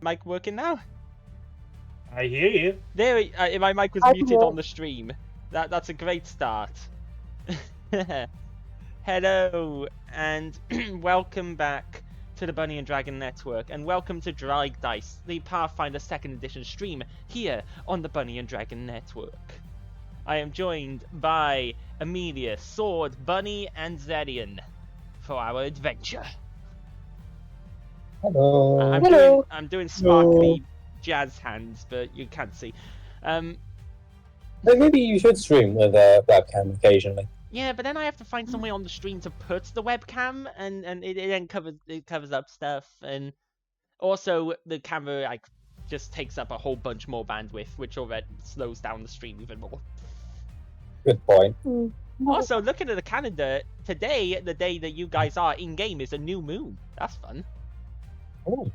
Mic working now? I hear you. There, my mic was muted on the stream. That's a great start. Hello, and welcome back to the Bunny and Dragon Network, and welcome to Draig Dice, the Pathfinder 2nd Edition stream here on the Bunny and Dragon Network. I am joined by Amelia, Sword, Bunny, and Zedian for our adventure. Hello. I'm doing sparkly jazz hands, but you can't see. Maybe you should stream with a webcam occasionally. Yeah, but then I have to find somewhere on the stream to put the webcam, and it then covers up stuff, and also the camera like just takes up a whole bunch more bandwidth, which already slows down the stream even more. Good point. Also, looking at the calendar, today, the day that you guys are in game, is a new moon. That's fun. Oh,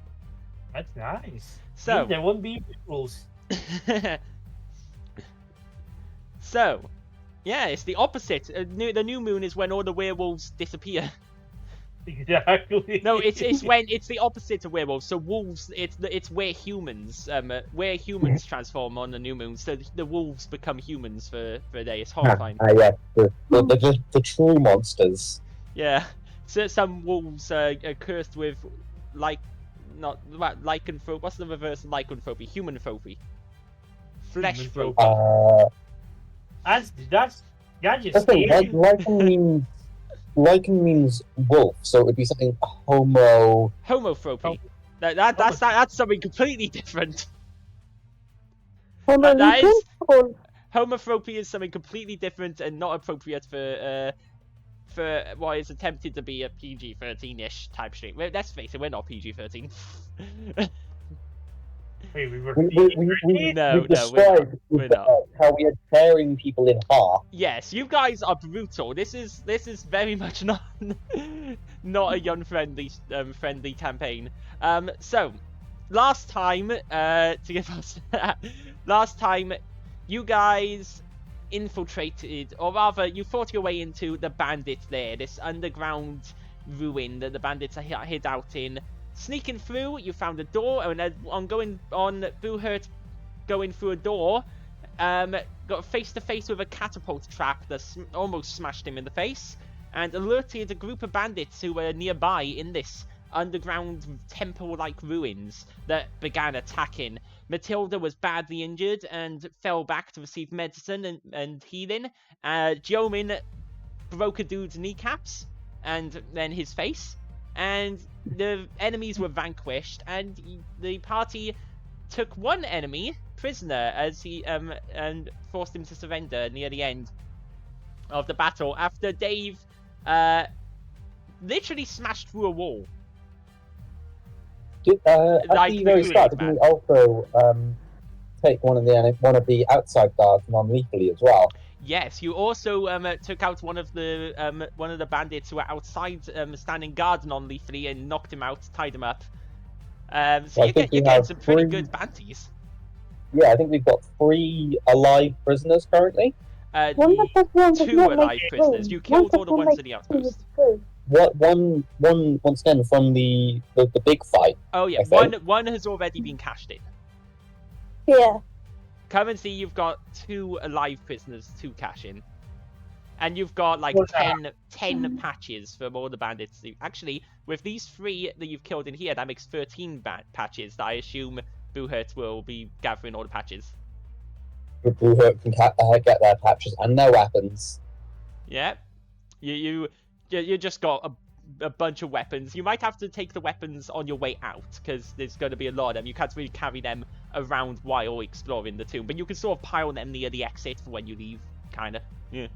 That's nice. So there won't be rules. So, yeah, it's the opposite. The new moon is when all the werewolves disappear. Exactly. No, it's the opposite of werewolves. So wolves, it's where humans transform on the new moon. So the wolves become humans for a day. It's horrifying. Yeah, the true monsters. Yeah. So some wolves are cursed with lycanthropy. What's the reverse of lycanthropy? Humanthropy. Fleshthropy. That's That's the Lycan means wolf, so it would be something Homothropy. That's something completely different. Homothropy is something completely different and not appropriate for what is attempted to be a PG-13-ish type stream. Well, let's face it, we're not PG-13. Wait, we were No, we're not. How we are tearing people in half. Yes, you guys are brutal. This is very much not a young friendly campaign. So last time you guys infiltrated, or rather you fought your way into the Bandit there, this underground ruin that the bandits are hid out in. Sneaking through, you found a door, and on Buhurt going through a door, got face to face with a catapult trap that almost smashed him in the face, and alerted a group of bandits who were nearby in this underground temple-like ruins that began attacking. Matilda was badly injured and fell back to receive medicine and healing. Jomin broke a dude's kneecaps and then his face. And the enemies were vanquished, and the party took one enemy prisoner as he and forced him to surrender near the end of the battle after Dave literally smashed through a wall. At the very start, didn't we also take one of the outside guards non-lethally as well? Yes, you also took out one of the bandits who were outside standing guard non-lethally and knocked him out, tied him up. So you're getting some pretty good banties. Yeah, I think we've got 3 alive prisoners currently. 2 alive prisoners. You killed all the ones in the outpost. One once again from the big fight. Oh yeah, one has already been cashed in. Yeah. Currently, you've got 2 alive prisoners to cash in. And you've got like 10 patches from all the bandits. Actually, with these 3 that you've killed in here, that makes 13 patches that I assume Buhurt will be gathering all the patches. Buhurt can get their patches and their weapons. Yeah. You just got a bunch of weapons. You might have to take the weapons on your way out, because there's going to be a lot of them. You can't really carry them around while exploring the tomb, but you can sort of pile them near the exit for when you leave, kind of. Yeah.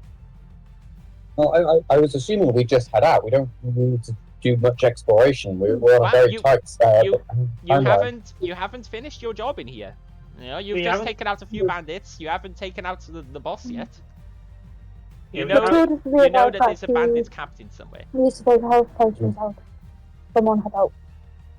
Well, I was assuming we just head out. We don't need to do much exploration. We're on a very tight you haven't finished your job in here. You know, you've just taken out a few bandits. You haven't taken out the boss yet. You know that there's a bandit captain somewhere. We used to take health potions out. Someone had out.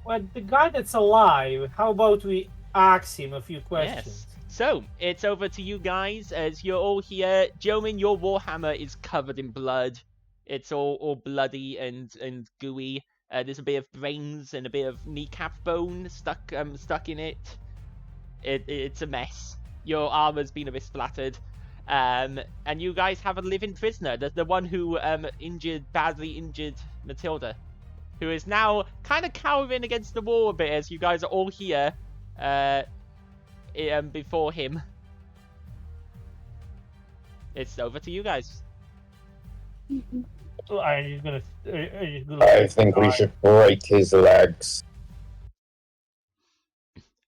Well, the guy that's alive, how about we ask him a few questions? Yes. So, it's over to you guys as you're all here. Jomin, your warhammer is covered in blood. It's all bloody and gooey. There's a bit of brains and a bit of kneecap bone stuck in it. It's a mess. Your armor's been a bit splattered. And you guys have a living prisoner, the one who badly injured Matilda, who is now kind of cowering against the wall a bit as you guys are all here before him. It's over to you guys. So are you gonna? I think we should break his legs.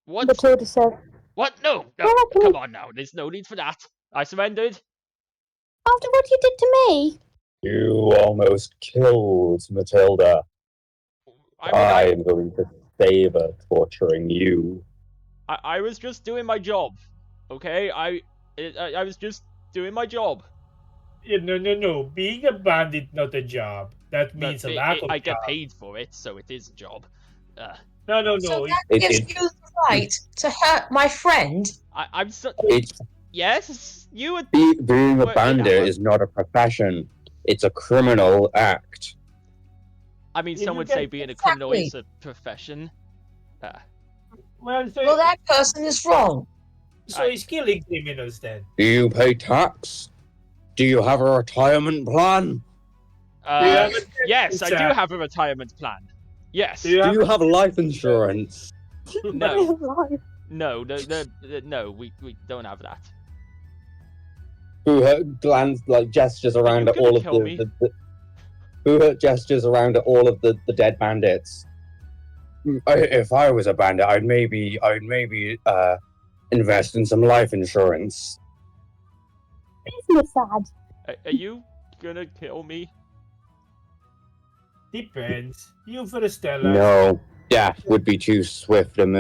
What? Matilda said. What? No, Well, come on now. There's no need for that. I surrendered. After what you did to me. You almost killed Matilda. I'm going to save her torturing you. I was just doing my job. Okay, I was just doing my job. Yeah, no. Being a bandit, not a job. That means a lack of I get job. paid for it, so it is a job. No. So that gives you the right to hurt my friend? I'm so... It's, Yes, you would... being a Well, bandit is not a profession. It's a criminal act. I mean, If some you would get- say being a criminal is a Exactly. profession. Well, Well, that person is wrong. so he's killing criminals then. Do you pay tax? Do you have a retirement plan? Yes, I do have a retirement plan. Yes. Do you Do you have life insurance? No. Life. No, we don't have that. Buhut gestures around you at all of gonna kill the Buhut gestures around at all of the dead bandits. If I was a bandit, I'd maybe invest in some life insurance. Business sad. Are you gonna kill me? Depends. You first tell us. No, death would be too swift and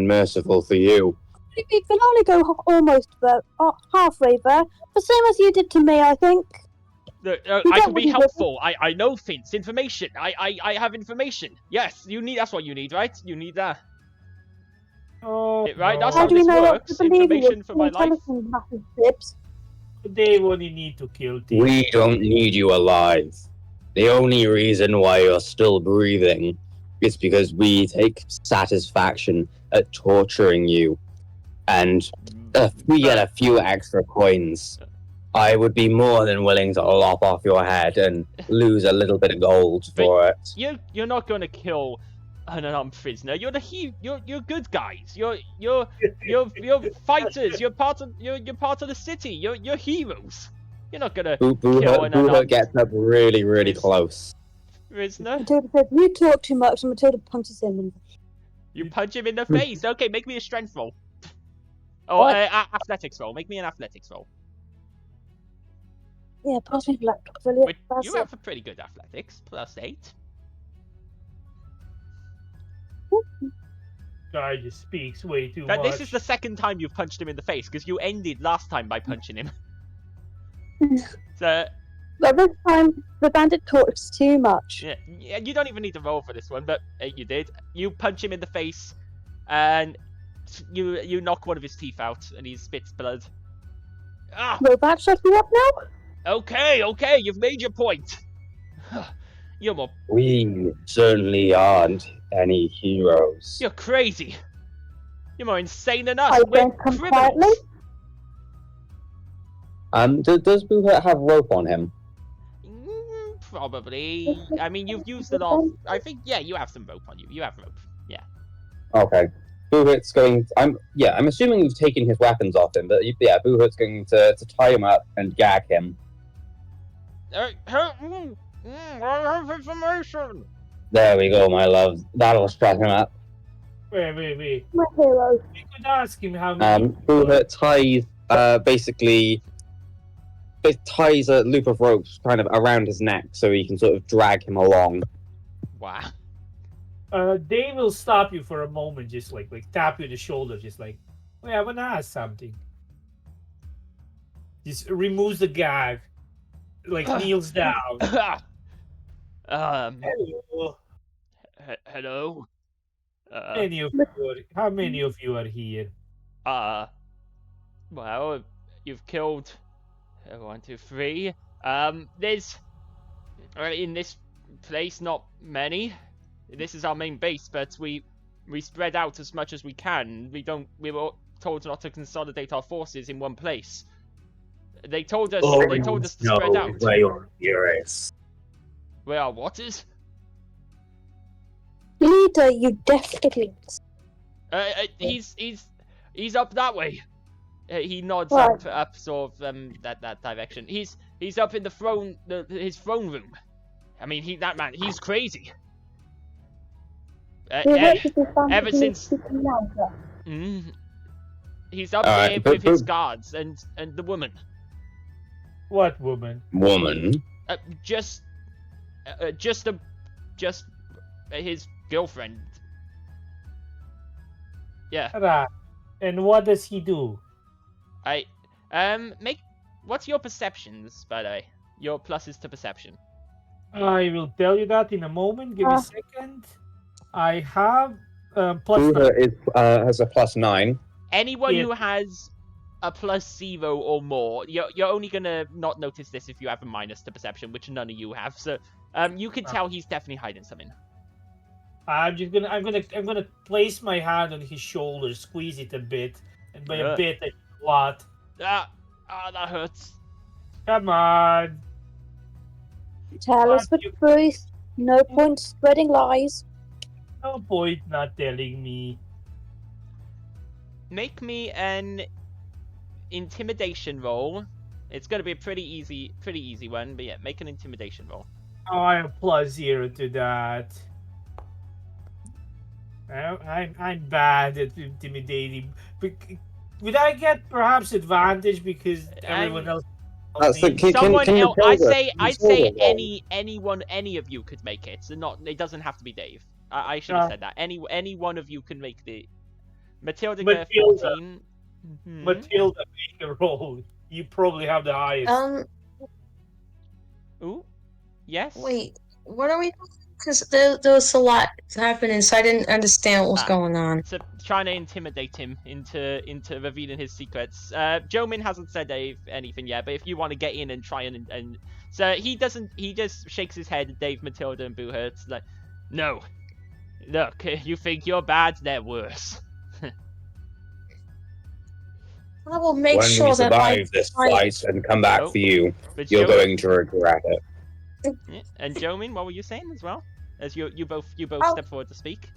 merciful for you. You can only go almost there, halfway there. The same as you did to me, I think. I don't can be really helpful. I know things, information. I have information. Yes, you need. That's what you need, right? You need that. Oh, Right, that's no. How do we this know what works. to believe in? Information for my Can you tell life. us some massive tips? They only need to kill things. We don't need you alive. The only reason why you're still breathing is because we take satisfaction at torturing you. And if we get a few extra coins, I would be more than willing to lop off your head and lose a little bit of gold for it. You're not gonna kill an unarmed prisoner. You're you're good guys. You're fighters. You're part of the city. You're heroes. You're not gonna kill an Buhut unarmed gets up really close. prisoner. Matilda says, you talk too much, and Matilda punches him. And You punch him in the face. Okay, make me a strength roll. Oh, What? athletics roll. Make me an athletics roll. yeah, pass me the laptop, will you? Wait, That's you it. have a pretty good athletics, +8. Guy just speaks way too But much. this is the second time you've punched him in the face because you ended last time by punching him. So But this time, the bandit talks too much. yeah, you don't even need to roll for this one, but you did. You punch him in the face, and you knock one of his teeth out, and he spits blood. Ah, Will that shut you up now? okay, you've made your point. You're more, We certainly aren't any heroes. you're crazy. You're more insane than us. I We're don't come criminals. quietly. Does Buhut have rope on him? Probably. I mean, you've used it all. I think, yeah, you have some rope on you. You have rope. Yeah. Okay. Buhut's going. I'm assuming you've taken his weapons off him, but yeah, Buhut's going to tie him up and gag him. I have information. There we go, my love. That'll strap him up. Wait. My hero. We could ask him how many. Buhut ties it ties a loop of rope kind of around his neck so he can sort of drag him along. Wow. They will stop you for a moment, just like tap you on the shoulder, just like, wait, I wanna ask something. Just removes the gag, like kneels down. Hello. Hello. How many of you are here? Well, you've killed 1, 2, 3. There's in this place not many. This is our main base, but we spread out as much as we can. We were told not to consolidate our forces in one place. They told us to spread out. where your gear is. Where our what is? Leader, you definitely. He's up that way. He nods Right. up sort of that direction. He's up in the his throne room. I mean, he's crazy. Ever since he's up there but- with his guards and the woman. What woman? Woman. Just his girlfriend. Yeah. Right. And what does he do? What's your perceptions, by the way? Your pluses to perception. I will tell you that in a moment. Give me a second. I have plus Buha has a +9. Anyone Yeah. who has a +0 or more, you're only gonna not notice this if you have a minus to perception, which none of you have. So you can tell he's definitely hiding something. I'm gonna place my hand on his shoulder, squeeze it a bit, and by a bit, a lot. That hurts. Come on. Tell us the truth. No point spreading lies. No point not telling me. Make me an intimidation roll. It's gonna be a pretty easy one, but yeah, make an intimidation roll. Oh, I have +0 to that. I'm bad at intimidating. Would I get perhaps advantage because everyone else? That's the key. Someone can you else, tell I'd us? say Can you tell us? any of you could make it. So it doesn't have to be Dave. I should have said that. Any one of you can make the. Matilda got a 14. Mhm. Matilda, make a roll. You probably have the highest. Ooh. Yes. Wait, what are we? Because there was a lot happening, so I didn't understand what was going on. So trying to intimidate him into revealing his secrets. Jomin hasn't said anything yet, but if you want to get in and try and so he doesn't. He just shakes his head at Dave, Matilda, and Buha. It's like, no. Look, you think you're bad? They're worse. I will make When sure we that survive this fight and come back for you, But you're Jomin- going to regret it. Yeah. And Jomin, what were you saying as well? As you both Oh. step forward to speak.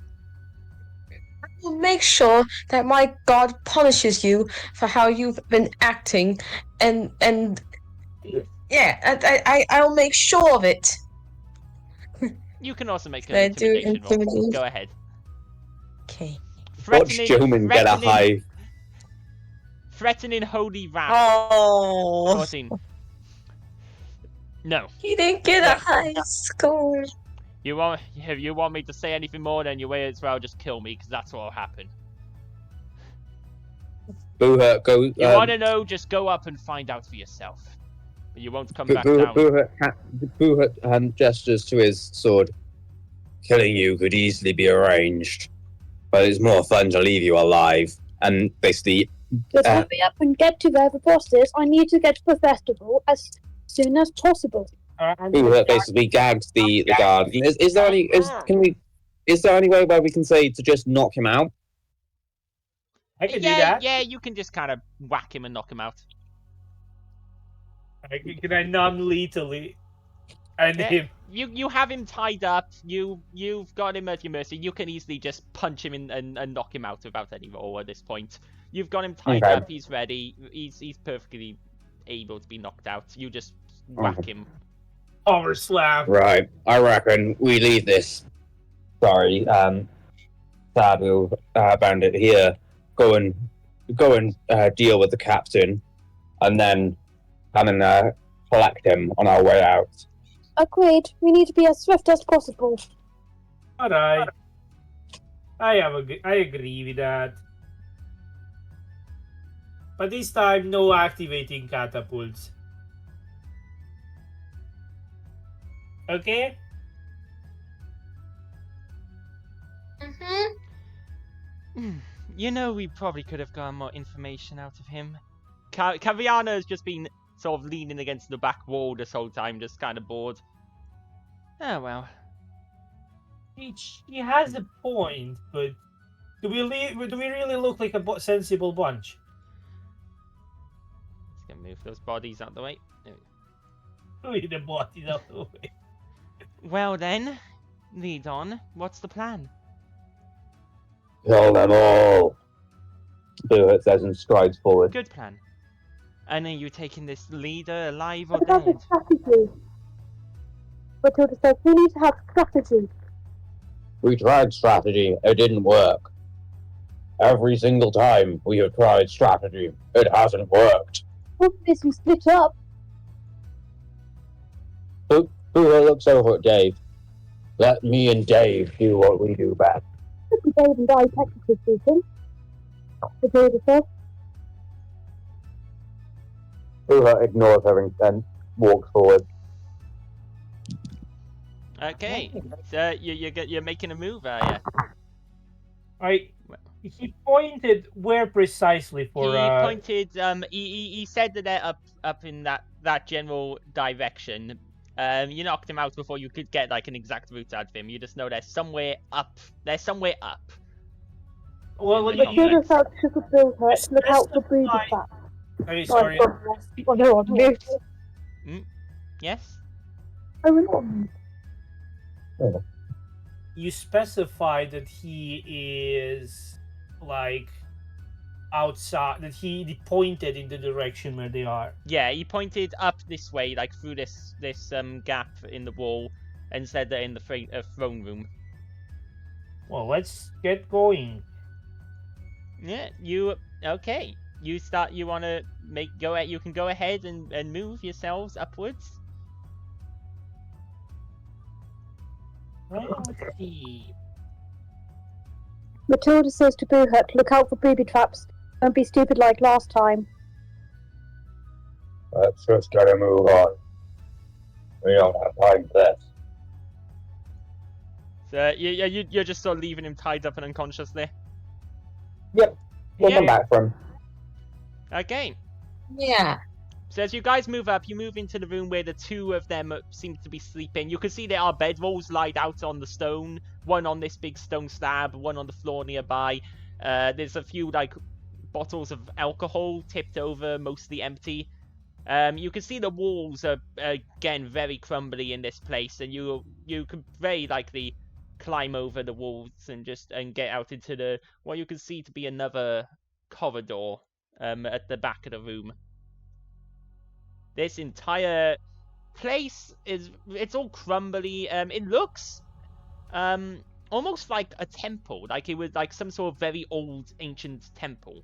I will make sure that my God punishes you for how you've been acting, and yeah, I'll make sure of it. You can also make an Can I do intimidation roll. intimidation? Go ahead. Okay. Watch Jomin get a high. Threatening holy wrath. Oh, 14. No. he didn't get a high score. If you want me to say anything more, then you may as well just kill me, because that's what'll happen. Buha, go. You want to know? Just go up and find out for yourself. But you won't come back down. Buha gestures to his sword. Killing you could easily be arranged, but it's more fun to leave you alive. And basically, Just hurry up and get to where the boss is. I need to get to the festival as soon as possible. Buha basically gags the guard. Is there any way where we can say to just knock him out? I can do that. Yeah, you can just kind of whack him and knock him out. Can I non-lethally end Yeah. him? You have him tied up. You've got him at your mercy. You can easily just punch him in and knock him out without any roll at this point. You've got him tied Okay. up. He's ready. He's perfectly able to be knocked out. You just whack him. Power slam. Right, I reckon we leave this. Sorry, Sabu, Bandit here. Go and deal with the captain, and then come and collect him on our way out. Agreed. We need to be as swift as possible. Alright. I agree with that. But this time, no activating catapults. Okay? Mm-hmm. You know, we probably could have gotten more information out of him. Kaviana has just been sort of leaning against the back wall this whole time, just kind of bored. Oh well. He has a point, but do we really look like a sensible bunch? Just gonna move those bodies out the way. There we go. With the bodies out the way. Well then, lead on. What's the plan? Kill them all. Buhat says and strides forward. Good plan. And are you taking this leader alive or What about the dead? strategy? Matilda says we need to have strategy. We tried strategy, it didn't work. Every single time we have tried strategy, it hasn't worked. What if we split up? Buhat looks over at Dave. Let me and Dave do what we do best. Could be Dave and I, technically speaking. Matilda says. Buhat ignores her and walks forward. Okay, so you're making a move, are you? He pointed where precisely for? He pointed. He said that they're up in that general direction. You knocked him out before you could get like an exact route out of him. You just know they're somewhere up. They're somewhere up. Well, Matilda felt she could build her. Look out for booby traps. Sorry. Oh, no, on mute. Yes. I will not mute. You specify that he is like outside. That he pointed in the direction where they are. Yeah, he pointed up this way, like through this gap in the wall, and said they're in the throne room. Well, let's get going. Yeah, okay? You start. You want to You can go ahead and move yourselves upwards. Well, let's see. Matilda says to Buhat, look out for booby traps. Don't be stupid like last time. Let's just get a move on. We don't have time for this. So you're just sort of leaving him tied up and unconscious there. Yep. We'll Yeah. come back from. Okay. Yeah. So as you guys move up, you move into the room where the two of them seem to be sleeping. You can see there are bedrolls laid out on the stone. One on this big stone slab, one on the floor nearby. There's a few like bottles of alcohol tipped over, mostly empty. You can see the walls are again very crumbly in this place, and you could very likely climb over the walls and get out into what you can see to be another corridor at the back of the room. This entire place it's all crumbly. It looks almost like a temple, like it was like some sort of very old ancient temple.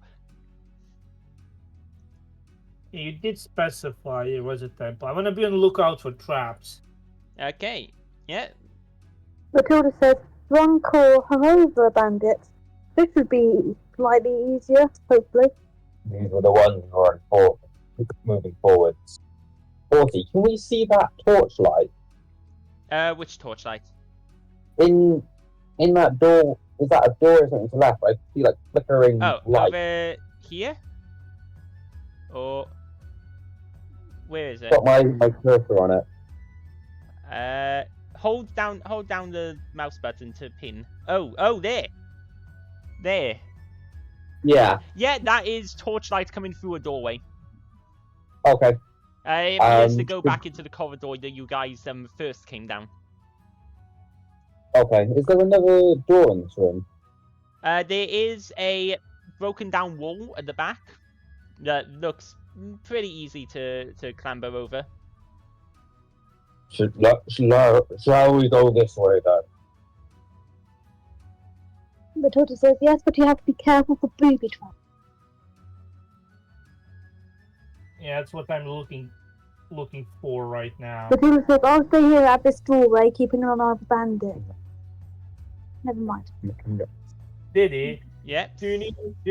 You did specify it was a temple. I want to be on the lookout for traps. Okay, yeah. Matilda says, drunk or hungover bandits. This would be slightly easier, hopefully. These were the ones who are moving forwards. 40, can we see that torchlight? Which torchlight? In that door, is that a door or something to the left? I see like flickering light. Over here? Or where is it? Got my cursor on it. Hold down the mouse button to pin. Oh, there. There. Yeah. Yeah, that is torchlight coming through a doorway. Okay. It appears to go back into the corridor that you guys first came down. Okay. Is there another door in this room? There is a broken down wall at the back that looks pretty easy to clamber over. Shall we go this way then? Matilda says, yes, but you have to be careful for booby traps. Yeah, that's what I'm looking for right now. Matilda says, I'll stay here at this doorway, keeping an eye on the bandit. Never mind. Did he? Yeah. Do you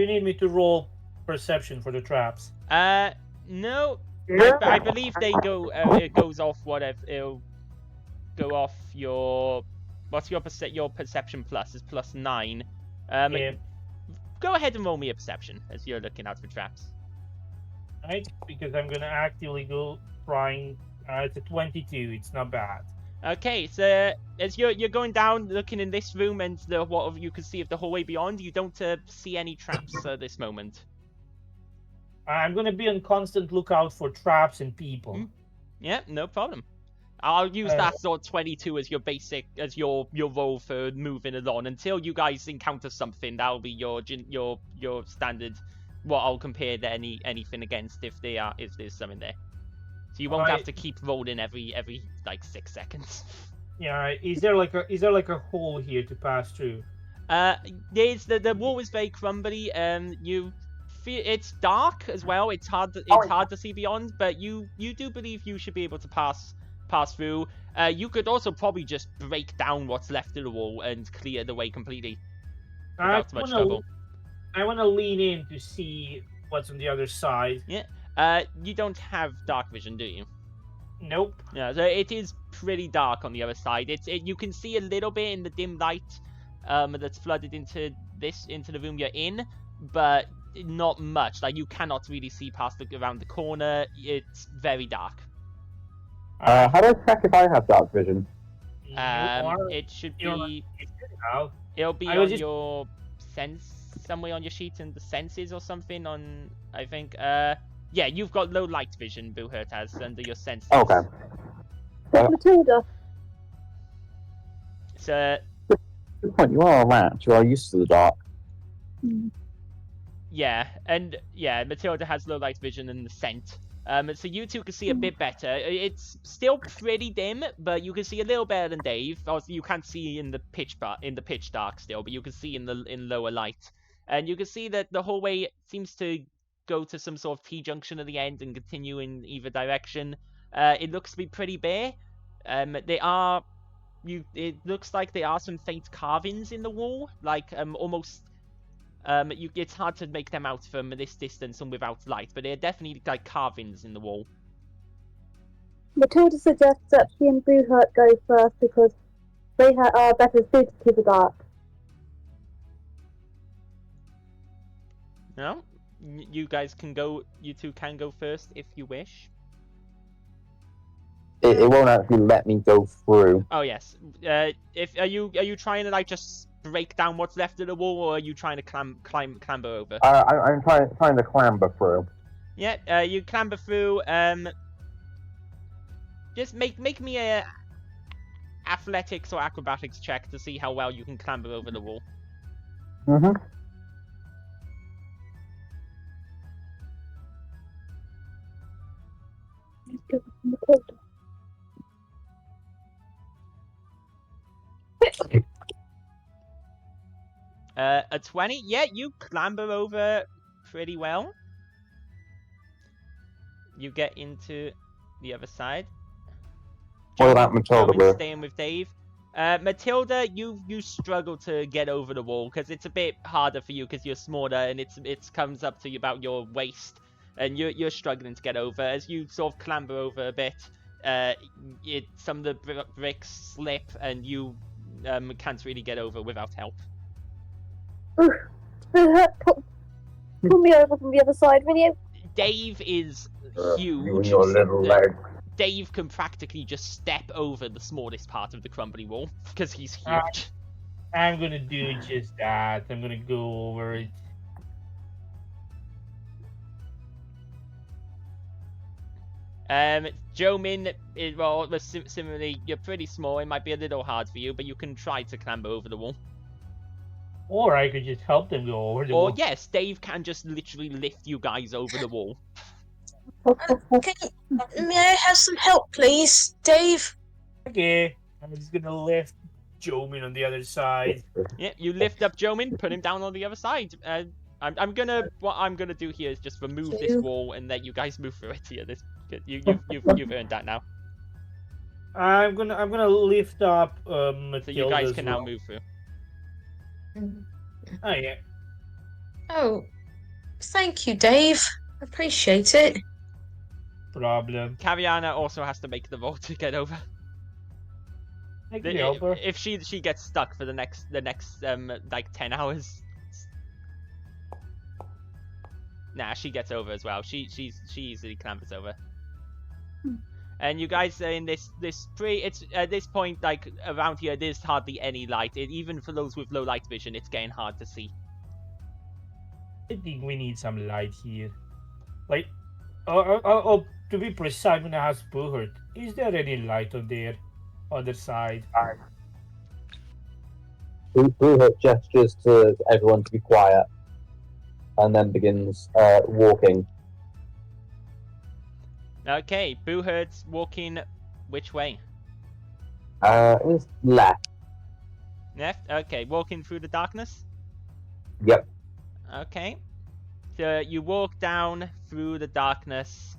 need me to roll perception for the traps? No. I believe they go. It goes off whatever. It'll go off your. What's your perception plus? Is +9. Yeah. Go ahead and roll me a perception as you're looking out for traps. right? Because I'm gonna actively go trying. It's a 22. It's not bad. Okay, so as you're going down, looking in this room and what you can see of the hallway beyond, you don't see any traps at this moment. I'm gonna be on constant lookout for traps and people. Yeah, no problem. I'll use that sort of 22 as your basic, as your roll for moving along until you guys encounter something. That'll be your standard. What I'll compare anything against if there's something there. So you won't have to keep rolling every like 6 seconds. Yeah. Right. Is there like a hole here to pass through? There's the wall is very crumbly. You feel it's dark as well. It's hard to see beyond, but you do believe you should be able to pass through. You could also probably just break down what's left of the wall and clear the way completely without much trouble. I want to lean in to see what's on the other side. Yeah. You don't have dark vision, do you? Nope. Yeah, so it is pretty dark on the other side. You can see a little bit in the dim light that's flooded into the room you're in, but not much. Like you cannot really see past around the corner. It's very dark. How do I check if I have dark vision? It should be. It'll be on your sense somewhere on your sheet in the senses or something. On I think. Yeah, you've got low light vision. Buhurt has under your senses. Okay. Matilda. So. Good point. You are a rat. You are used to the dark. Yeah, and yeah, Matilda has low light vision and the scent. So you two can see a bit better. It's still pretty dim, but you can see a little better than Dave. Also, you can't see in the pitch dark still, but you can see in lower light. And you can see that the hallway seems to go to some sort of T-junction at the end and continue in either direction. It looks to be pretty bare. It looks like there are some faint carvings in the wall, like almost. It's hard to make them out from this distance and without light, but they're definitely like carvings in the wall. Matilda suggests that she and Buhurt go first because they are better suited to the dark. No, you guys can go. You two can go first if you wish. It won't actually let me go through. Oh yes. Are you trying to like just break down what's left of the wall, or are you trying to clamber over? I'm trying to clamber through. Yeah. You clamber through. Just make me a athletics or acrobatics check to see how well you can clamber over the wall. Mm-hmm. Matilda. A 20. Yeah, you clamber over pretty well. You get into the other side. What about Matilda? Staying with Dave. Matilda, you struggle to get over the wall because it's a bit harder for you because you're smaller and it comes up to you about your waist, and you're struggling to get over. As you sort of clamber over a bit, some of the bricks slip and you can't really get over without help. Pull me over from the other side, will you? Dave is huge. You and your little leg. Dave can practically just step over the smallest part of the crumbly wall because he's huge. I'm gonna do just that. I'm gonna go over it. Jomin, similarly, you're pretty small. It might be a little hard for you, but you can try to clamber over the wall. Or I could just help them go over the wall. Or yes, Dave can just literally lift you guys over the wall. May I have some help, please, Dave? Okay, I'm just gonna lift Jomin on the other side. Yeah, you lift up Jomin, put him down on the other side. What I'm gonna do here is just remove this wall and let you guys move through it here. You've earned that now. I'm gonna lift up Matilda. So you guys can now move through. Oh yeah. Oh, thank you, Dave. Appreciate it. Problem. Kaviana also has to make the roll to get over. If she gets stuck for the next like 10 hours. Nah, she gets over as well. She easily clambers over. Hmm. And you guys are in this it's at this point, like around here there's hardly any light. Even for those with low light vision, it's getting hard to see. I think we need some light here. Like, oh, to be precise, I'm gonna ask Buhurt. Is there any light on their other side? Buhut gestures to everyone to be quiet, and then begins walking. Okay, Boohurt's walking which way? It's left. Left? Okay, walking through the darkness? Yep. Okay. So you walk down through the darkness.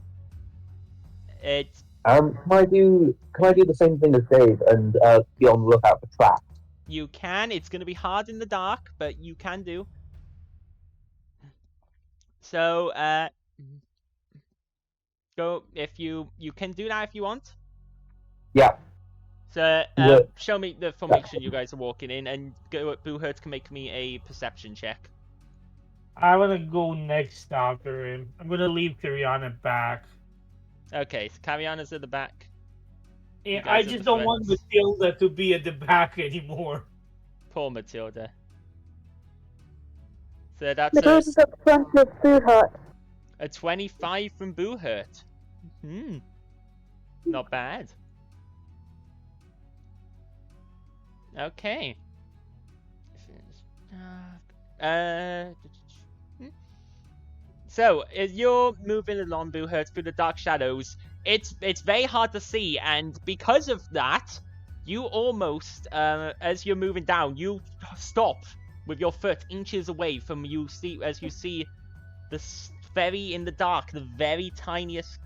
It's Can I do the same thing as Dave and be on the lookout for traps? You can. It's going to be hard in the dark, but you can do. So, go if you can do that if you want. Yeah. So, Yeah. show me the formation you guys are walking in, and Boohurt can make me a perception check. I wanna go next after him. I'm gonna leave Kiriana back. Okay, so Cariana's at the back. Yeah, guys I are just the don't want friends. Matilda to be at the back anymore. Poor Matilda. So that's Matilda's up front with Boohurt. a 25 from Boohurt. Not bad. Okay. So, as you're moving along, Boohurt, through the dark shadows, it's very hard to see, and because of that, you almost, as you're moving down, you stop with your foot inches away from you see this very in the dark, the very tiniest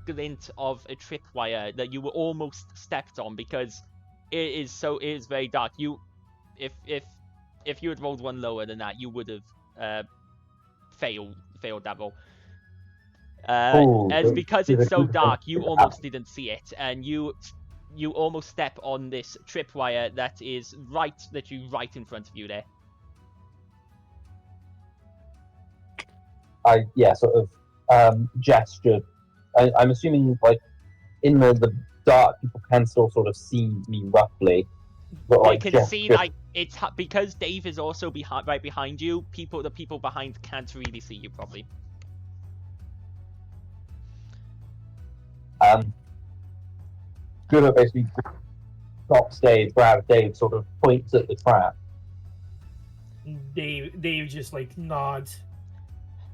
glint of a tripwire that you were almost stepped on because it is very dark. If you had rolled one lower than that, you would have failed that roll. As because it's so dark, you almost didn't see it, and you almost step on this tripwire that is right in front of you there. I sort of gesture. I'm assuming like in the dark, people can still sort of see me roughly. But, They like, can gesture. see like it's because Dave is also right behind you. The people behind can't really see you properly. Good basically stops Dave, grabs Dave, sort of points at the trap. Dave just like nods.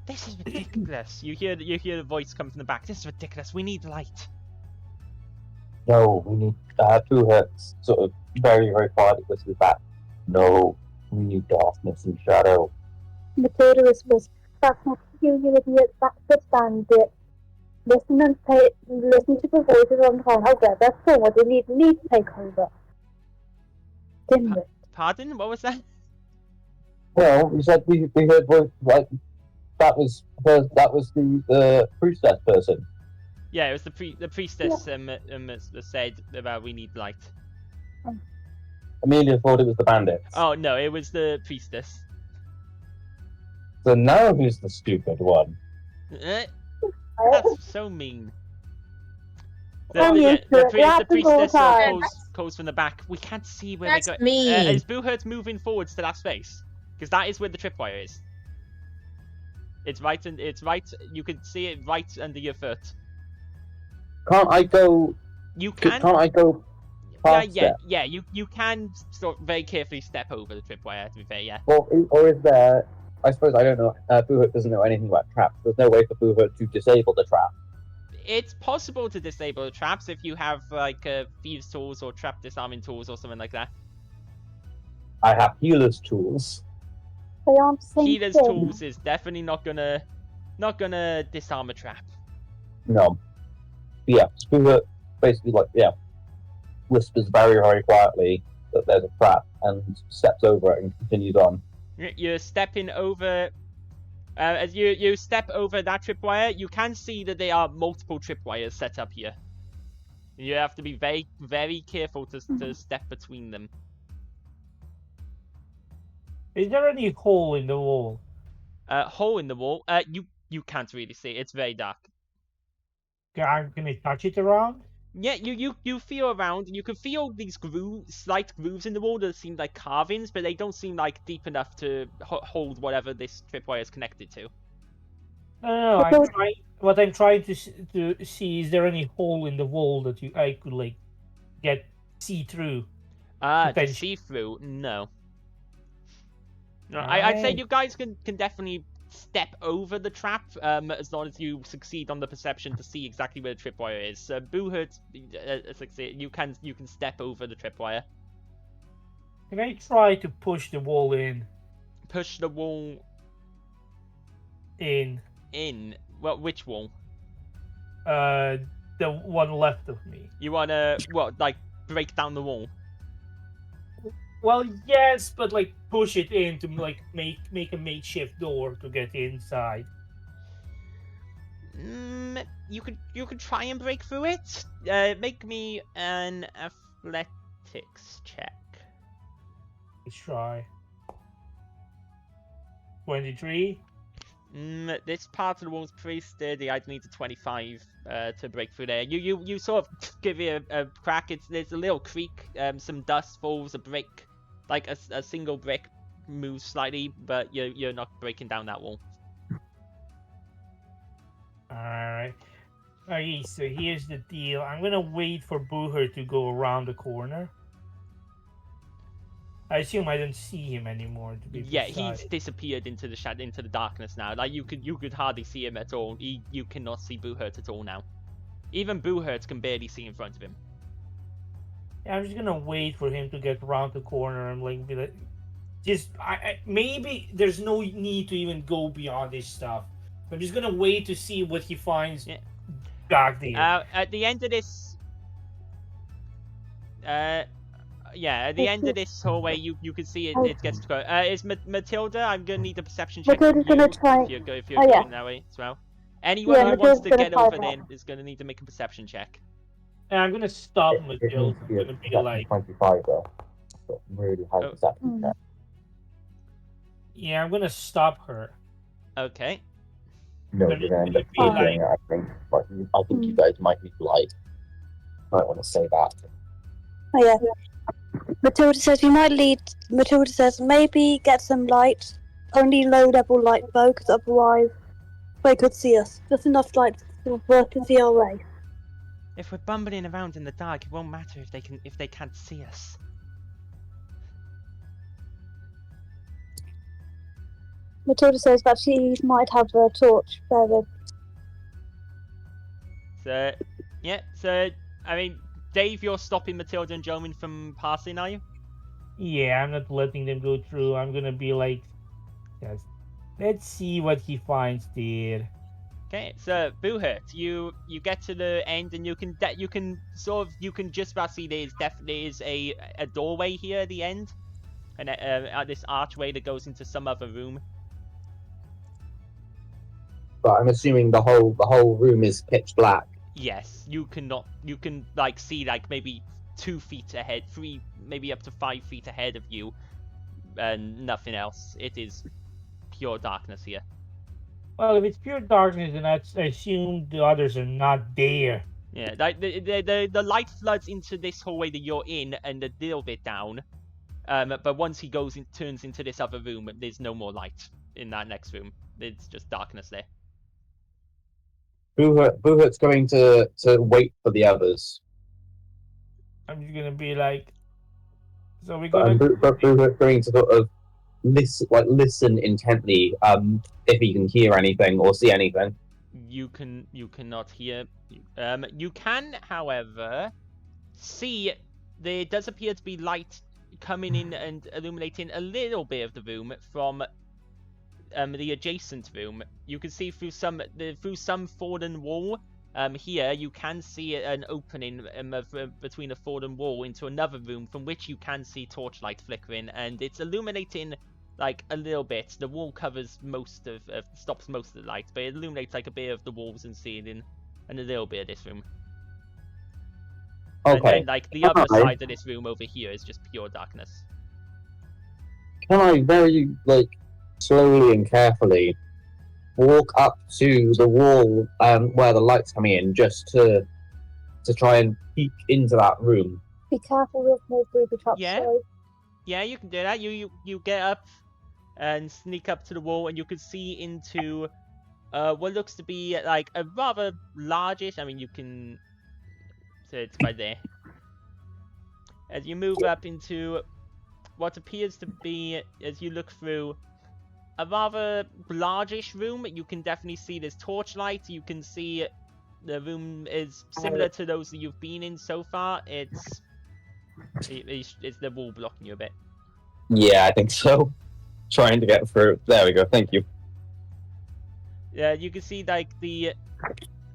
This is ridiculous. You hear the voice come from the back. This is ridiculous. We need light. No, we need Boohurt sort of very, very quietly whispers back. No, we need darkness and shadow. Matilda whispers, "That's not you, you idiot. That's the Bandit. Listen to the voices on the phone. Okay, that's all what we need to take over." Dimwit. Pardon? What was that? Well, we said we heard voice like that was the priestess person. Yeah, it was the priestess said about we need light. Amelia thought it was the bandits. Oh no, it was the priestess. So now who's the stupid one? That's so mean. I'm used to it. It The happens all the priestess time. calls from the back. We can't see where That's they're going. me. Is Boohurt moving forwards to that space? Because that is where the tripwire is. It's right. You can see it right under your foot. Can't I go? You can. Can't I go? Past it? Yeah. You can sort of very carefully step over the tripwire. To be fair, yeah. Or is there? I suppose I don't know. Boohurt doesn't know anything about traps. There's no way for Boohurt to disable the trap. It's possible to disable the traps if you have like thieves' tools or trap disarming tools or something like that. I have healer's tools. They aren't the same Healer's thing. tools is definitely not gonna disarm a trap. No. But yeah, Boohurt basically whispers very, very quietly that there's a trap and steps over it and continues on. You're stepping over. As you step over that tripwire, you can see that there are multiple tripwires set up here. You have to be very, very careful to step between them. Is there any hole in the wall? Hole in the wall. You can't really see. It's very dark. Can I touch it around? Yeah, you feel around. You can feel these slight grooves in the wall that seem like carvings, but they don't seem like deep enough to hold whatever this tripwire is connected to. No, what I'm trying to see, is there any hole in the wall that I could like see through? To see through? No. No, I'd say you guys can definitely step over the trap, as long as you succeed on the perception to see exactly where the tripwire is. Boohurt, you can step over the tripwire. Can I try to push the wall in? Push the wall in. Well, which wall? The one left of me. You wanna like break down the wall? Well, yes, but like push it in to like make a makeshift door to get inside. You could try and break through it. Make me an athletics check. Let's try. 23. This part of the wall's pretty sturdy. I'd need a 25 to break through there. You sort of give it a crack. There's a little creak. Some dust falls. A brick, like a single brick, moves slightly, but you're not breaking down that wall. All right. Okay, so here's the deal. I'm gonna wait for Booher to go around the corner. I assume I don't see him anymore. To be precise. He's disappeared into the into the darkness now. Like you could hardly see him at all. You cannot see Boohurt at all now. Even Boohurt can barely see in front of him. Yeah, I'm just gonna wait for him to get around the corner and like be like, maybe there's no need to even go beyond this stuff. I'm just gonna wait to see what he finds back there. At the end of this, at the end of this hallway, you can see it gets to go. Is Matilda? I'm gonna need a perception check. Matilda's gonna try. If you're going that way as well. Anyone who wants to get over there is gonna need to make a perception check. And I'm gonna stop Matilda. I'm gonna be like 25 though. So really high perception check. Yeah, I'm gonna stop her. Okay. No, you're gonna end up doing it, I think. But I think you guys might be light. Might want to say that. Oh yeah. Matilda says Matilda says maybe get some light. Only low level light though, because otherwise they could see us. Just enough light to work and see our way. If we're bumbling around in the dark, it won't matter if they can't see us. Matilda says that she might have a torch there. So I mean, Dave, you're stopping Matilda and Jomin from passing, are you? Yeah, I'm not letting them go through. I'm gonna be like, yes, let's see what he finds there. Okay, so Boohurt, you get to the end and you can just about see there is a doorway here at the end, and this archway that goes into some other room. But I'm assuming the whole room is pitch black. Yes, you can like see like maybe 2 feet ahead, 3, maybe up to 5 feet ahead of you, and nothing else. It is pure darkness here. Well, if it's pure darkness, then I assume the others are not there. Yeah, like the light floods into this hallway that you're in and a little bit down. But once he turns into this other room, there's no more light in that next room. It's just darkness there. Boohurt's going to wait for the others. I'm just gonna be like, so we're gonna. Boohurt's going to sort of listen intently. If he can hear anything or see anything. You cannot hear. You can, however, see there does appear to be light coming in and illuminating a little bit of the room from the adjacent room. You can see through some fallen wall. Here you can see an opening between a fallen wall into another room from which you can see torchlight flickering, and it's illuminating like a little bit. The wall covers stops most of the light, but it illuminates like a bit of the walls and ceiling and a little bit of this room. Okay. And then like the other side of this room over here is just pure darkness. Can I very slowly and carefully walk up to the wall where the light's coming in, just to try and peek into that room. Be careful with more booby traps, Yeah. sorry. Yeah, you can do that. You get up and sneak up to the wall, and you can see into what looks to be like a rather largish. I mean, you can. So it's right there. As you move up into what appears to be, as you look through, a rather largish room. You can definitely see there's torchlight. You can see the room is similar to those that you've been in so far. It's the wall blocking you a bit. Yeah, I think so. Trying to get through. There we go. Thank you. You can see like the.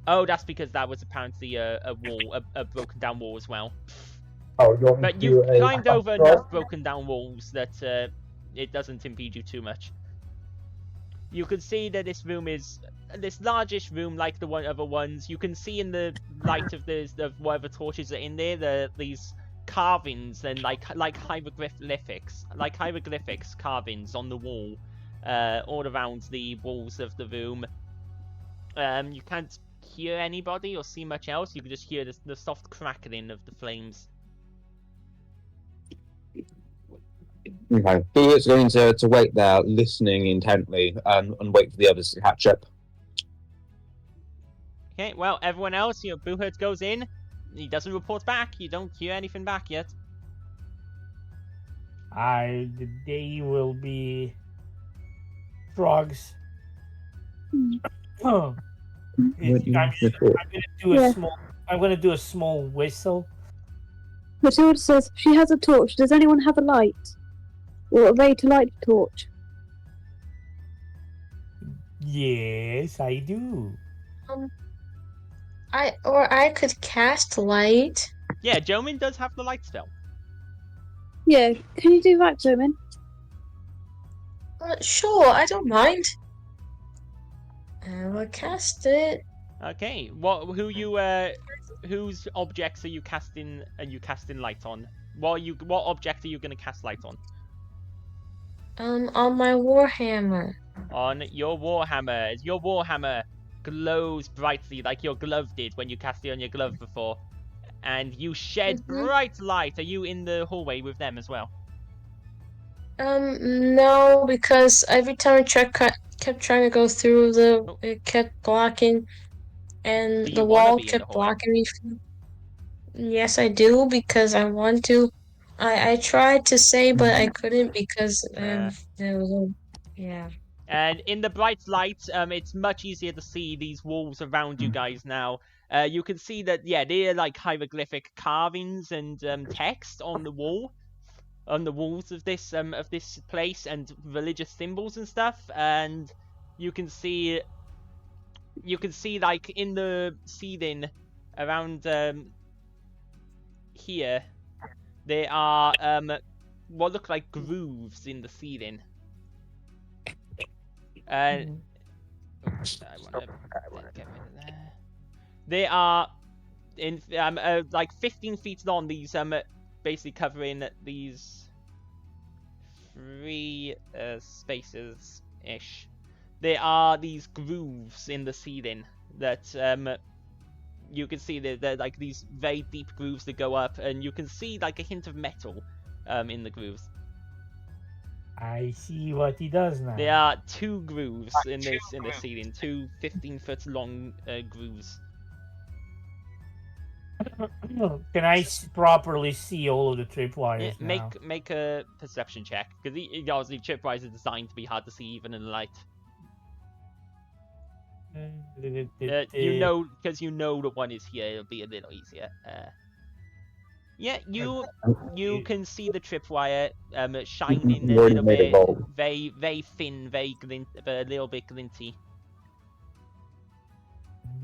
Oh, that's because that was apparently a wall, a broken down wall as well. Oh, you want me But to you've do a climbed over control? enough broken down walls that it doesn't impede you too much. You can see that this room is this largish room, like the other ones. You can see in the light of whatever torches are in there, these carvings and like hieroglyphics carvings on the wall, all around the walls of the room. You can't hear anybody or see much else. You can just hear the soft crackling of the flames. Okay. Who is going to wait there, listening intently, and wait for the others to catch up? Okay, well, everyone else, Boohurt goes in. He doesn't report back. You don't hear anything back yet. The day will be drugs. Oh. I'm gonna do a small whistle. Matilda says she has a torch. Does anyone have a light? Or a way to light the torch? Yes, I do. I could cast light. Yeah, Jomin does have the light spell. Yeah, can you do that, Jomin? Sure, I don't mind. I will cast it. Okay, whose objects are you casting? Light on? What object are you gonna cast light on? On my warhammer. On your warhammer. As your warhammer glows brightly like your glove did when you cast it on your glove before, and you shed bright light. Are you in the hallway with them as well? No, because every time I kept trying to go through it kept blocking, and Do you the wanna wall be in the kept hallway? blocking me. Yes, I do, because I want to. I tried to say, but I couldn't because there was yeah. And in the bright light, it's much easier to see these walls around you guys now. You can see that, yeah, they're like hieroglyphic carvings and text on the walls of this place, and religious symbols and stuff. And you can see like in the ceiling around here, there are what look like grooves in the ceiling. I want to get rid of that. They are in like 15 feet long. These basically covering these 3 spaces ish. There are these grooves in the ceiling that you can see. They're like these very deep grooves that go up, and you can see like a hint of metal in the grooves. I see what he does now. There are 2 grooves in the ceiling, 2 15-foot long grooves. Can I properly see all of the tripwires Yeah, now? make a perception check, because obviously tripwires are designed to be hard to see even in the light. You know, because you know the one is here, it'll be a little easier. Yeah, you can see the tripwire shining a little bit, very thin, very but a little bit glinty.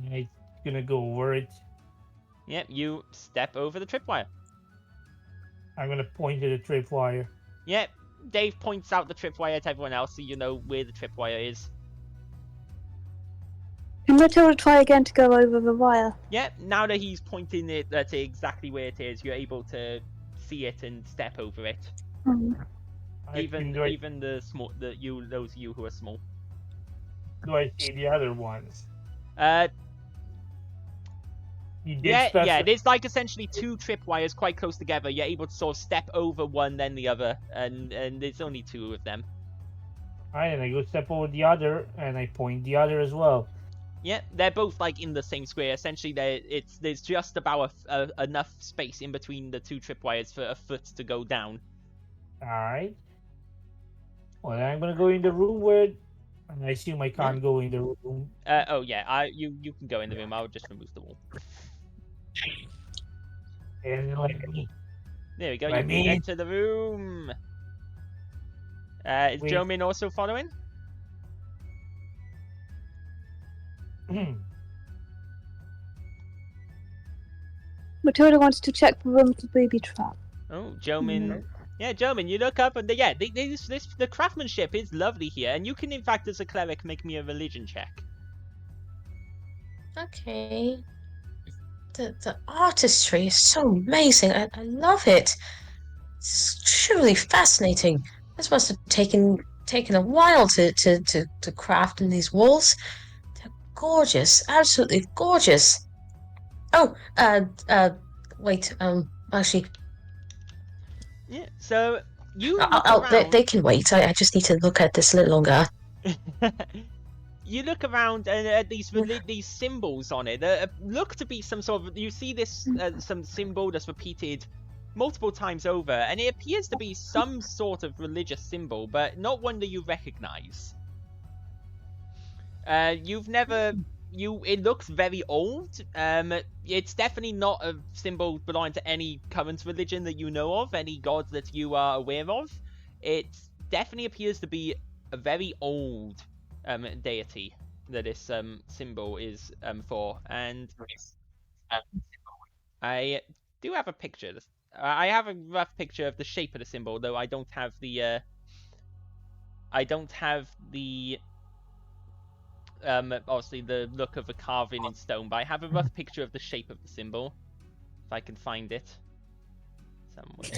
I'm gonna go over it. Yep, you step over the tripwire. I'm gonna point to the tripwire. Yep, Dave points out the tripwire to everyone else, so you know where the tripwire is. Can Matilda try again to go over the wire? Yep, now that he's pointing it to exactly where it is, you're able to see it and step over it. Even do even the small those of you who are small. I see the other ones? Uh, You did yeah, specify. there's like essentially two tripwires quite close together. You're able to sort of step over one, then the other, and there's only two of them. Alright, and I go step over the other, and I point the other as well. Yeah, they're both like in the same square. Essentially, there's just about enough space in between the two tripwires for a foot to go down. Alright. Well, then I'm gonna go in the room where. And I assume I can't go in the room. Oh yeah, you can go in the room. I'll just remove the wall. And let me. There we go. Let You me- enter the room. Is Wait. Jomin also following? Matilda wants to check the room to booby trap. Oh, Jomin. Yeah, Jomin, you look up and the craftsmanship is lovely here, and you can in fact as a cleric make me a religion check. Okay. The artistry is so amazing. I love it. It's truly fascinating. This must have taken a while to craft in these walls. They're gorgeous, absolutely gorgeous. Oh, wait. Actually, Yeah. So you look around. they can wait. I just need to look at this a little longer. You look around and at these symbols on it look to be some sort of. You see this some symbol that's repeated multiple times over, and it appears to be some sort of religious symbol, but not one that you recognize. You've never. It looks very old. It's definitely not a symbol belonging to any current religion that you know of, any gods that you are aware of. It definitely appears to be a very old deity that this symbol is for, and I do have a picture. I have a rough picture of the shape of the symbol, though I don't have the obviously the look of a carving in stone, but I have a rough picture of the shape of the symbol, if I can find it somewhere.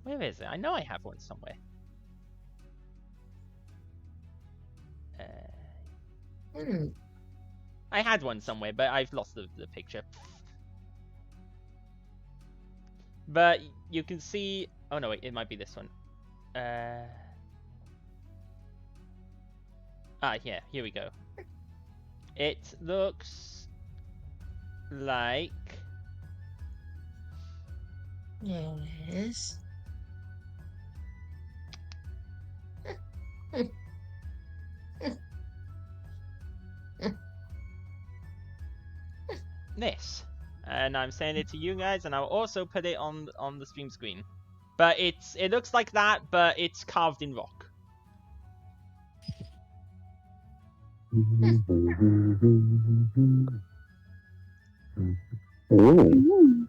Where is it? I know I have one somewhere. I had one somewhere, but I've lost the picture. But you can see. Oh no, wait, it might be this one. Yeah, here we go. It looks like. Yes. This, and I'm saying it to you guys, and I'll also put it on the stream screen. But it looks like that, but it's carved in rock. Ooh.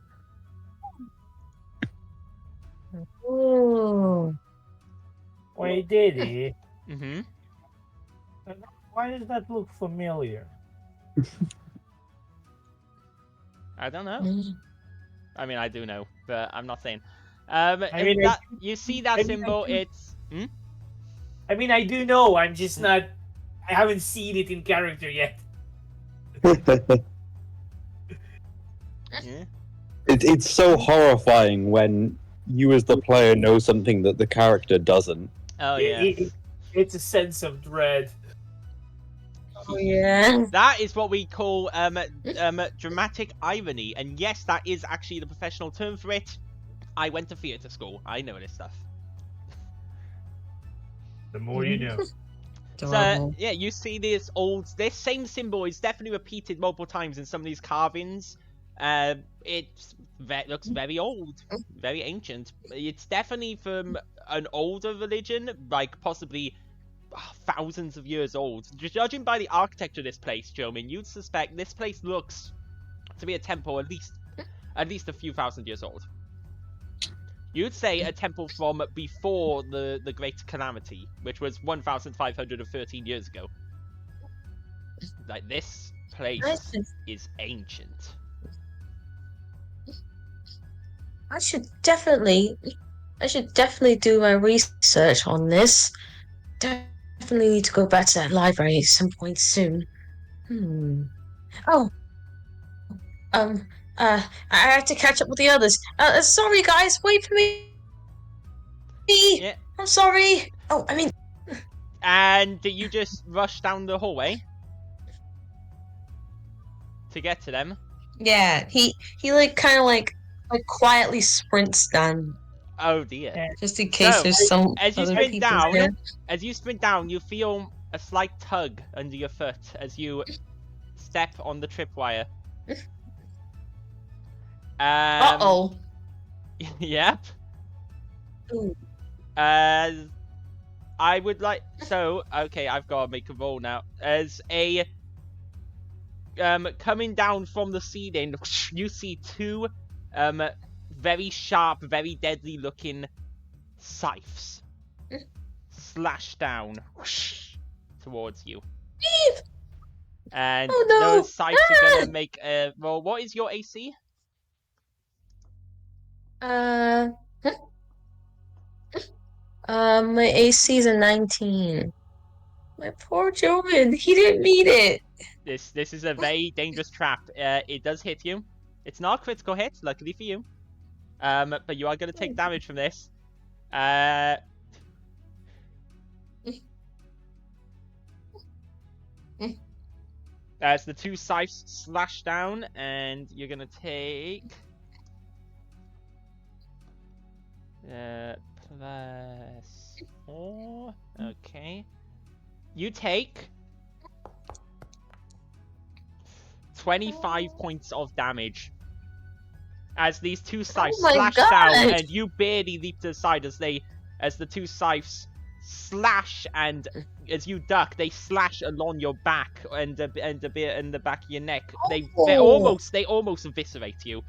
Ooh. Wait, did he? Mm-hmm. Why does that look familiar? I don't know. Mm. I mean, I do know, but I'm not saying. You see that symbol? It's. I mean, I do know. I'm just not. I haven't seen it in character yet. Yeah. It's so horrifying when you as the player know something that the character doesn't. Oh yeah. It's a sense of dread. Oh yeah. That is what we call dramatic irony, and yes, that is actually the professional term for it. I went to theatre school. I know this stuff. The more you know. So yeah, you see this same symbol is definitely repeated multiple times in some of these carvings. It looks very old, very ancient. It's definitely from an older religion, like possibly thousands of years old. Judging by the architecture of this place, Jomin, you'd suspect this place looks to be a temple at least a few thousand years old. You'd say a temple from before the Great Calamity, which was 1,513 years ago. Like, this place is ancient. I should definitely do my research on this. Definitely need to go back to that library at some point soon. Oh, I have to catch up with the others. Sorry guys, wait for me. Yeah. I'm sorry. Oh, I mean, And you just rush down the hallway to get to them. yeah, he like kind of like quietly sprints down Oh dear. just in case So, there's some As you other sprint people down, there. you feel a slight tug under your foot as you step on the tripwire. Uh-oh. Yep. Ooh. I would like okay, I've got to make a roll now. As a coming down from the ceiling, you see two very sharp, very deadly looking scythes slash down towards you. And Oh, no. those scythes are gonna make a roll. What is your AC? My AC is a 19. My poor Joven, he didn't need it. This is a very dangerous trap. It does hit you. It's not a critical hit, luckily for you. But you are gonna take damage from this. As the two scythes slash down, and you're gonna take +4. Okay, you take 25 points of damage as these two scythes my slash God. down, and you barely leap to the side as the two scythes slash, and as you duck, they slash along your back and a bit in the back of your neck. They almost eviscerate you.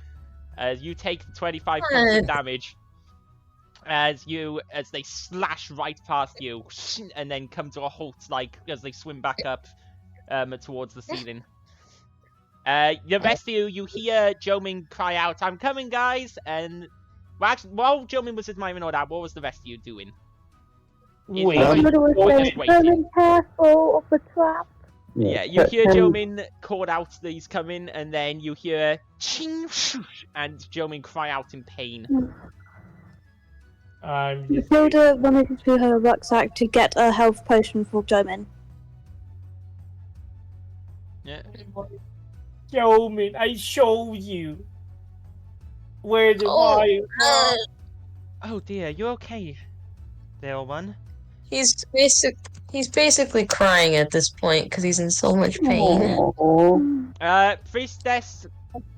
As you take 25 points of damage as they slash right past you and then come to a halt, like as they swim back up towards the ceiling. The rest of you hear Jomin cry out, "I'm coming, guys!" And while Jomin was admiring all that, what was the rest of you doing? Wait. Somebody was saying, Just waiting. "Be careful of the trap." Yeah, you hear Jomin call out that he's coming, and then you hear ching, and Jomin cry out in pain. I'm just Matilda wanted into her rucksack to get a health potion for Jomin. Yeah. Jomin, I showed you where the Oh, wire uh, Oh dear, you okay, little one? he's basically crying at this point because he's in so much pain. Priestess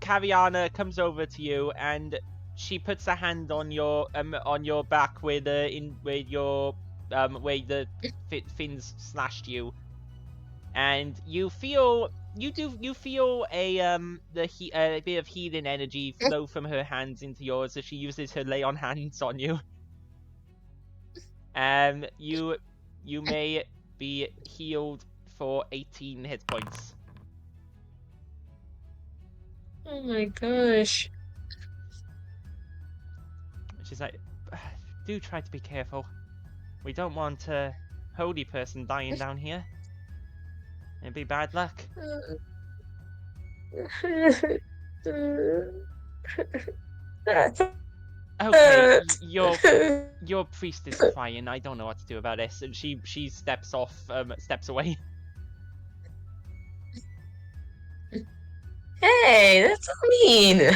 Kaviana comes over to you and she puts a hand on your back where your where the fins slashed you, and you feel a bit of healing energy flow from her hands into yours as she uses her lay on hands on you. You may be healed for 18 hit points. Oh my gosh. She's like, do try to be careful. We don't want a holy person dying down here. It'd be bad luck. Okay, your priest is crying. I don't know what to do about this. And she steps away. Hey, that's so mean.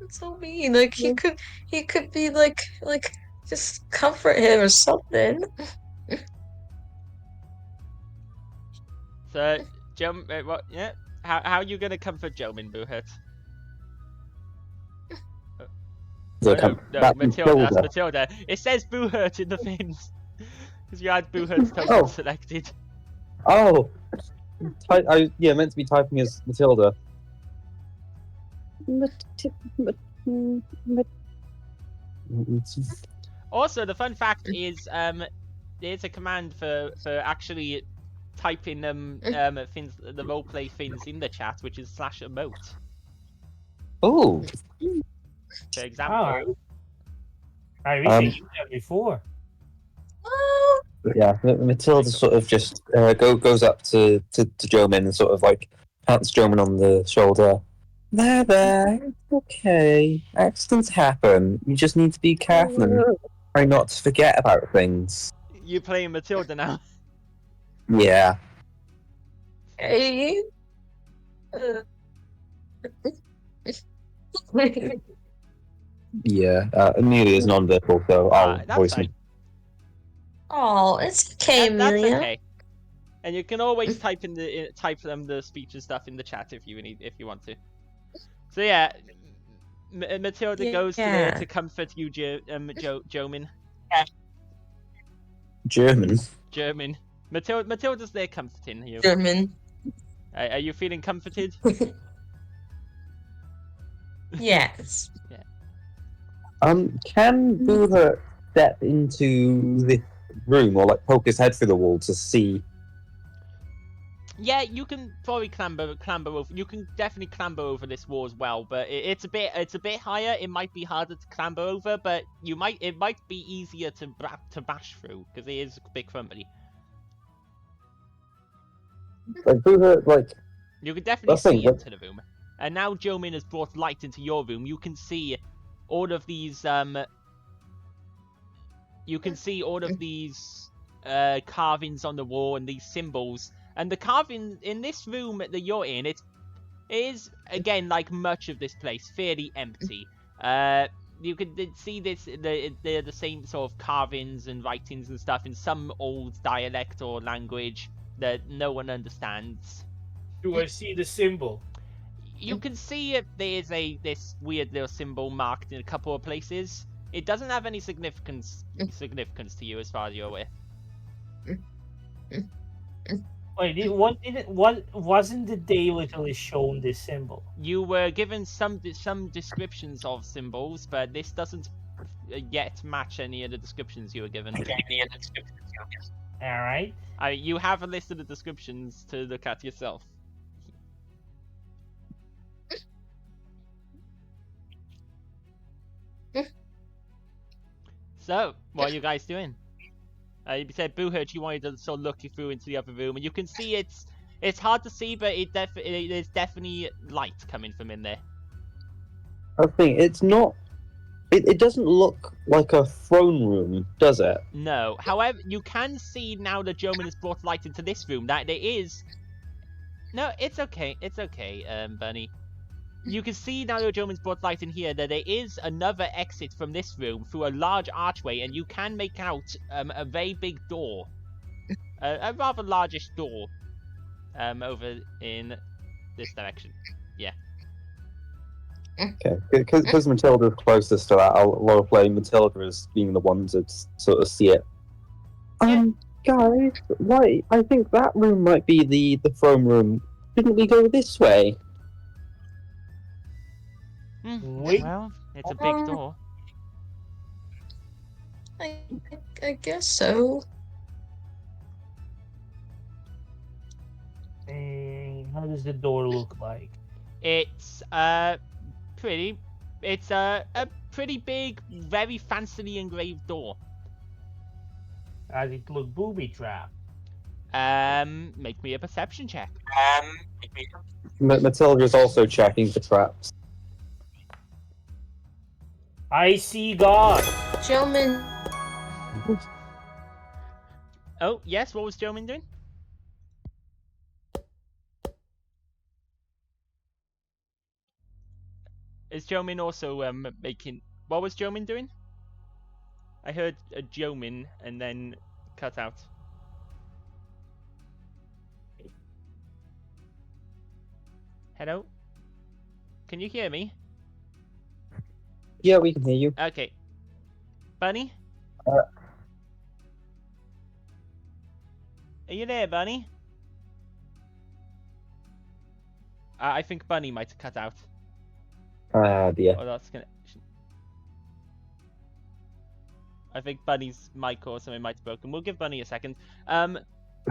That's so mean. Like he could be like just comfort him or something. So, what? Yeah. How are you gonna comfort Jomin, Buhut? No, Matilda. That's Matilda. It says Buhut in the fins because you had Buhut's token selected. Oh, I meant to be typing as Matilda. Also, the fun fact is, there's a command for actually type in things, the roleplay things in the chat, which is /emote. Oh, For example, I wish I knew that before. Oh, yeah. Matilda sort of just goes up to Jomin and sort of like pats Jomin on the shoulder. There, it's okay. Accidents happen. You just need to be careful and try not to forget about things. you playing Matilda now. Yeah. hey. Yeah. Amelia is non-verbal, so I'll That's voice fine. me. Oh, it's okay, That's Amelia. okay. And you can always type the speech and stuff in the chat if you want to. So yeah, Matilda goes to there to comfort you, Jomin. German. Matilda's there comforting you. German. Are you feeling comforted? Yes. Can Booher step into this room or like poke his head through the wall to see? Yeah, you can probably clamber over. You can definitely clamber over this wall as well, but it's a bit higher. It might be harder to clamber over, but it might be easier to bash through because it is a bit crumbly. Like Booher, like You can definitely That's the see thing, into the room. And now Jomin has brought light into your room. You can see all of these carvings on the wall and these symbols. And the carving in this room that you're in, it is again like much of this place, fairly empty. You can see they're the same sort of carvings and writings and stuff in some old dialect or language that no one understands. Do I see the symbol? You can see there's this weird little symbol marked in a couple of places. It doesn't have any significance to you as far as you're aware. Wait, wasn't the day literally shown this symbol? You were given some descriptions of symbols, but this doesn't yet match any of the descriptions you were given. All right. You have a list of the descriptions to look at yourself. So, what are you guys doing? You said Boohurch, you wanted to sort of look through into the other room, and you can see it's hard to see, but there's definitely light coming from in there. I think it's not. It doesn't look like a throne room, does it? No. However, you can see now that Jomin has brought light into this room that there is. No, it's okay. It's okay, Bunny. You can see now that Jomin's brought light in here that there is another exit from this room through a large archway, and you can make out a very big door, a rather largish door, over in this direction. Yeah. Okay, because Matilda's closest to that, I'll roleplay Matilda as being the one to sort of see it. Guys, why? I think that room might be the throne room. Didn't we go this way? Wait. Well, it's a big door. I guess so. How does the door look like? It's pretty. It's a pretty big, very fancily engraved door. Does it look booby trap? Make me a perception check. Matilda's also checking for traps. I see God. Gentlemen, Oh, yes, what was Jomin doing? Is Jomin also making... What was Jomin doing? I heard a Jomin and then cut out. Hello? Can you hear me? Yeah, we can hear you. Okay. Bunny? Uh. Are you there, Bunny? I think Bunny might have cut out. Dear. Oh, that's gonna... I think Bunny's mic or something might have broken. We'll give Bunny a second.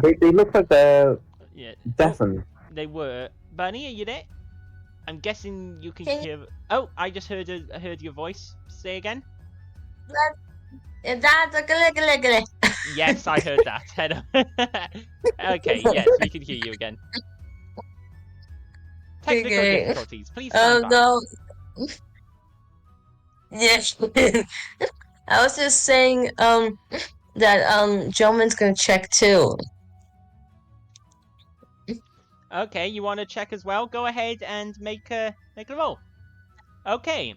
They look like they're Yeah. deafened. They were. Bunny, are you there? I'm guessing you can Can you- hear. Oh, I just heard your voice. Say again. Yes, I heard that. Okay, yes, we can hear you again. Technical Okay. difficulties. Please stand by. No. Yes. I was just saying, that, Gentleman's gonna check too. Okay, you want to check as well? Go ahead and make a roll. Okay.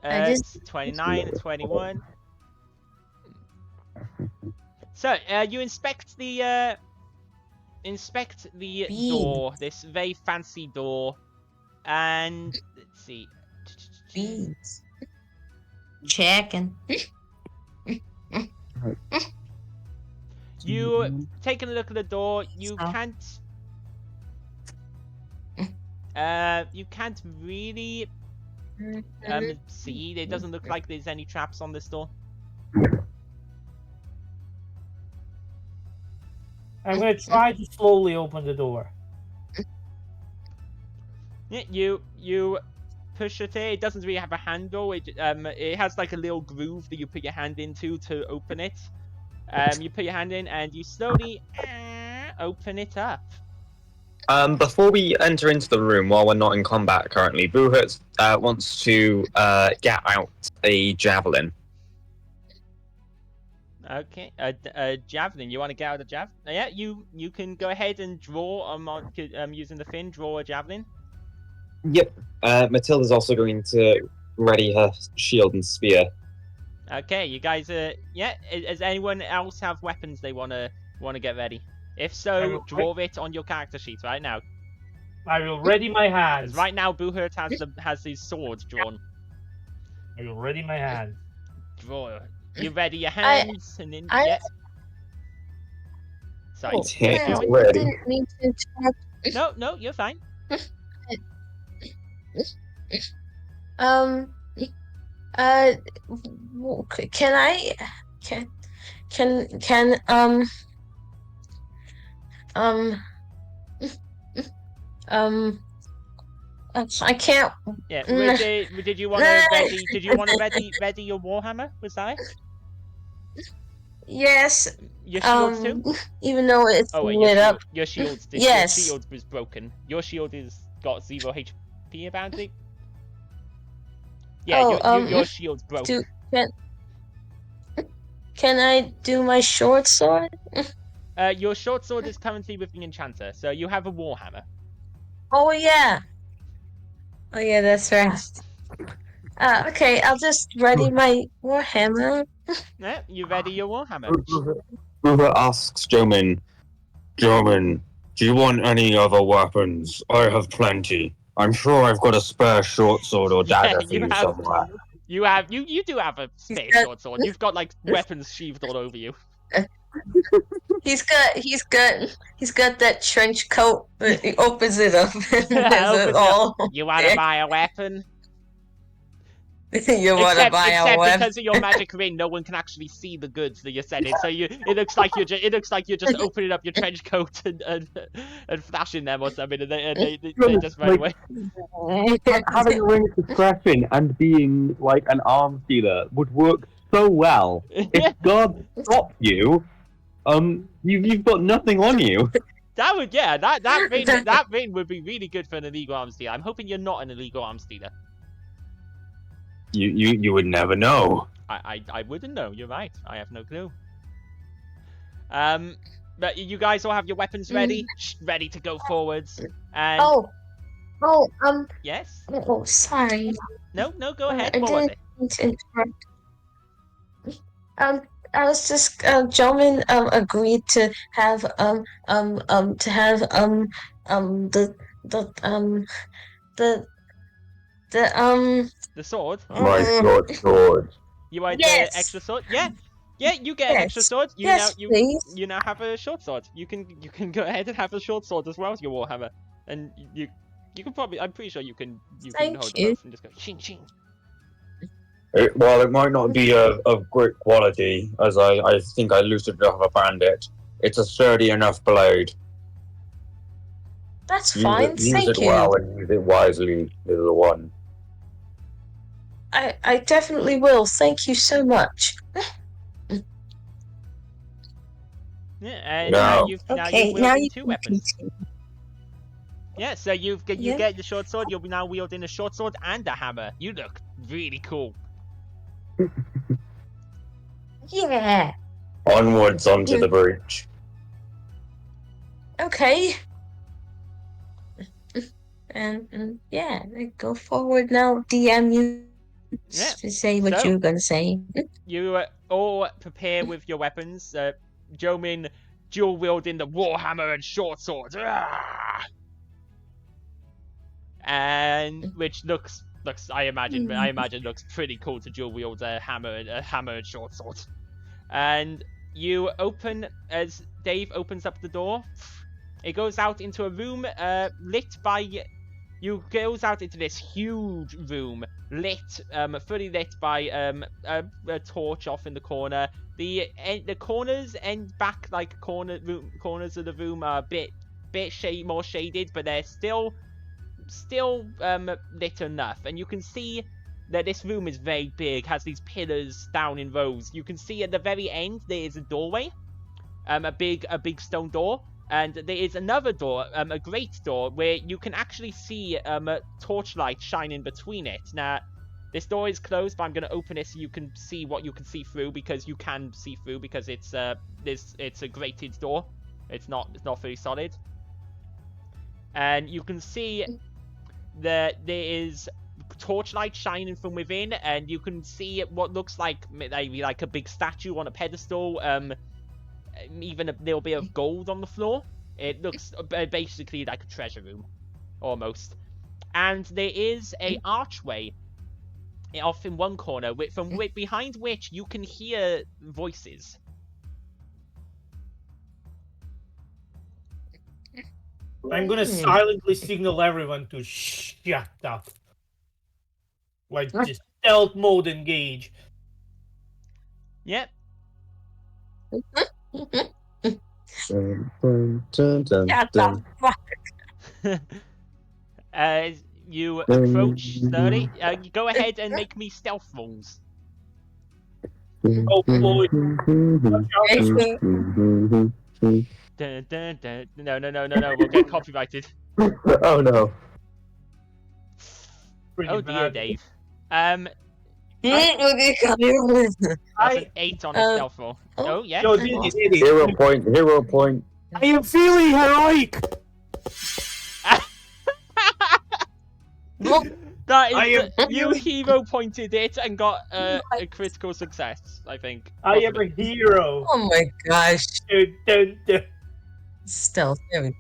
I just- 29 and 21. So, you inspect the Beans. door, this very fancy door, and let's see. Beans. Checking. You taking a look at the door. You So? can't really see. It doesn't look like there's any traps on this door. I'm gonna try to slowly open the door. Yeah, you push it in. It doesn't really have a handle. It has like a little groove that you put your hand into to open it. You put your hand in and you slowly open it up. Before we enter into the room, while we're not in combat currently, Buhurt wants to get out a javelin. Okay, a javelin. You want to get out a javelin? Yeah, you can go ahead and draw using the fin. Draw a javelin. Yep. Matilda's also going to ready her shield and spear. Okay, you guys yeah. Does anyone else have weapons they wanna get ready? If so, draw it on your character sheet right now. I will ready my 'Cause hands. right now, Buhurt has his sword drawn. I will ready my hands. Draw. You ready your hands and then I- yeah. Sorry. His hand excuse is me. ready. Didn't mean to interrupt. No, you're fine. Can I I can't. Yeah. Did you want to ready? Did you want to ready your warhammer? Was that it? Yes. Your shields too? Even though it's Oh wait, lit up. your shields. Yes. Your shield was broken. Your shield is got 0 HP apparently. Yeah, your shield's broken. Can I do my short sword? Your short sword is currently with the enchanter, so you have a warhammer. Oh yeah. Oh yeah, that's right. Okay, I'll just ready my warhammer. Yeah, you ready your warhammer? Buhurt asks Jomin, do you want any other weapons? I have plenty. I'm sure I've got a spare short sword or dagger for you somewhere. You do have a spare short sword. You've got like weapons sheathed all over you. He's got that trench coat. He opens it up. There's it all. You wanna buy a weapon? You wanna buy a except weapon? because of your magic ring, no one can actually see the goods that you're sending. So it looks like you're just opening up your trench coat and flashing them or something, and they just run away. Having a ring of discretion and being like an arms dealer would work so well. If God stopped you, you've got nothing on you. That ring would be really good for an illegal arms dealer. I'm hoping you're not an illegal arms dealer. You would never know. I wouldn't know. You're right. I have no clue. But you guys all have your weapons ready, ready to go forwards. And yes. Oh, sorry. No, go ahead. I What was didn't it? mean to interrupt. I was just gentlemen agreed to have The sword. My short sword. You want Yes. the extra sword? Yeah. You get an extra Yes. sword. Please. You now have a short sword. You can go ahead and have a short sword as well as your warhammer, and you can probably. I'm pretty sure you can Thank hold you. both and just go shing shing. Well, it might not be of great quality, as I think I looted it off a bandit, It's a sturdy enough blade. That's Use fine. it, use Thank it you. well and use it wisely, little one. I definitely will. Thank you so much. Yeah, and No. you've Okay, wielding now you two can weapons. continue. Yeah, so you Yeah. get the short sword. You'll be now wielding a short sword and a hammer. You look really cool. Yeah. Onwards onto the bridge. Okay. And yeah, go forward now. DM, you Yeah. say what So- you're gonna say. You all prepare with your weapons. Jomin dual wielding the warhammer and short sword. And which looks I imagine looks pretty cool to dual wield a hammer and short sword. And you open as Dave opens up the door. It goes out into a room lit by. You goes out into this huge room lit, fully lit by a torch off in the corner. The corners and back corners of the room are a bit more shaded, but they're still lit enough, and you can see that this room is very big, has these pillars down in rows. You can see at the very end there is a doorway, a big stone door, and there is another door, a great door, where you can actually see a torchlight shining between it. Now, this door is closed, but I'm going to open it so you can see what you can see through, because you can see through, because it's a grated door. It's not very solid. And you can see that there is torchlight shining from within, and you can see what looks like maybe like a big statue on a pedestal, even a little bit of gold on the floor. It looks basically like a treasure room, almost. And there is a archway off in one corner, behind which you can hear voices. I'm gonna silently signal everyone to shut up. Like, just stealth mode engage. Yep. Dun, dun, dun, dun, Shut dun. the fuck. As you approach 30, you go ahead and make me stealth rolls. Oh boy. Dun, dun, dun. No, we'll get copyrighted. Oh no. Pretty Oh dear, bad. Dave. I- That's an 8 on a stealth roll. Oh, yes. Yo, this is idiot. 0 point, 0 point. I am feeling heroic. That I is am you feeling- hero pointed it and got a critical success, I think. I am a hero. Oh my gosh. Dun, dun, dun. Stealth. There we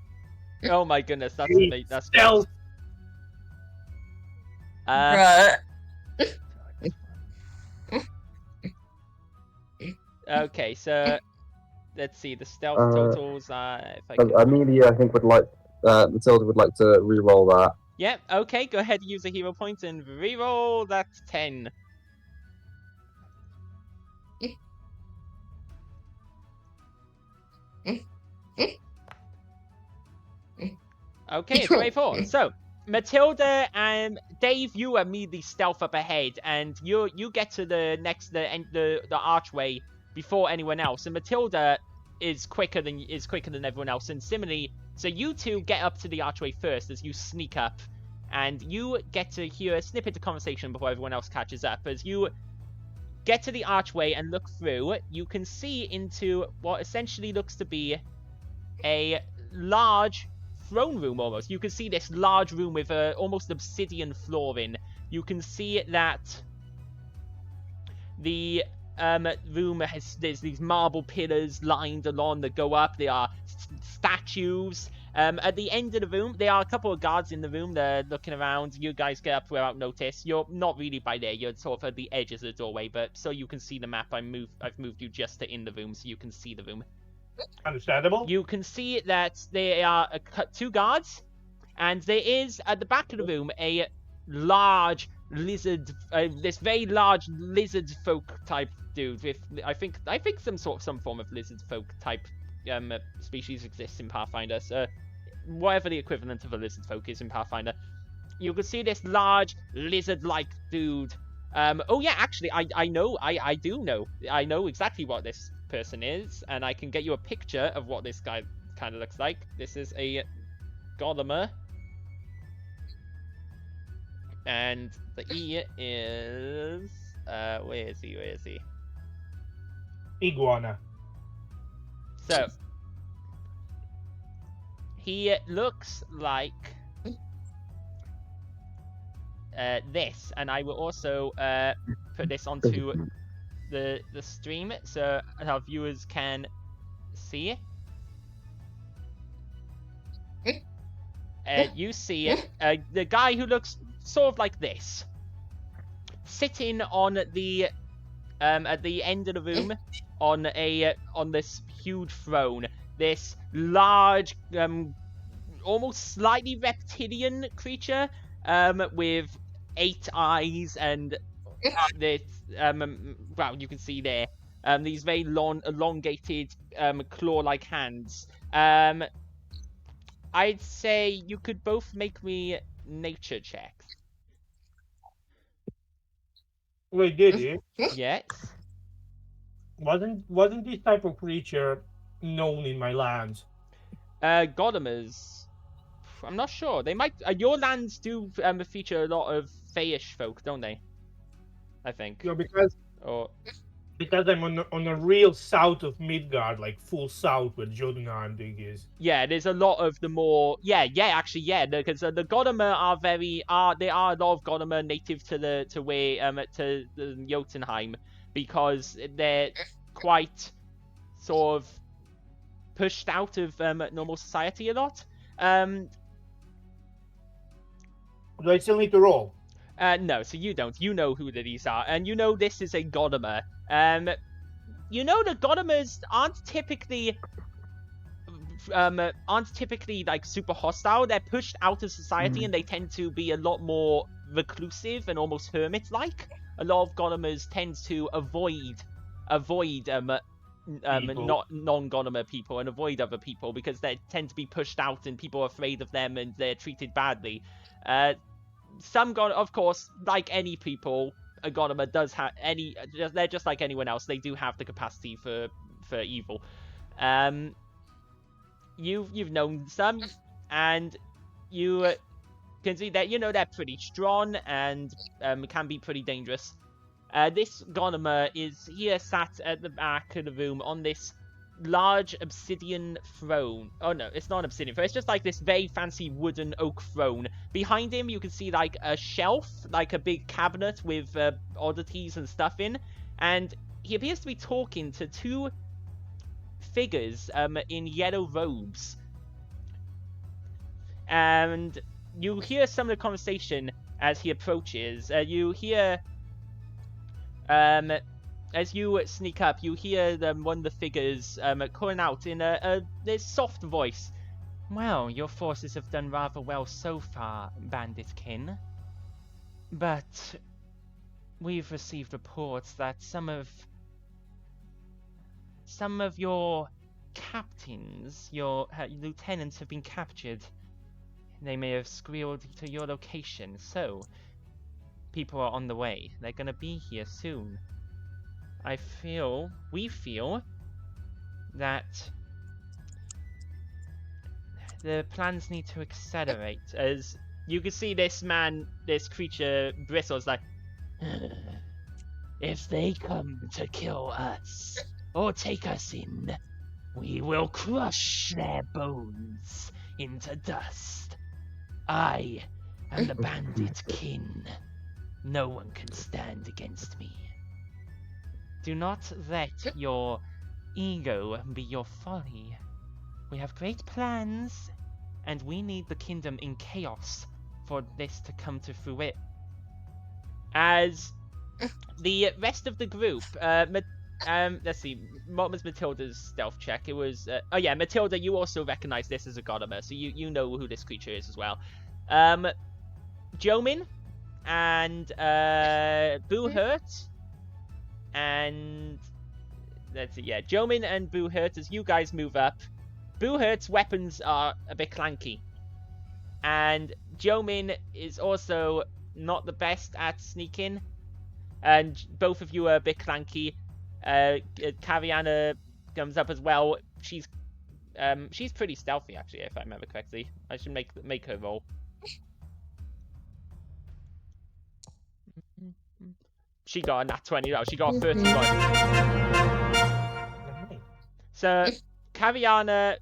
Oh my goodness, that's Hey, amazing. That's stealth. great. Bruh. Okay, so let's see the stealth totals. If I can... Amelia, I think Matilda would like to re-roll that. Yep. Okay, go ahead and use a hero point and reroll. That's 10. Okay, it's 24. So, Matilda and Dave, you immediately stealth up ahead, and you get to the archway before anyone else. And Matilda is quicker than everyone else, and similarly, so you two get up to the archway first as you sneak up, and you get to hear a snippet of conversation before everyone else catches up. As you get to the archway and look through, you can see into what essentially looks to be a large throne room almost. You can see this large room with almost obsidian flooring. You can see that the room there's these marble pillars lined along that go up. There are statues. At the end of the room, there are a couple of guards in the room. They're looking around. You guys get up without notice. You're not really by there. You're sort of at the edges of the doorway, but so you can see the map, I've moved you just to in the room so you can see the room. Understandable. You can see that there are two guards, and there is at the back of the room a large lizard, this very large lizard folk type dude with I think some form of lizard folk type species exists in Pathfinder. So whatever the equivalent of a lizard folk is in Pathfinder. You can see this large lizard-like dude. Oh yeah, actually, I know, I do know. I know exactly what this person is, and I can get you a picture of what this guy kind of looks like. This is a Godimer. And the E is... where is he? Iguana. So, he looks like this, and I will also put this onto the stream so our viewers can see it. You see the guy who looks sort of like this, sitting on the at the end of the room on this huge throne. This large, almost slightly reptilian creature, with 8 eyes and this, well, you can see there, these very long, elongated, claw-like hands. I'd say you could both make me nature checks. Wait, did it? Yes. Wasn't this type of creature known in my lands? Godimers. I'm not sure. They might. Your lands do feature a lot of Fayish folk, don't they? I think. Yeah, Or because I'm on the real south of Midgard, like full south where Jotunheim is. yeah, there's a lot of the more actually because the Godimer are there are a lot of Godimer native to the Jotunheim because they're quite sort of pushed out of normal society a lot. Do I still need to roll? No, so you don't. You know who these are, and you know this is a Godimer. You know the Godimers aren't typically like super hostile. They're pushed out of society, and they tend to be a lot more reclusive and almost hermit-like. A lot of Godimers tend to avoid not non-Godimer people and avoid other people because they tend to be pushed out and people are afraid of them and they're treated badly. Of course, like any people, a Godimer does have they're just like anyone else. They do have the capacity for evil. You've known some, and you can see that they're pretty strong and can be pretty dangerous. This Godimer is here sat at the back of the room on this large obsidian throne. Oh no, it's not an obsidian throne. It's just like this very fancy wooden oak throne. Behind him, you can see like a shelf, like a big cabinet with oddities and stuff in. And he appears to be talking to 2 figures in yellow robes. And you hear some of the conversation as he approaches. You hear... as you sneak up, you hear one of the figures calling out in this soft voice. Well, your forces have done rather well so far, Banditkin. But we've received reports that some of your captains, your lieutenants have been captured. They may have squealed to your location, so people are on the way. They're gonna be here soon. We feel that the plans need to accelerate. As you can see, this creature bristles like, if they come to kill us or take us in, we will crush their bones into dust. I am the Bandit King. No one can stand against me. Do not let your ego be your folly. We have great plans, and we need the kingdom in chaos for this to come to fruition. As the rest of the group, let's see, what was Matilda's stealth check? It was, oh yeah, Matilda, you also recognize this as a Godimer, so you know who this creature is as well. Jomin and Boohurt and That's it, yeah. Jomin and Boohurt, as you guys move up, Boohurt's weapons are a bit clunky. And Jomin is also not the best at sneaking. And both of you are a bit clunky. Kaviana comes up as well. She's pretty stealthy, actually, if I remember correctly. I should make her roll. She got a nat 20. No, she got a 31. So, Kaviana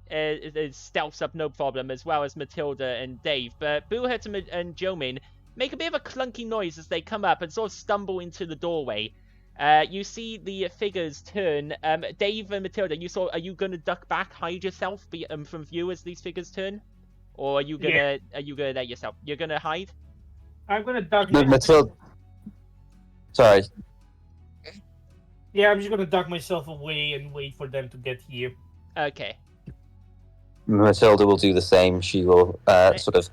stealths up no problem, as well as Matilda and Dave. But Boohurt and Jomin make a bit of a clunky noise as they come up and sort of stumble into the doorway. You see the figures turn. Dave and Matilda, are you gonna duck back, hide yourself from view as these figures turn, or are you gonna let yourself? You're gonna hide. I'm gonna duck. Matilda. Sorry. Yeah, I'm just gonna duck myself away and wait for them to get here. Okay. Matilda will do the same. She will sort of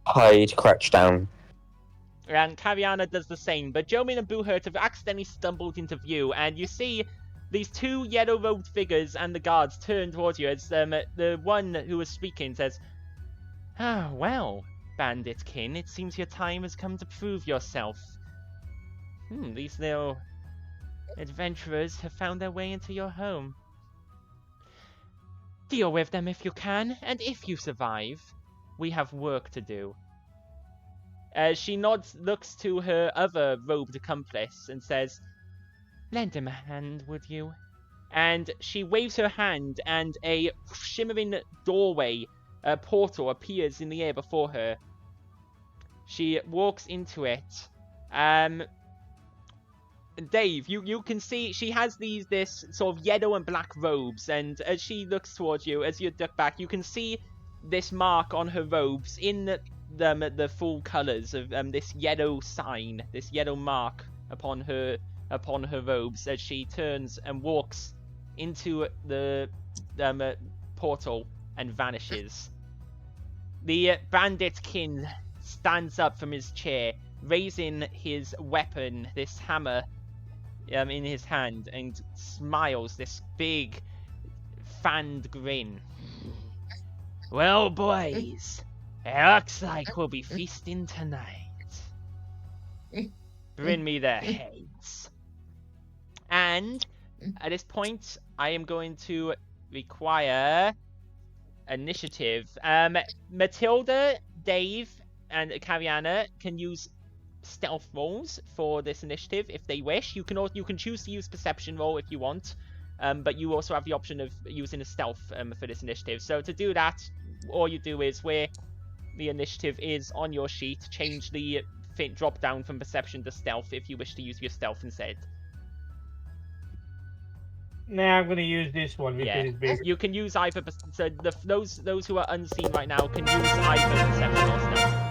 hide, crouch down. And Kaviana does the same, but Jomin and Boohurt have accidentally stumbled into view, and you see these two yellow-robed figures and the guards turn towards you as the one who was speaking says, "Ah, well, Banditkin, it seems your time has come to prove yourself. These little adventurers have found their way into your home. Deal with them if you can, and if you survive, we have work to do." She looks to her other robed accomplice and says, "Lend him a hand, would you?" And she waves her hand, and a shimmering doorway, a portal, appears in the air before her. She walks into it. Dave, you can see she has this sort of yellow and black robes, and as she looks towards you, as you duck back, you can see this mark on her robes in the full colours of this yellow sign, this yellow mark upon her robes as she turns and walks into the portal and vanishes. The Banditkin stands up from his chair, raising his weapon, this hammer, in his hand, and smiles this big fanned grin. "Well, boys, it looks like we'll be feasting tonight. Bring me their heads." And at this point, I am going to require initiative. Matilda, Dave, and Kaviana can use stealth rolls for this initiative if they wish. You can choose to use perception roll if you want, but you also have the option of using a stealth for this initiative. So to do that, all you do is where the initiative is on your sheet, change the drop down from perception to stealth if you wish to use your stealth instead. Nah, I'm gonna use this one because Yeah, it's big. you can use either. So those who are unseen right now can use either perception or stealth.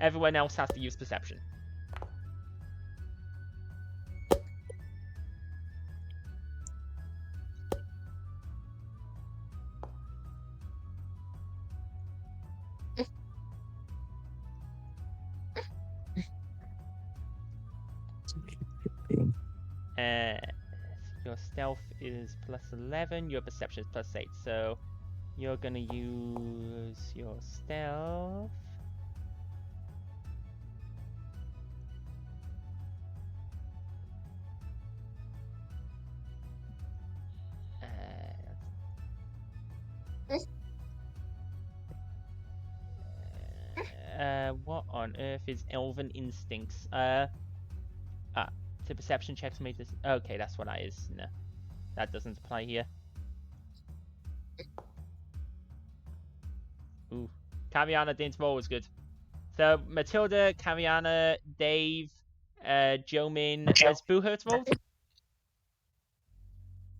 Everyone else has to use perception. Your stealth is +11, your perception is +8, so you're gonna use your stealth. What on earth is Elven Instincts? To perception checks made this. Okay, that's what that is. No, that doesn't apply here. Ooh, Kaviana didn't roll was good. So Matilda, Kaviana, Dave, Jomin. Has Boohurt rolled?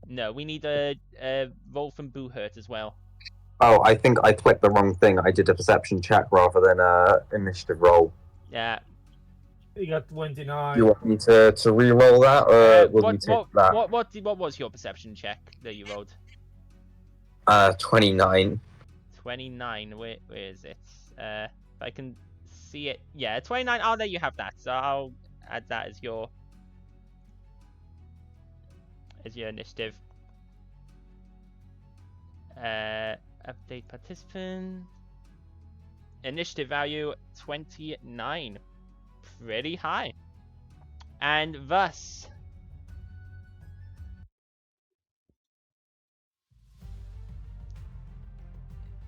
No, we need a roll from Boohurt as well. Oh, I think I clicked the wrong thing. I did a perception check rather than a initiative roll. Yeah. You got 29. Do you want me to re-roll that, or will you take that? What was your perception check that you rolled? 29. 29. Where is it? If I can see it. Yeah, 29. Oh, there you have that. So I'll add that as your as your initiative. Update participant. Initiative value 29. Pretty high. And thus,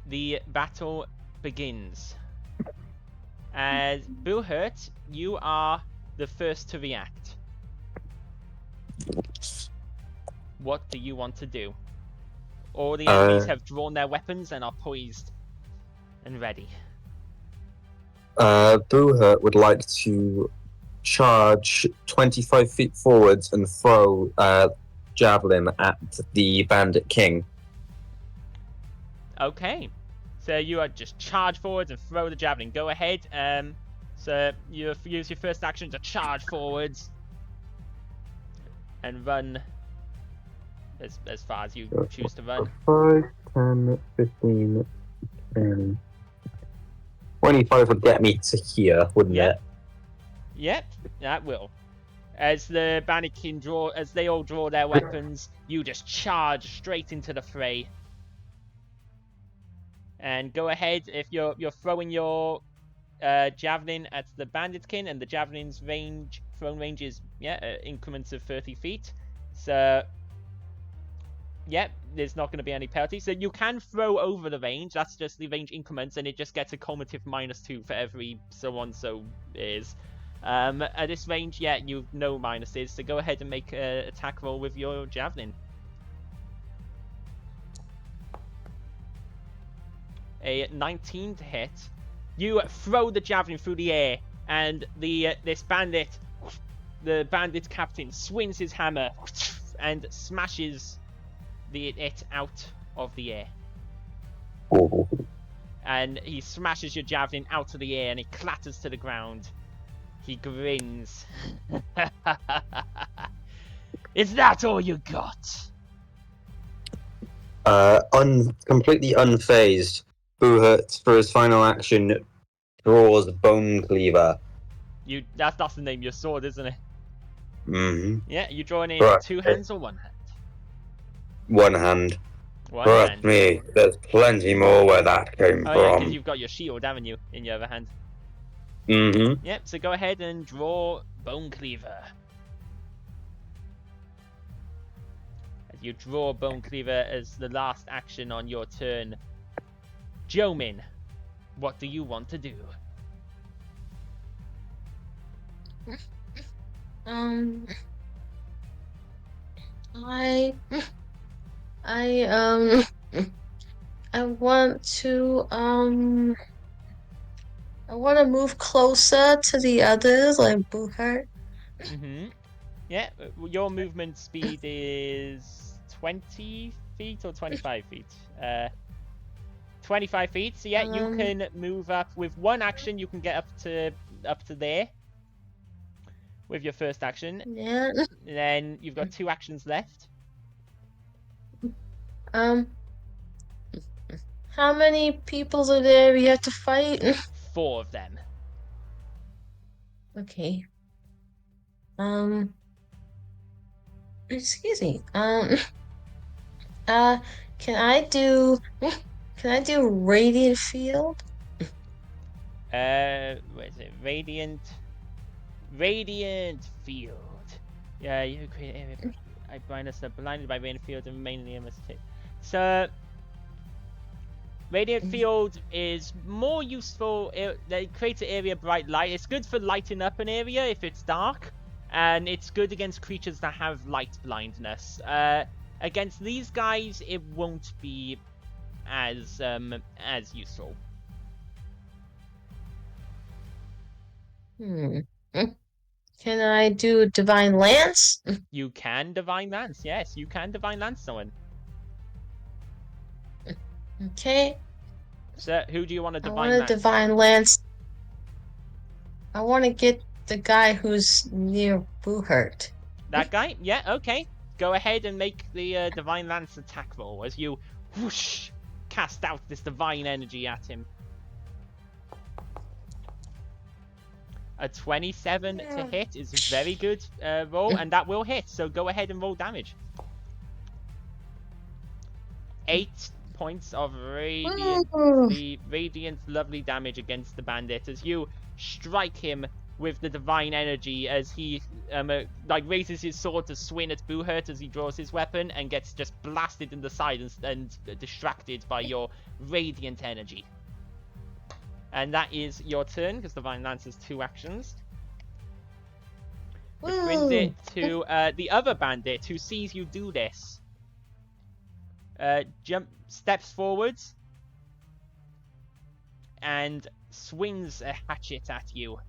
the battle begins. As Buhurt, you are the first to react. What do you want to do? All the enemies have drawn their weapons and are poised and ready. Buhurt would like to charge 25 feet forwards and throw javelin at the Bandit King. Okay, so you are just charge forwards and throw the javelin. Go ahead. So you use your first action to charge forwards and run as far as you choose to run. 5, 10, 15, 10. 25 would get me to here, wouldn't it? Yep, that will. As the Bandit King as they all draw their weapons, you just charge straight into the fray. And go ahead, if you're throwing your javelin at the Bandit King, and the javelin's thrown range is increments of 30 feet. So there's not going to be any penalty. So you can throw over the range. That's just the range increments, and it just gets a cumulative -2 for every so is. At this range, you've no minuses. So go ahead and make an attack roll with your javelin. A 19 to hit. You throw the javelin through the air, and this bandit, the bandit captain, swings his hammer and smashes it out of the air. Oh. And he smashes your javelin out of the air, and it clatters to the ground. He grins. Is that all you got? Completely unfazed, Buhurt, for his final action, draws Bone Cleaver. That's the name of your sword, isn't it? Mm-hmm. Yeah, you drawing in Right. 2 hands or 1 hand? One hand. One Trust hand. me, there's plenty more where that came Oh yeah, because from. you've got your shield, haven't you, in your other hand? Mm-hmm. Yep, so go ahead and draw Bone Cleaver. As you draw Bone Cleaver as the last action on your turn. Jomin, what do you want to do? I want to move closer to the others, like Buhurt. Mm-hmm. Yeah, your movement speed is 20 feet or 25 feet? 25 feet, so yeah, you can move up with one action. You can get up to there with your first action. Yeah. And then you've got 2 actions left. How many people are there we have to fight? 4 of them. Okay. Excuse me. Can I do Radiant Field? What is it? Radiant Field. Yeah, you create an area. I blind us blinded by Radiant Field and remain in the MST. So Radiant Field is more useful. It creates an area bright light. It's good for lighting up an area if it's dark, and it's good against creatures that have light blindness. Against these guys, it won't be as useful. Can I do Divine Lance? You can Divine Lance. Yes, you can Divine Lance someone. Okay. So, who do you want to I Divine want Lance? to Divine Lance. I want to get the guy who's near Buhurt. That guy? Yeah, okay. Go ahead and make the Divine Lance attack roll as you whoosh cast out this divine energy at him. A 27 to hit is a very good roll, and that will hit. So go ahead and roll damage. 8 points of radiant, lovely damage against the bandit as you strike him with the divine energy as he like raises his sword to swing at Buhurt as he draws his weapon and gets just blasted in the side and distracted by your radiant energy. And that is your turn because Divine Lance has 2 actions. Which brings it to the other bandit who sees you do this. Steps forwards and swings a hatchet at you.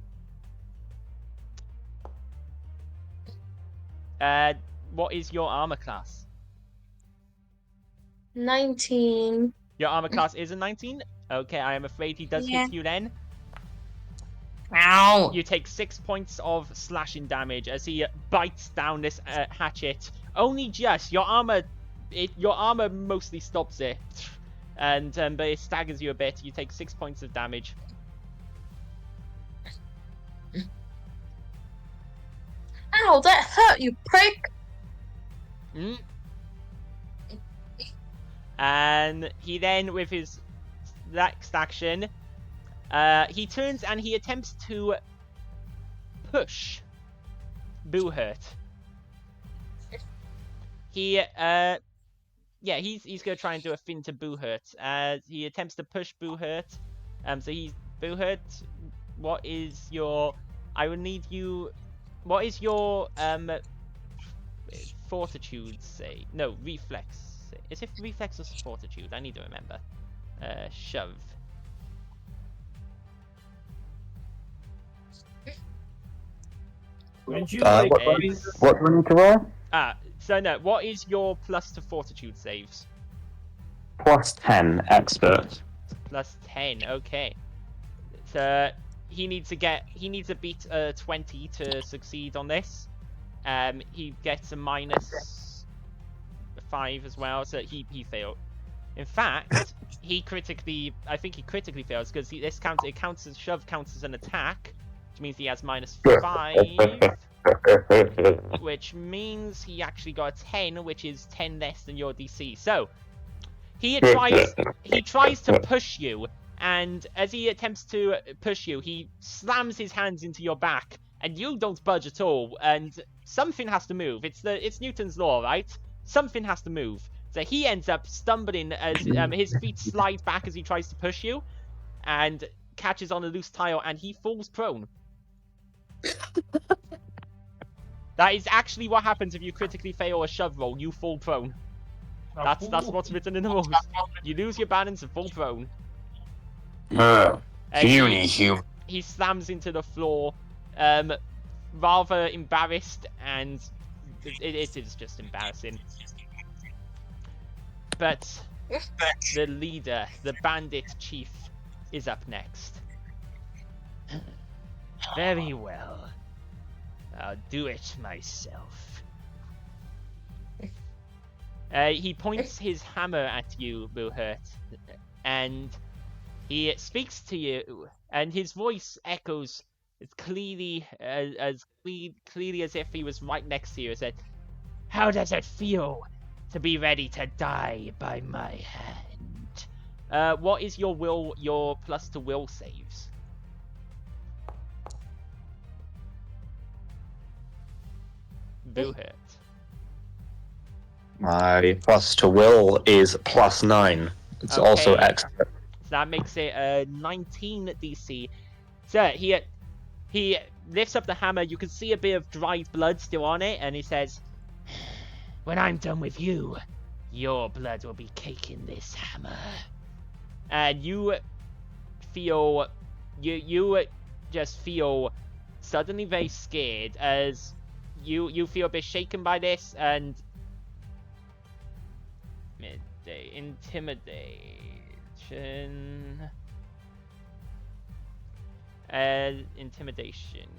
What is your armor class? 19. Your armor class is a 19? Okay, I am afraid he does hit you then. Ow! You take 6 points of slashing damage as he bites down this hatchet. Only just. Your armor mostly stops it. And but it staggers you a bit. You take 6 points of damage. Ow, that hurt, you prick! And he then, with his next action, he turns and he attempts to push Buhurt. He's gonna try and do a fin to Buhurt. He attempts to push Buhurt. Buhurt, what is your? I will need you. What is your fortitude say? No, reflex. Is it reflex or fortitude? I need to remember. Shove. What do what do we need to roll? So no, what is your plus to fortitude saves? Plus 10 expert. Plus 10, okay. So he needs to beat 20 to succeed on this. He gets a minus 5 as well, so he failed. In fact, I think he critically fails because it counts as shove counts as an attack, which means he has minus 5, which means he actually got a 10, which is 10 less than your DC. So he tries to push you, and as he attempts to push you, he slams his hands into your back, and you don't budge at all. And something has to move. It's Newton's law, right? Something has to move. So he ends up stumbling as his feet slide back as he tries to push you, and catches on a loose tile, and he falls prone. That is actually what happens if you critically fail a shove roll. You fall prone. That's what's written in the rules. You lose your balance and fall prone. He slams into the floor, rather embarrassed, and it is just embarrassing. But the leader, the bandit chief, is up next. Very well. I'll do it myself. He points his hammer at you, Buhurt, and he speaks to you, and his voice echoes as clearly as if he was right next to you. He said, "How does it feel to be ready to die by my hand?" What is your plus to will saves? Buhurt. My plus to will is plus 9. It's also Okay. expert. So that makes it a 19 DC. So he lifts up the hammer. You can see a bit of dried blood still on it, and he says, "When I'm done with you, your blood will be caking this hammer." And you feel, you just feel suddenly very scared as you feel a bit shaken by this, and intimidation,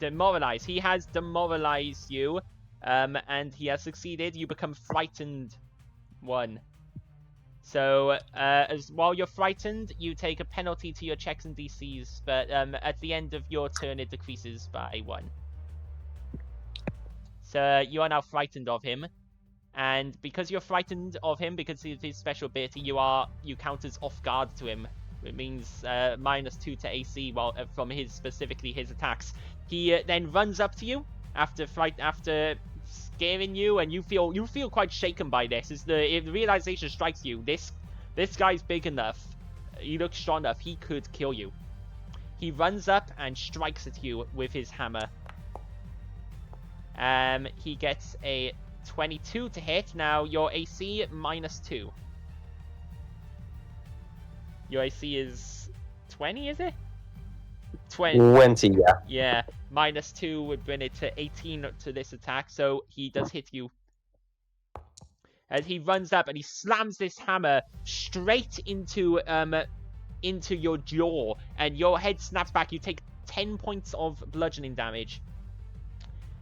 demoralize. He has demoralized you, and he has succeeded. You become frightened 1. So, while you're frightened, you take a penalty to your checks and DCs, but at the end of your turn, it decreases by 1. So, you are now frightened of him, and because you're frightened of him, because of his special ability, you count as off guard to him. It means -2 to AC from specifically his attacks. He then runs up to you after scaring you, and you feel quite shaken by this. As the realization strikes you, this guy's big enough. He looks strong enough. He could kill you. He runs up and strikes at you with his hammer. He gets a 22 to hit. Now your AC -2. Your AC is 20, is it? 20, yeah. Yeah, -2 would bring it to 18 to this attack, so he does hit you. As he runs up and he slams this hammer straight into your jaw, and your head snaps back. You take 10 points of bludgeoning damage.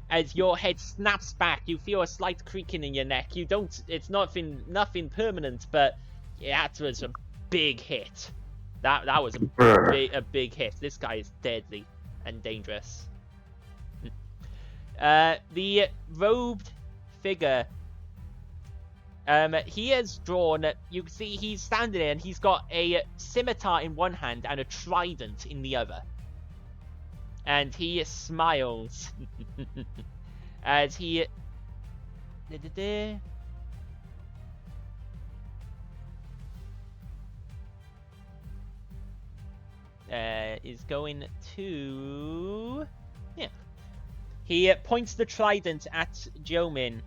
As your head snaps back, you feel a slight creaking in your neck. It's nothing permanent, but yeah, that was a big hit. That was a big hit. This guy is deadly and dangerous. The robed figure. He has drawn. You can see he's standing there, and he's got a scimitar in one hand and a trident in the other. And he smiles as he is going to... Yeah. He points the trident at Jomin.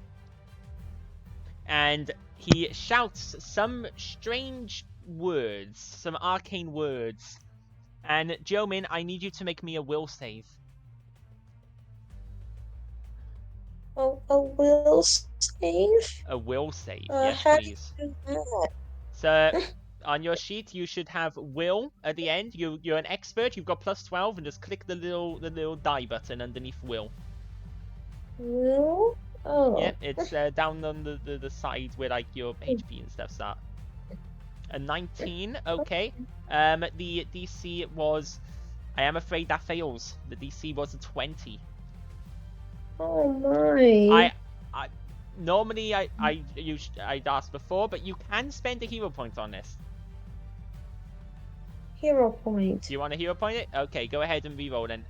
And he shouts some strange words, some arcane words. And Jomin, I need you to make me a will save. Oh, a will save? A will save, yes, how please. do you do that? So, on your sheet, you should have will at the end. You're an expert. You've got +12, and just click the little die button underneath will. Will? Oh. Yeah, it's down on the side where like your HP and stuff start. A 19, okay. The DC was... I am afraid that fails. The DC was a 20. Oh my. Normally I'd asked before, but you can spend a hero point on this. Hero point. Do you want a hero point it? Okay, go ahead and reroll then.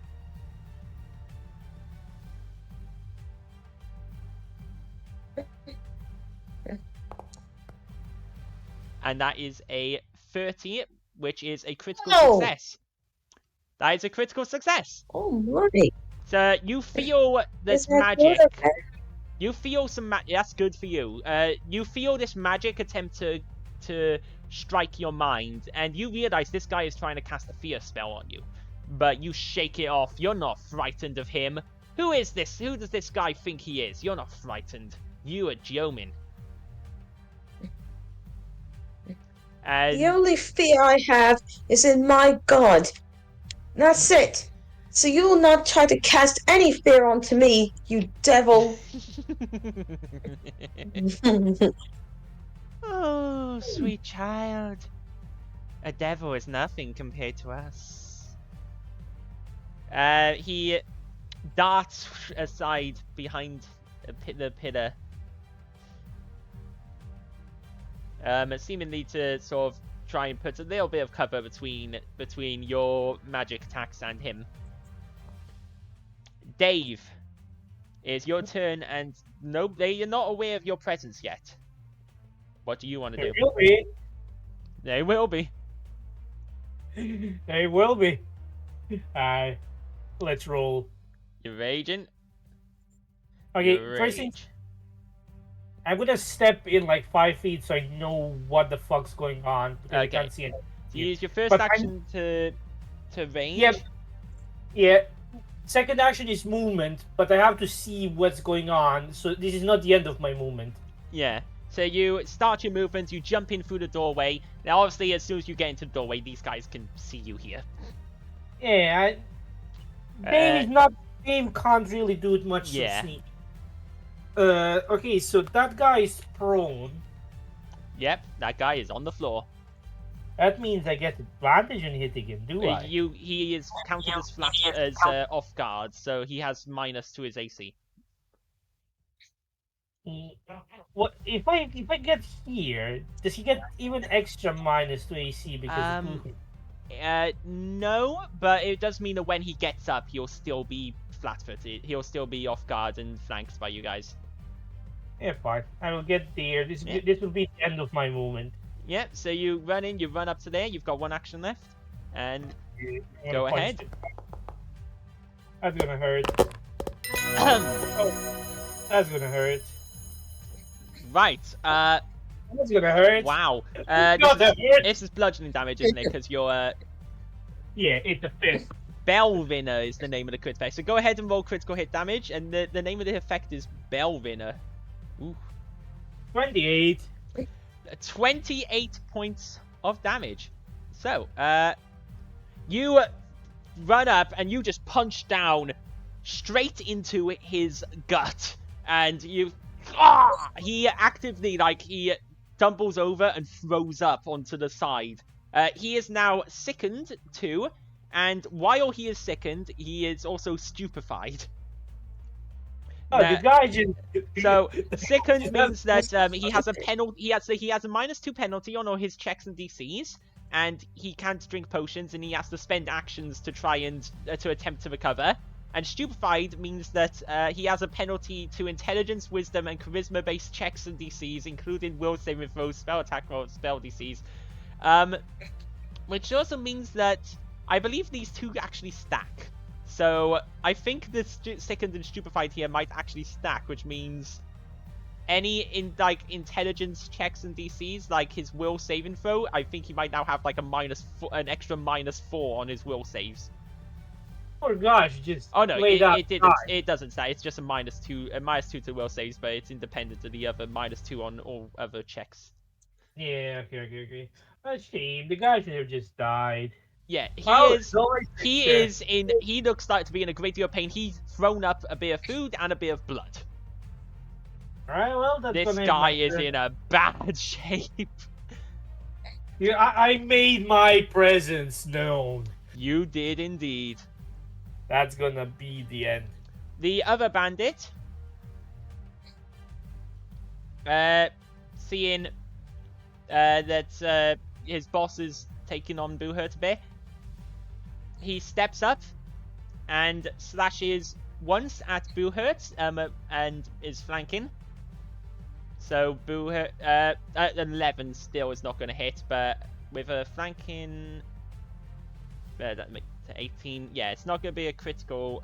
And that is a 30, which is a critical success. That is a critical success. Oh my. So you feel this magic. You feel some that's good for you. You feel this magic attempt to strike your mind, and you realize this guy is trying to cast a fear spell on you. But you shake it off. You're not frightened of him. Who is this? Who does this guy think he is? You're not frightened. You are Jomin. The only fear I have is in my god. That's it. So you will not try to cast any fear onto me, you devil. Oh, sweet child. A devil is nothing compared to us. He darts aside behind the pillar. Seemingly to sort of try and put a little bit of cover between your magic attacks and him. Dave, it's your turn, and no, they're not aware of your presence yet. What do you want to do? They will be. They will be. They will be. Let's roll. You're raging. Okay, Rage. first thing, I'm gonna step in like 5 feet so I know what the fuck's going on because I can't see anything. So you use your first action to range. Yep. Yeah. Second action is movement, but I have to see what's going on. So this is not the end of my movement. Yeah. So you start your movement. You jump in through the doorway. Now, obviously, as soon as you get into the doorway, these guys can see you here. Yeah. Dave can't really do much to sneak. Okay, so that guy is prone. Yep, that guy is on the floor. That means I get advantage on hitting him, do I? He is counted as flat as off guard, so he has minus to his AC. What if I get here? Does he get even extra minus to AC because of Boo Hurt? No, but it does mean that when he gets up, he'll still be flat-footed. He'll still be off guard and flanked by you guys. Yeah, fine. I will get there. This will be the end of my movement. Yep, so you run in, you run up to there, you've got one action left, and Yeah, go I'm gonna ahead. punch it. That's gonna hurt. Oh, that's gonna hurt. Right, That's gonna hurt. wow. God, that hurt. This is bludgeoning damage, isn't it? Because you're, Yeah, it's a fist. Belvinner is the name of the crit effect. So go ahead and roll critical hit damage, and the name of the effect is Belvinner. Ooh. 28. 28 points of damage. So, you run up and you just punch down straight into his gut, and he actively, like, he tumbles over and throws up onto the side. He is now sickened too, and while he is sickened, he is also stupefied. Oh, the guy just. So sickened means that he has a penalty. He has a -2 penalty on all his checks and DCs, and he can't drink potions, and he has to spend actions to try and to attempt to recover. And stupefied means that he has a penalty to intelligence, wisdom, and charisma-based checks and DCs, including will saving throws, spell attack rolls, spell DCs. Which also means that I believe these two actually stack. So I think the sickened and stupefied here might actually stack, which means any intelligence checks and DCs, like his will saving throw, I think he might now have like an extra -4 on his will saves. Poor gosh, just. Oh no, laid out it doesn't stack. It's just a -2 to will saves, but it's independent of the other -2 on all other checks. Yeah, okay. A shame. The guy should have just died. Yeah, he looks like to be in a great deal of pain. He's thrown up a bit of food and a bit of blood. Alright, well, that's This guy is in a bad shape. Yeah, I made my presence known. You did indeed. That's gonna be the end. The other bandit, seeing that his boss is taking on Boo Hurt a bit, he steps up and slashes once at Boo Hurt, and is flanking. So Boo Hurt, at 11 still is not going to hit, but with a flanking, that makes 18. Yeah, it's not going to be a critical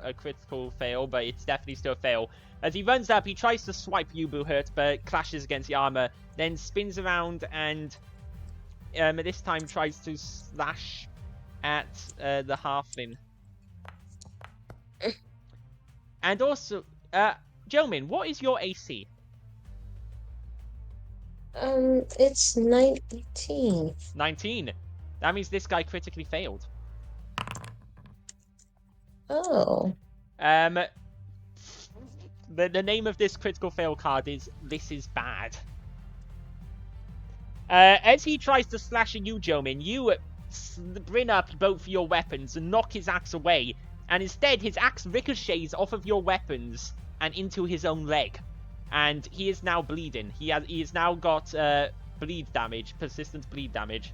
fail, but it's definitely still a fail. As he runs up, he tries to swipe you, Boo Hurt, but clashes against the armor, then spins around and this time tries to slash at the halfling. And also, gentlemen, what is your AC? It's 19. 19. That means this guy critically failed. Oh. The name of this critical fail card is This Is Bad. As he tries to slash at you, Jomin, you bring up both your weapons and knock his axe away, and instead his axe ricochets off of your weapons and into his own leg, and he is now bleeding. He has now got bleed damage, persistent bleed damage.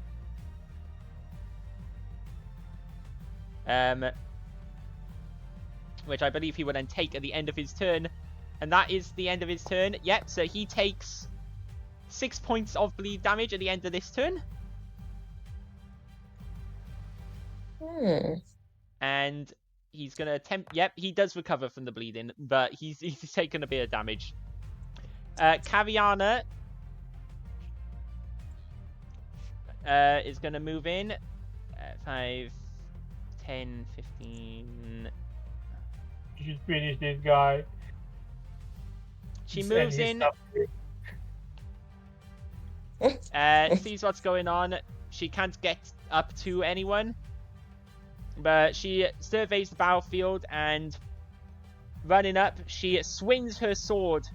Which I believe he will then take at the end of his turn, and that is the end of his turn. Yep, so he takes 6 points of bleed damage at the end of this turn. And he's going to attempt... Yep, he does recover from the bleeding, but he's taken a bit of damage. Kaviana is going to move in. 5, 10, 15... You should finish this guy. She moves in. Sees what's going on. She can't get up to anyone, but she surveys the battlefield, and running up, she swings her sword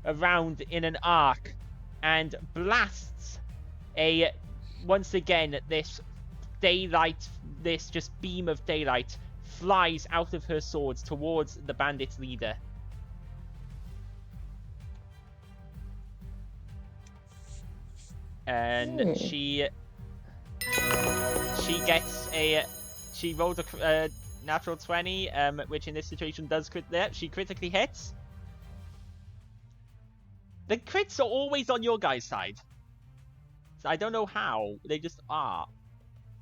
around in an arc and blasts once again this daylight, this just beam of daylight flies out of her swords towards the bandit leader. And she gets she rolls a natural 20, which in this situation does crit. She critically hits. The crits are always on your guys' side. So I don't know how, they just are.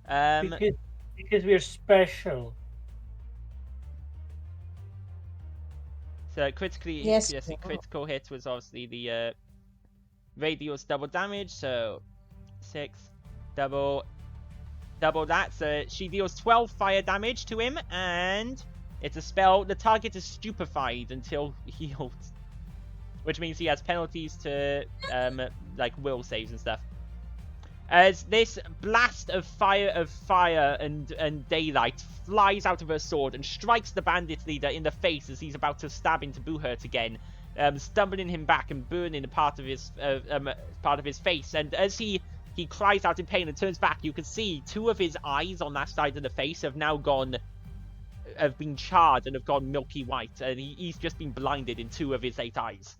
Because we're special. So critically, Yes. critical hit was obviously the radius double damage. So 6 double that. So she deals 12 fire damage to him, and it's a spell. The target is stupefied until healed, which means he has penalties to like will saves and stuff. As this blast of fire and daylight flies out of her sword and strikes the bandit leader in the face as he's about to stab into Buhurt again, stumbling him back and burning a part of his face. And as he cries out in pain and turns back, you can see 2 of his eyes on that side of the face have been charred and have gone milky white, and he's just been blinded in 2 of his 8 eyes.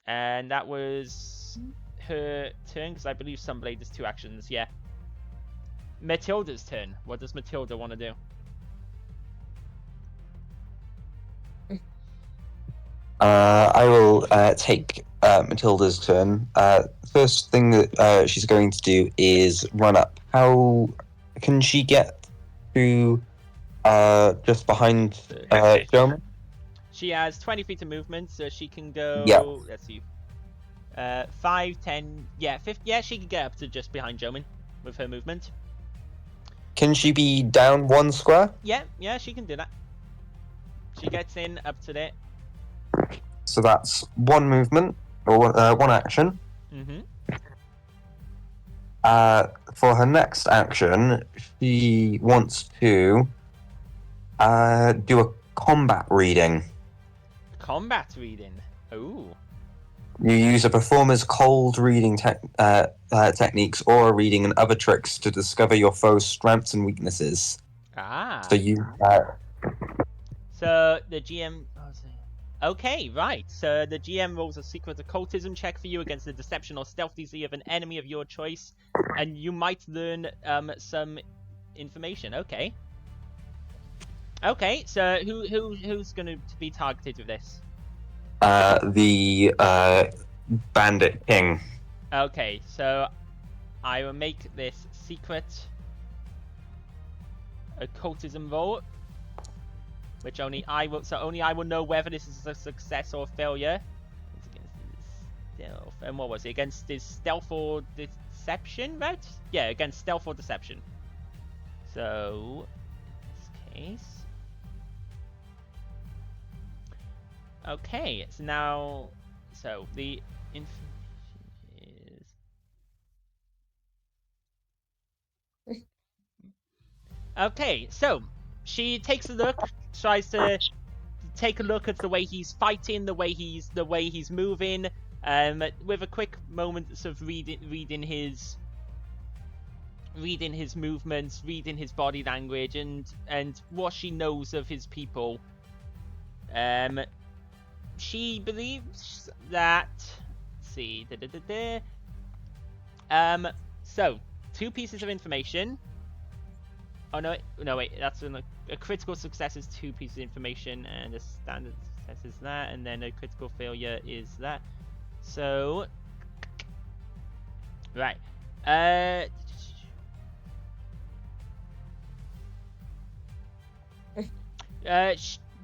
And that was her turn, because I believe Sunblade is 2 actions, yeah. Matilda's turn. What does Matilda want to do? I will take Matilda's turn. First thing that she's going to do is run up. How can she get to just behind Joan? She has 20 feet of movement, so she can go. Yeah. Let's see. 5, 10. Yeah, 50. Yeah, she can get up to just behind Jomin with her movement. Can she be down 1 square? Yeah, she can do that. She gets in up to there. So that's 1 movement, or 1 action. Mm-hmm. For her next action, she wants to do a combat reading. Combat reading. Ooh. You use a performer's cold reading techniques or reading and other tricks to discover your foe's strengths and weaknesses. Ah. So you. So the GM. Okay, right. So the GM rolls a secret occultism check for you against the deception or stealth DC of an enemy of your choice, and you might learn some information. Okay. Okay. So who's going to be targeted with this? The Bandit King. Okay, so I will make this secret occultism roll, which only I will. So only I will know whether this is a success or a failure. It's against his stealth, and what was it? Against his stealth or deception, right? Yeah, against stealth or deception. So in this case. Okay, so now, the information is... Okay, so she takes a look, tries to take a look at the way he's fighting, the way he's moving, with a quick moment of reading his movements, reading his body language, and what she knows of his people. She believes that. Let's see. So 2 pieces of information. Oh no, wait. That's a critical success is 2 pieces of information, and a standard success is that, and then a critical failure is that. So, right.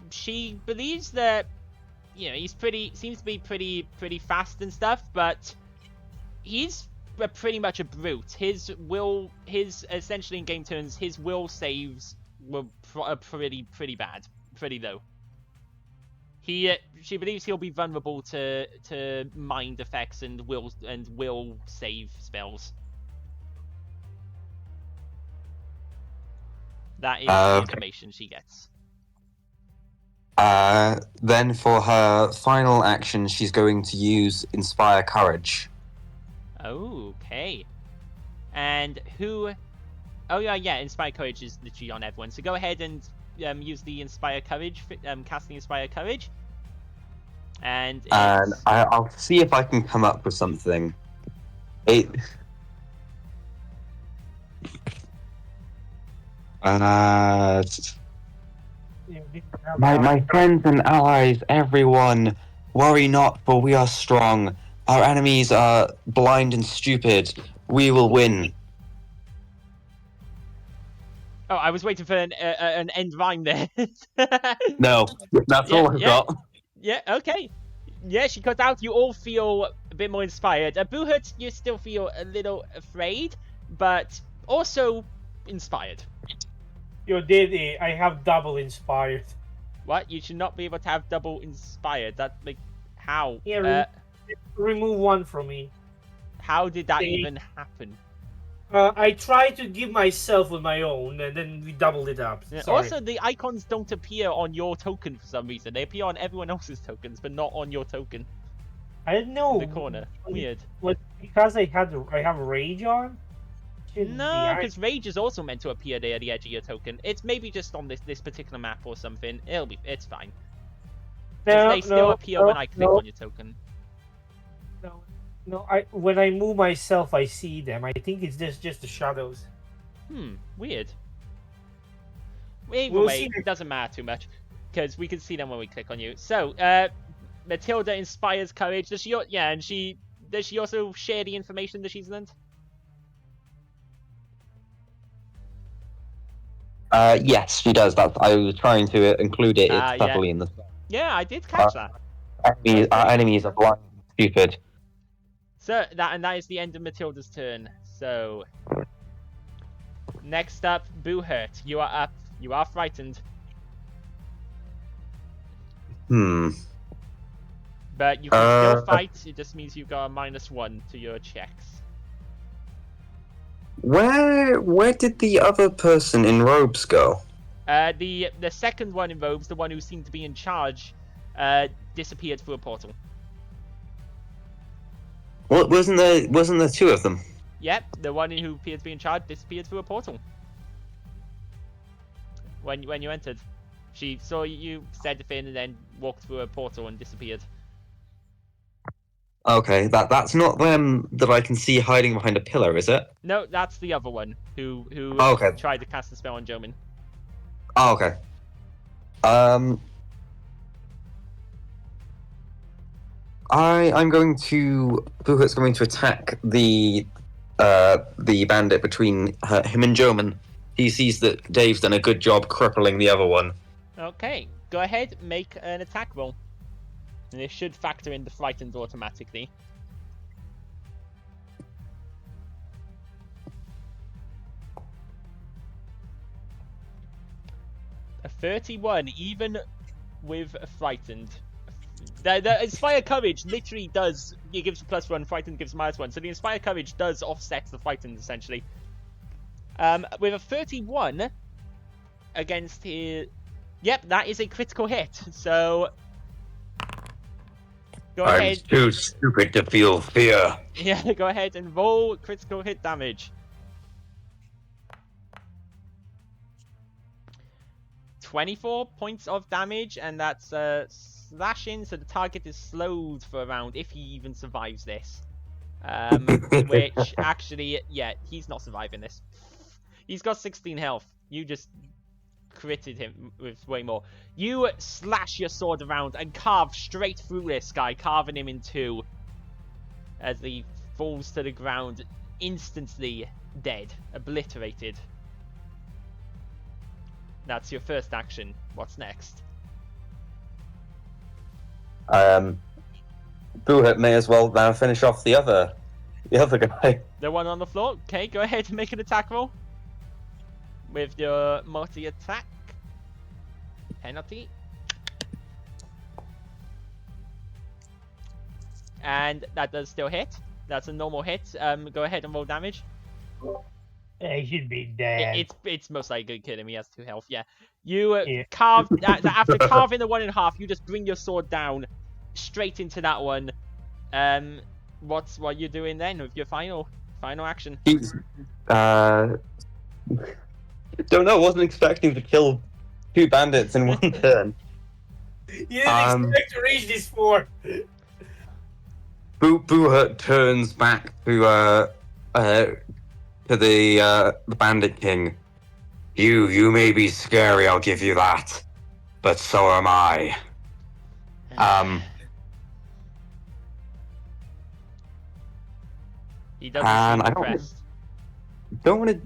She believes that. You know, he's seems to be pretty fast and stuff, but he's pretty much a brute. His essentially in game turns, his will saves were pretty bad, pretty low. She believes he'll be vulnerable to mind effects and will save spells. That is the information she gets. Then for her final action, she's going to use Inspire Courage. Okay. And who... Oh, yeah, Inspire Courage is literally on everyone. So go ahead and use the Inspire Courage, cast the Inspire Courage. And I'll see if I can come up with something. My friends and allies, everyone, worry not, for we are strong. Our enemies are blind and stupid. We will win. Oh, I was waiting for an end rhyme there. No, that's all I've got. Yeah, okay. Yeah, she cut out. You all feel a bit more inspired. Buhut, you still feel a little afraid, but also inspired. Yo, Diddy, I have double inspired. What? You should not be able to have double inspired. That, like, how? Yeah, remove one from me. How did that even happen? I tried to give myself with my own, and then we doubled it up. Yeah, Sorry. also, the icons don't appear on your token for some reason. They appear on everyone else's tokens, but not on your token. I don't know. In the corner. Weird. What? Because I have Rage on? No, because Rage is also meant to appear there at the edge of your token. It's maybe just on this particular map or something. It's fine. They still appear when I click on your token. No, when I move myself, I see them. I think it's just the shadows. Weird. Either way, it doesn't matter too much, because we can see them when we click on you. So, Matilda inspires courage. Does she? Yeah, and does she also share the information that she's learned? Yes, she does. I was trying to include it. It's subtly in the. Yeah, I did catch that. Our enemies are blind and stupid. So that is the end of Matilda's turn. So next up, Buhurt. You are up. You are frightened. But you can still fight. It just means you've got a -1 to your checks. Where did the other person in robes go? The second one in robes, the one who seemed to be in charge, disappeared through a portal. Well, wasn't there two of them? Yep, the one who appeared to be in charge disappeared through a portal. When you entered, she saw you, said the thing, and then walked through a portal and disappeared. Okay, that's not them that I can see hiding behind a pillar, is it? No, that's the other one who tried to cast a spell on Jomin. Oh, okay. Buhut's going to attack the bandit between him and Jomin. He sees that Dave's done a good job crippling the other one. Okay, go ahead, make an attack roll. And it should factor in the frightened automatically. A 31, even with a frightened. The Inspire Courage literally does... It gives you +1, frightened gives -1. So the Inspire Courage does offset the frightened, essentially. With a 31 against his... Yep, that is a critical hit. So... Go ahead. I'm too stupid to feel fear. Yeah, go ahead and roll critical hit damage. 24 points of damage, and that's slashing, so the target is slowed for a round if he even survives this. Which, actually, yeah, he's not surviving this. He's got 16 health. You just critted him with way more. You slash your sword around and carve straight through this guy, carving him in two as he falls to the ground, instantly dead, obliterated. That's your first action. What's next? Buhut may as well now finish off the other guy. The one on the floor? Okay, go ahead and make an attack roll. With your multi-attack penalty. And that does still hit. That's a normal hit. Go ahead and roll damage. I should be dead. It's most likely gonna kill him. He has 2 health. Yeah. You Yeah. carve after carving the one in half. You just bring your sword down straight into that one. What you're doing then with your final action? He's, don't know. Wasn't expecting to kill 2 bandits in one turn. You didn't expect to reach this far. Boohurt turns back to the Bandit King. You may be scary, I'll give you that, but so am I. He doesn't seem And I impressed. don't want to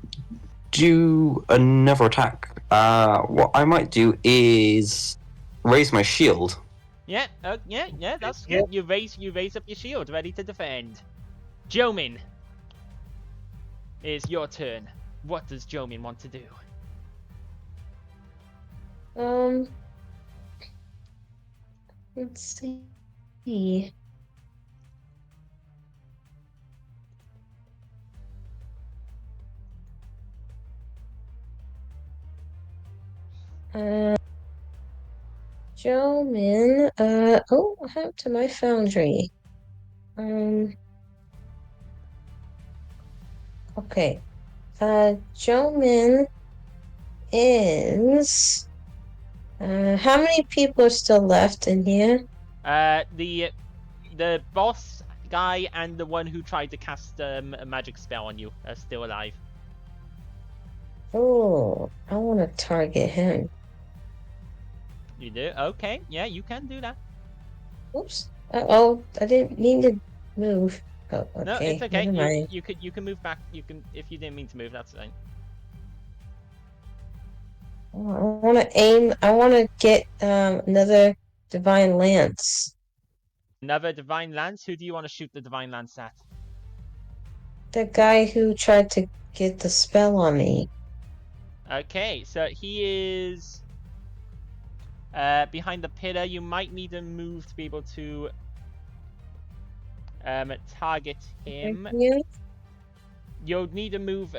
do another attack. What I might do is raise my shield. Yeah, yeah, that's Yeah. good. You raise up your shield, ready to defend. Jomin, it's your turn. What does Jomin want to do? Let's see. Jomin, what happened to my foundry? Okay. Jomin is, how many people are still left in here? The boss guy and the one who tried to cast a magic spell on you are still alive. Oh, I want to target him. You do? Okay, yeah, you can do that. Oops. Oh, I didn't mean to move. Oh, okay. No, it's okay. Never mind. You can move back. You can if you didn't mean to move. That's fine. I want to aim. I want to get another divine lance. Another divine lance. Who do you want to shoot the divine lance at? The guy who tried to get the spell on me. Okay, so he is behind the pillar. You might need a move to be able to target him. Yeah. You'll need to move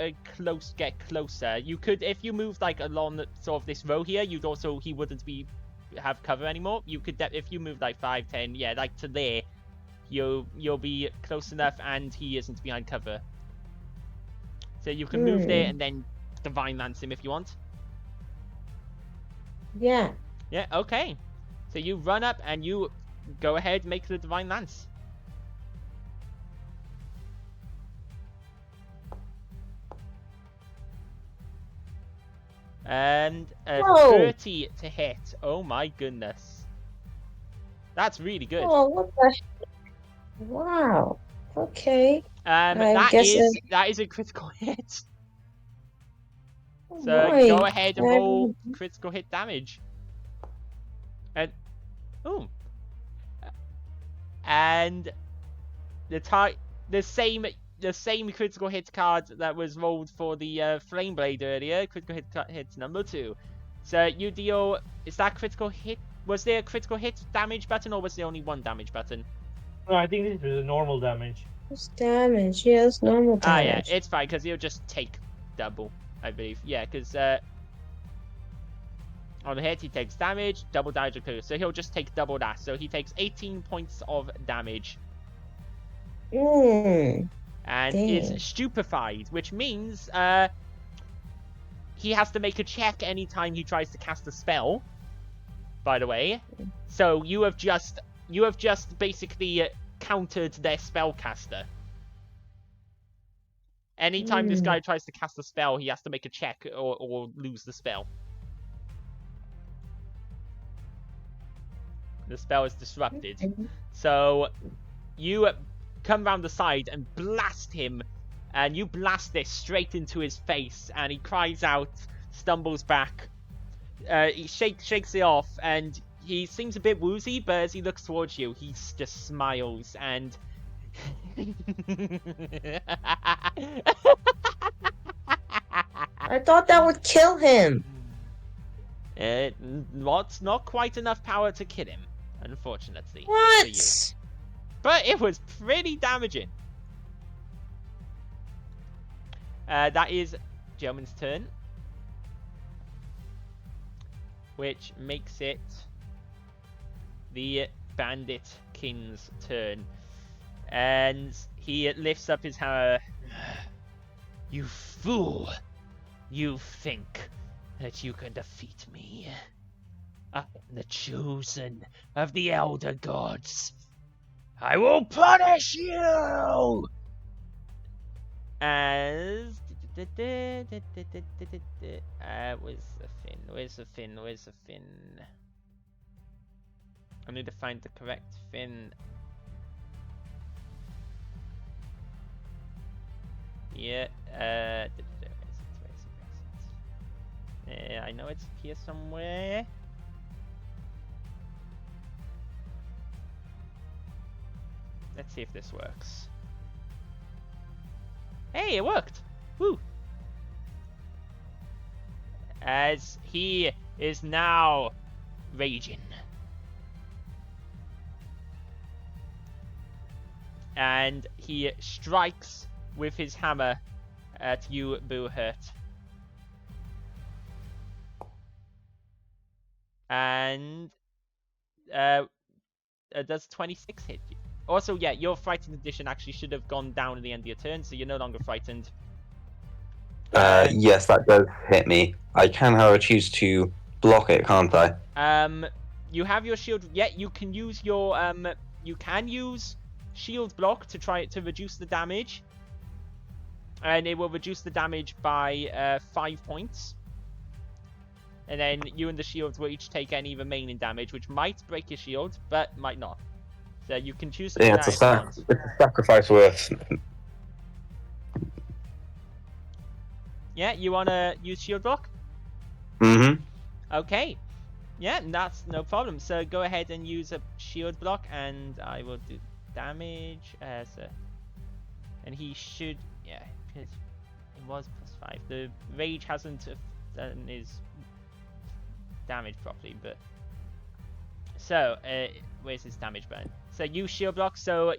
get closer. You could, if you moved like along sort of this row here, he wouldn't have cover anymore. You could, if you moved like 5, 10, yeah, like to there, you'll be close enough, and he isn't behind cover. So you can move there and then divine lance him if you want. Yeah. Yeah. Okay. So you run up and you go ahead, make the divine lance. And a 30 to hit. Oh my goodness. That's really good. Oh, what the? Wow. Okay. That is a critical hit. So Right. go ahead and roll critical hit damage. And and the same critical hit card that was rolled for the flame blade earlier, critical hit number 2. So you deal, is that critical hit? Was there a critical hit damage button, or was there only one damage button? No, I think this is a normal damage. It's damage. Yes, normal damage. Ah, yeah, it's fine because he'll just take double, I believe. Yeah, because on the hit he takes damage, double damage occurs, so he'll just take double that. So he takes 18 points of damage. And is stupefied, which means he has to make a check anytime he tries to cast a spell. By the way, so you have just basically countered their spellcaster. Anytime this guy tries to cast a spell, he has to make a check or lose the spell. The spell is disrupted. So you come round the side and blast him, and you blast this straight into his face, and he cries out, stumbles back. He shakes it off, and he seems a bit woozy, but as he looks towards you, he just smiles, and I thought that would kill him. Not quite enough power to kill him, unfortunately. What? For you. But it was pretty damaging. That is German's turn. which makes it the Bandit King's turn. And he lifts up his hammer. You fool! You think that you can defeat me? I am the chosen of the Elder Gods. I will punish you! As... Where's the fin? I need to find the correct fin. Yeah, where is it? I know it's here somewhere. Let's see if this works. Hey, it worked! Woo! As he is now raging. And he strikes with his hammer at you, Boohurt. And does 26 hit you? Also, yeah, your frightened condition actually should have gone down at the end of your turn, so you're no longer frightened. Yes, that does hit me. I can, however, choose to block it, can't I? You have your shield. Yeah, you can use your you can use shield block to try to reduce the damage, and it will reduce the damage by 5 points. And then you and the shields will each take any remaining damage, which might break your shield, but might not. So you can choose to do that if you want. It's a sacrifice worth. Yeah, you wanna use shield block? Mm-hmm. Okay. Yeah, that's no problem. So go ahead and use a shield block, and I will do damage as a... And he should... Yeah, because it was +5. The rage hasn't done his damage properly, but... So, where's his damage burn? So use shield block, so...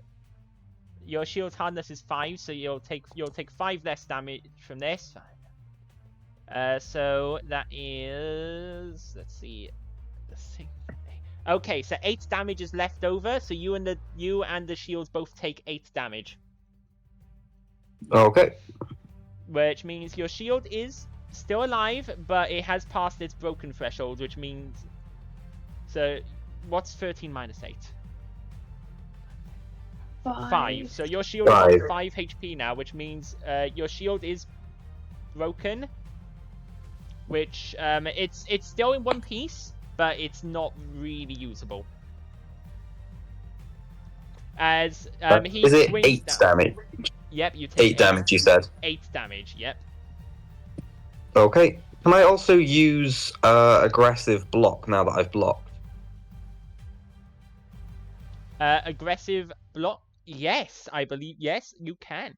Your shield hardness is 5, so you'll take 5 less damage from this. So that is... Let's see... Okay, so 8 damage is left over, so you and the shields both take 8 damage. Okay. Which means your shield is still alive, but it has passed its broken threshold, which means... So, what's 13 minus 8? 5. So your shield is on 5 HP now, which means your shield is broken. Which, it's still in one piece, but it's not really usable. As he is it swings 8 down. damage? Yep, you take 8 damage, you said. 8 damage, yep. Okay. Can I also use aggressive block now that I've blocked? Aggressive block? Yes, I believe. Yes, you can.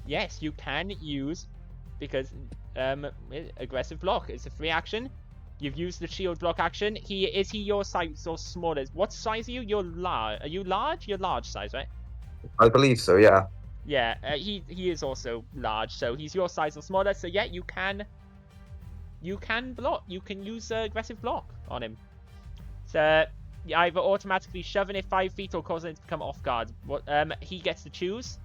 Yes, you can use, because aggressive block is a free action. You've used the shield block action. Is he your size or smaller? What size are you? You're large. Are you large? You're large size, right? I believe so, yeah. Yeah, he is also large, so he's your size or smaller. So yeah, you can block. You can use aggressive block on him. So either automatically shoving it 5 feet or causing it to become off guard. He gets to choose.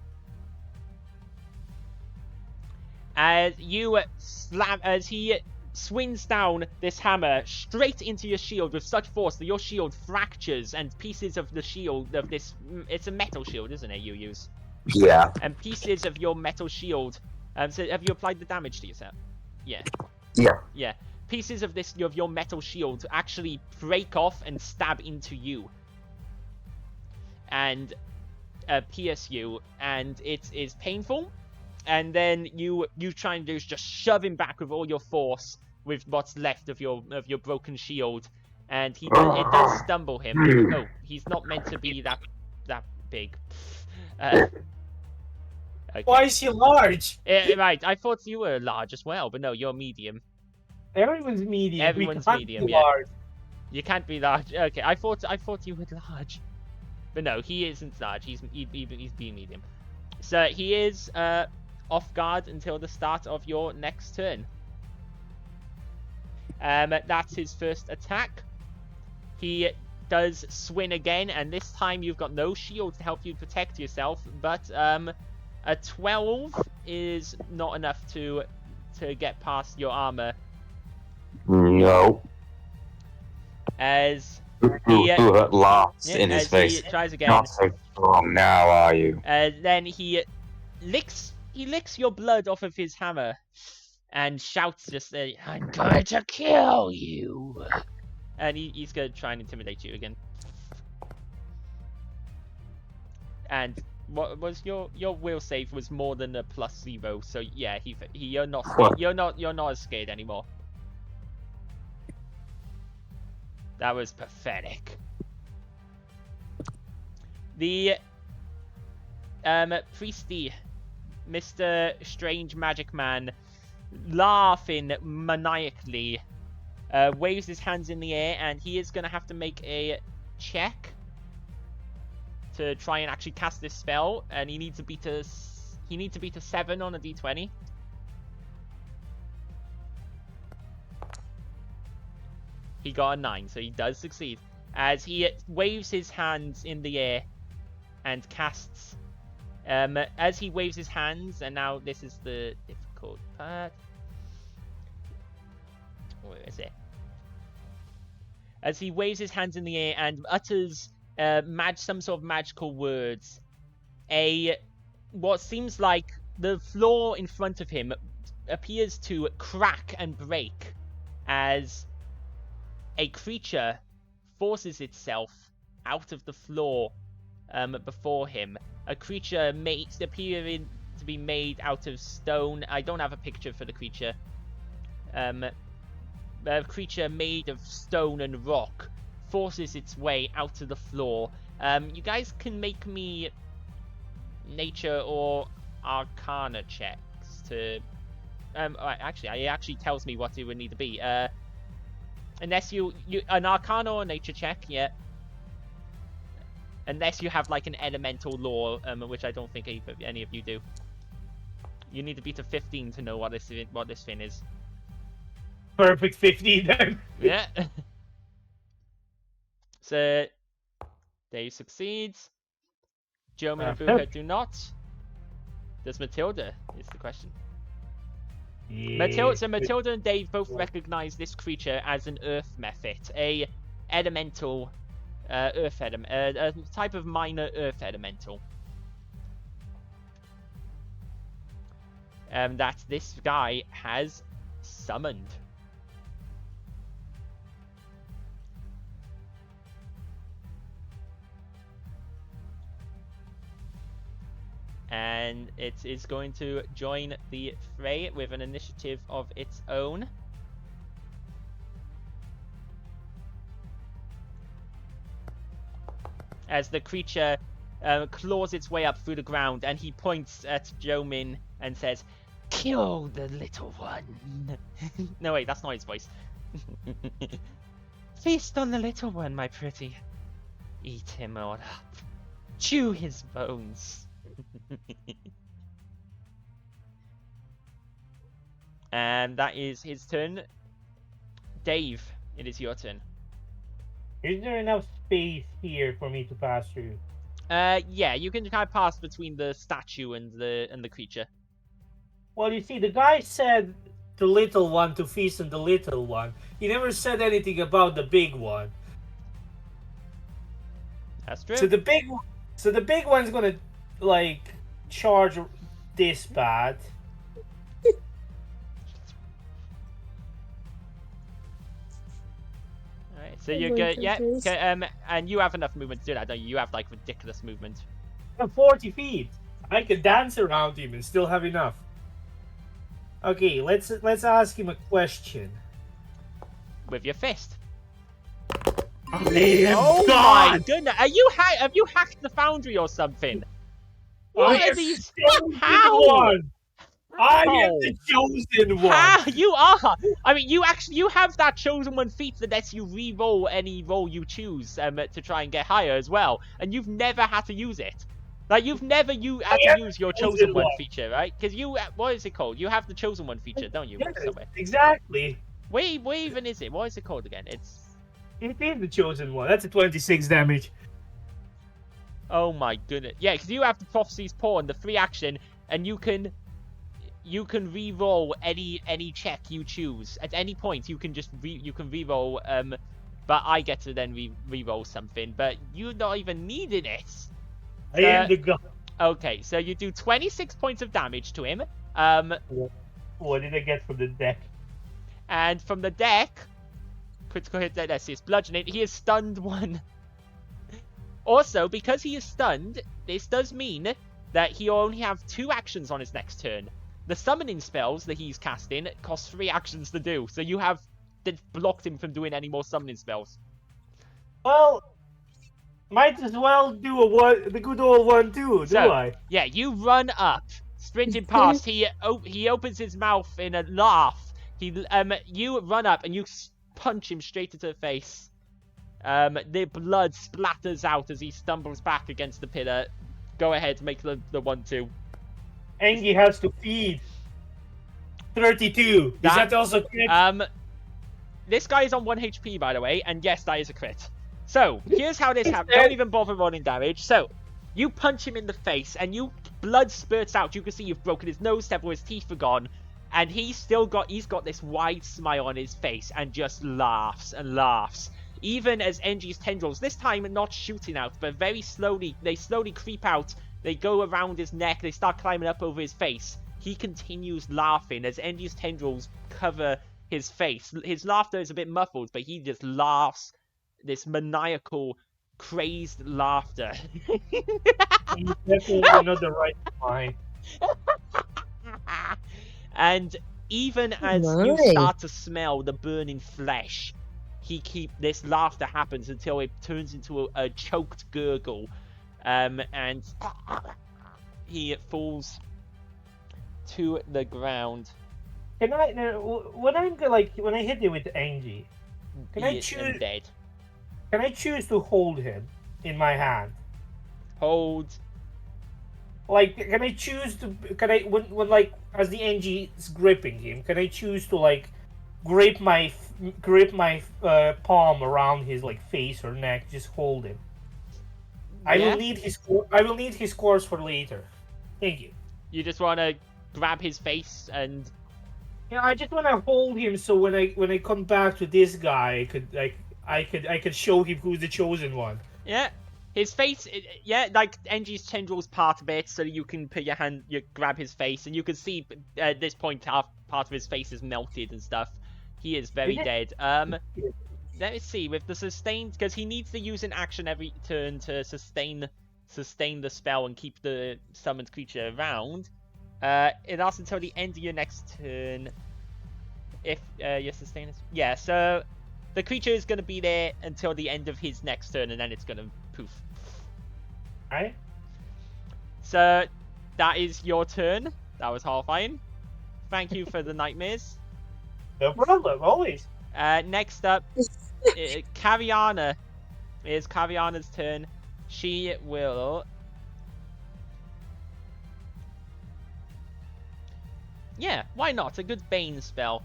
As you slam, as he swings down this hammer straight into your shield with such force that your shield fractures and pieces of the shield of this, it's a metal shield, isn't it, you use? Yeah. And pieces of your metal shield, so have you applied the damage to yourself? Yeah. Yeah. Yeah. Pieces of your metal shield actually break off and stab into you. And pierce you, and it is painful. And then you try and do is just shove him back with all your force with what's left of your broken shield, and it does stumble him. Oh, he's not meant to be that big. Okay. Why is he large? Right, I thought you were large as well, but no, you're medium. Everyone's medium. Everyone's medium. Yeah. Large. You can't be large. Okay, I thought you were large, but no, he isn't large. He's being medium. So he is off guard until the start of your next turn. That's his first attack. He does swing again, and this time you've got no shield to help you protect yourself, but a 12 is not enough to get past your armor. No. As laughs in his as face. he tries again. Not so strong now, are you? Then he licks your blood off of his hammer and shouts, just "I'm going to kill you!" And he's going to try and intimidate you again. And what was your will save was more than a +0, so yeah, you're not scared. You're not as scared anymore. That was pathetic. The priesty, Mr. Strange Magic Man, laughing maniacally, waves his hands in the air, and he is going to have to make a check to try and actually cast this spell, and he needs to beat a 7 on a d20. He got a 9, so he does succeed. As he waves his hands in the air and casts. As he waves his hands, and now this is the difficult part. Where is it? As he waves his hands in the air and utters some sort of magical words, what seems like the floor in front of him appears to crack and break as a creature forces itself out of the floor before him. A creature appearing to be made out of stone. I don't have a picture for the creature. A creature made of stone and rock forces its way out of the floor. You guys can make me nature or arcana checks to... it actually tells me what it would need to be. Unless you an arcana or nature check, yeah. Unless you have like an elemental law, which I don't think any of you do. You need to beat a 15 to know what this thing is. Perfect 15 then. Yeah. So Dave succeeds. Joman and Buka do not. Does Matilda? Is the question. Yeah. Matilda and Dave both recognize this creature as an earth mephit, a elemental earth element, a type of minor earth elemental. That this guy has summoned. And it is going to join the fray with an initiative of its own. As the creature claws its way up through the ground, and he points at Jomin and says, "Kill the little one." No, wait, that's not his voice. "Feast on the little one, my pretty. Eat him all up. Chew his bones." And that is his turn. Dave, it is your turn. Is there enough space here for me to pass through? Yeah, you can kind of pass between the statue and the creature. Well, you see, the guy said the little one to feast on the little one. He never said anything about the big one. That's true. So the big one's gonna like charge this bad. Alright, so you're good. Yeah, okay, and you have enough movement to do that, don't you? You have like ridiculous movement. 40 feet. I could dance around him and still have enough. Okay, let's ask him a question. With your fist. Oh my goodness! Have you hacked the foundry or something? What are these? How? I am the chosen one. Ah, you are. I mean, you have that chosen one feat that lets you re-roll any roll you choose to try and get higher as well, and you've never had to use it. Like you've never had to use your chosen one feature, right? Because what is it called? You have the chosen one feature, don't you? Yes, somewhere. Exactly. Where even is it? What is it called again? It's... It is the chosen one. That's a 26 damage. Oh my goodness. Yeah, because you have the Prophecy's Pawn, the free action, and you can re-roll any check you choose. At any point, you can just re-roll, but I get to then re-roll something, but you're not even needing it. I am the god. Okay, so you do 26 points of damage to him. What did I get from the deck? And from the deck, critical hit, let's see, it's bludgeoning. He is stunned 1. Also, because he is stunned, this does mean that he only have 2 actions on his next turn. The summoning spells that he's casting cost 3 actions to do, so you have blocked him from doing any more summoning spells. Well, might as well do the good old one too, do I? Yeah, you run up, sprinting past. He opens his mouth in a laugh. You run up and you punch him straight into the face. The blood splatters out as he stumbles back against the pillar. Go ahead, make the 1-2. Angie has to feed. 32. Is that also crit? This guy is on 1 HP, by the way, and yes, that is a crit. So, here's how this happens. Don't even bother rolling damage. So, you punch him in the face, and blood spurts out. You can see you've broken his nose, several his teeth are gone, and he's got this wide smile on his face, and just laughs and laughs. Even as Engie's tendrils, this time not shooting out, but very slowly, they slowly creep out. They go around his neck, they start climbing up over his face. He continues laughing as Engie's tendrils cover his face. His laughter is a bit muffled, but he just laughs. This maniacal, crazed laughter. He's definitely not the right mind. And even as you start to smell the burning flesh, this laughter happens until it turns into a choked gurgle, and he falls to the ground. Can I when I hit him with Angie, can I choose? Dead. Can I choose to hold him in my hand? Hold. Like, can I choose to? Can I when like as the Angie is gripping him? Can I choose to like grip my palm around his like face or neck? Just hold him. I will need his course for later. Thank you. You just want to grab his face and. Yeah, I just want to hold him so when I come back to this guy, I could show him who's the chosen one. Yeah, his face. Yeah, like Engie's tendrils part a bit, so you can put your hand, grab his face, and you can see at this point part of his face is melted and stuff. He is very dead. Let me see with the sustained, because he needs to use an action every turn to sustain the spell and keep the summoned creature around. It lasts until the end of your next turn. If your sustain is... Yeah, so the creature is going to be there until the end of his next turn, and then it's going to poof. Alright. So, that is your turn. That was horrifying. Thank you for the nightmares. No problem, always. Next up, Cariana. It's Cariana's turn. She will... Yeah, why not? A good Bane spell.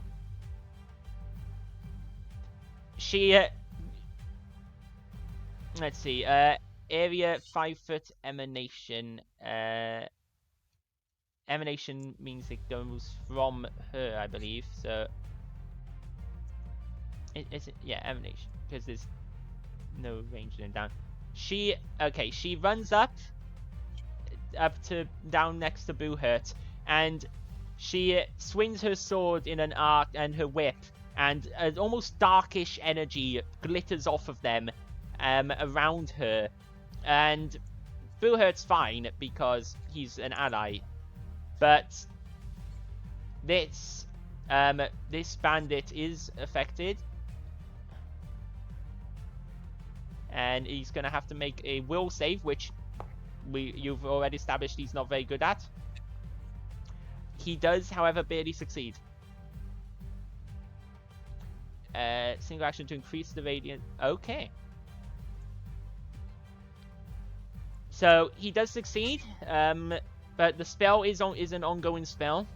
She... let's see. Area 5-foot emanation. Emanation means it goes from her, I believe. So... Is it? Yeah, emanation. Because there's no range in down. She runs up to down next to Boohurt, and she swings her sword in an arc and her whip, and an almost darkish energy glitters off of them around her. And Boohurt's fine because he's an ally, but this bandit is affected. And he's going to have to make a will save, which you've already established he's not very good at. He does, however, barely succeed. Single action to increase the radiant. Okay. So he does succeed, but the spell is an ongoing spell.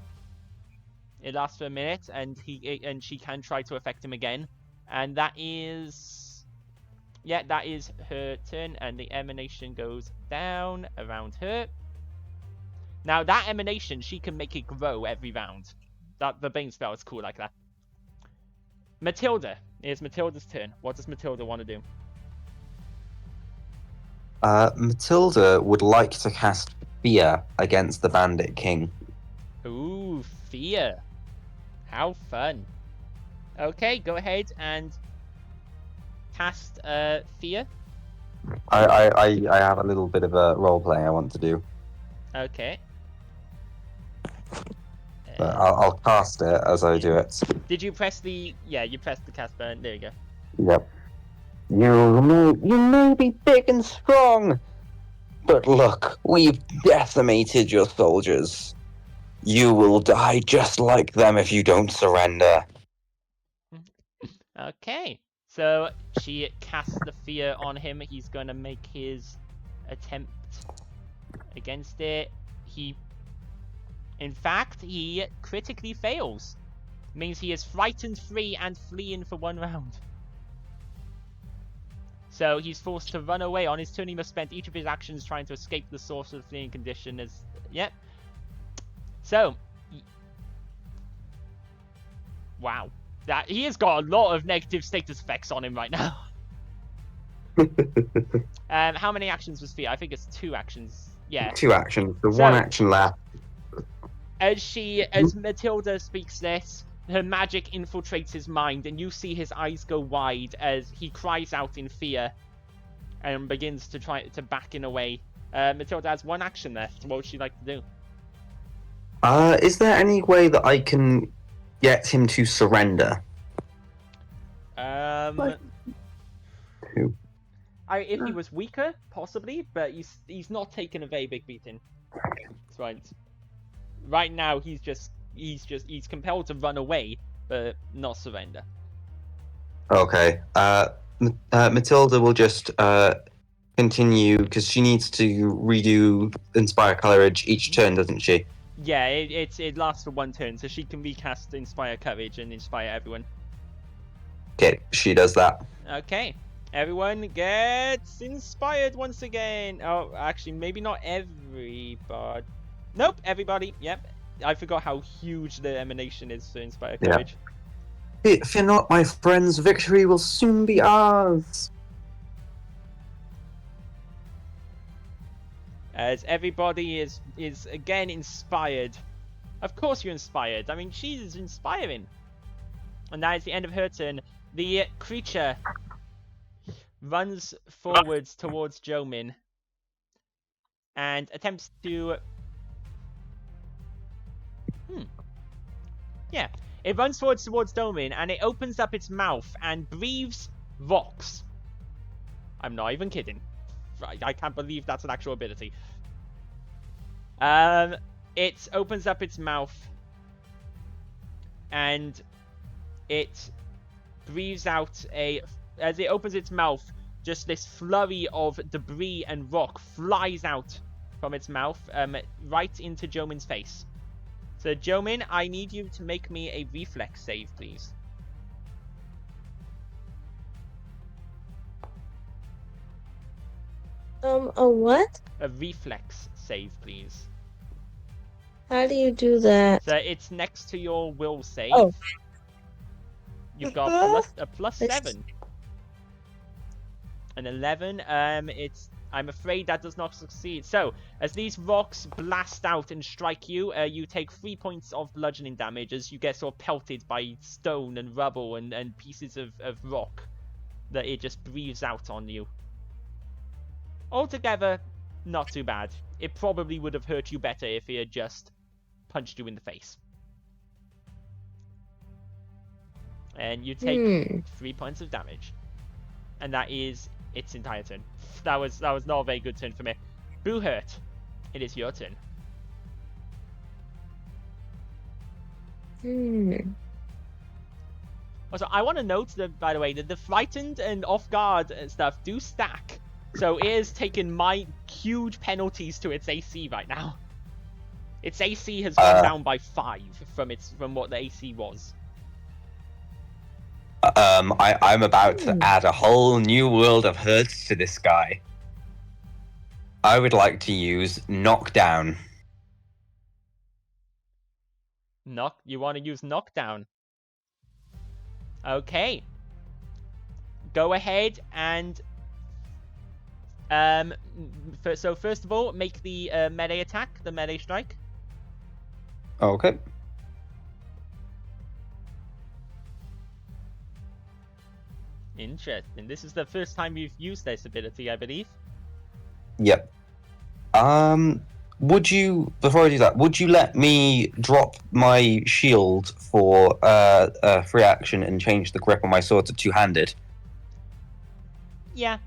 It lasts for a minute, and she can try to affect him again. And that is... Yeah, that is her turn, and the emanation goes down around her. Now, that emanation, she can make it grow every round. The Bane spell is cool like that. Matilda. It's Matilda's turn. What does Matilda want to do? Matilda would like to cast Fear against the Bandit King. Ooh, fear. How fun. Okay, go ahead and cast fear. I have a little bit of a role play I want to do. Okay. But I'll cast it as I do it. Did you press the... Yeah, you pressed the cast button. There you go. Yep. You may be big and strong, but look, we've decimated your soldiers. You will die just like them if you don't surrender. Okay. So she casts the fear on him. He's going to make his attempt against it. In fact, he critically fails. Means he is frightened free and fleeing for 1 round. So he's forced to run away. On his turn, he must spend each of his actions trying to escape the source of the fleeing condition. Yep. So, wow, he has got a lot of negative status effects on him right now. How many actions was Fear? I think it's 2 actions. Yeah. 2 actions. The 1 action left. As Matilda speaks this, her magic infiltrates his mind, and you see his eyes go wide as he cries out in fear and begins to try to back in away. Matilda has 1 action left. What would she like to do? Is there any way that I can get him to surrender? If he was weaker, possibly, but he's not taken a very big beating. That's right. Right now, he's compelled to run away, but not surrender. Okay. Matilda will just continue because she needs to redo Inspire Courage each turn, doesn't she? Yeah, it lasts for 1 turn, so she can recast Inspire Courage and inspire everyone. Okay, she does that. Okay, everyone gets inspired once again. Oh, actually, maybe not everybody. Nope, everybody. Yep. I forgot how huge the emanation is for Inspire Courage. Yeah. Fear not, my friends. Victory will soon be ours. As everybody is again inspired. Of course you're inspired. I mean, she's inspiring. And that is the end of her turn. The creature runs forwards towards Jomin and attempts to... Yeah, it runs towards Domin and it opens up its mouth and breathes rocks. I'm not even kidding. I can't believe that's an actual ability. It opens up its mouth and it breathes out as it opens its mouth, just this flurry of debris and rock flies out from its mouth, right into Jomin's face. So Jomin, I need you to make me a reflex save, please. A what? A reflex save, please. How do you do that? So it's next to your will save. Oh. You've got a plus 7. An 11. I'm afraid that does not succeed. So, as these rocks blast out and strike you, you take 3 points of bludgeoning damage as you get sort of pelted by stone and rubble and pieces of rock that it just breathes out on you. Altogether, not too bad. It probably would have hurt you better if it had just punched you in the face. And you take 3 points of damage. And that is its entire turn. That was not a very good turn for me. Boohurt, it is your turn. Also, I want to note that, by the way, that the frightened and off guard stuff do stack. So it is taking my huge penalties to its AC right now. Its AC has gone down by 5 from what the AC was. I'm about to add a whole new world of hurts to this guy. I would like to use knockdown. You want to use knockdown? Okay. Go ahead and so first of all, make the melee attack, the melee strike. Okay. Interesting. This is the first time you've used this ability, I believe. Yep. Would you, before I do that, would you let me drop my shield for a free action and change the grip on my sword to two-handed? Yeah.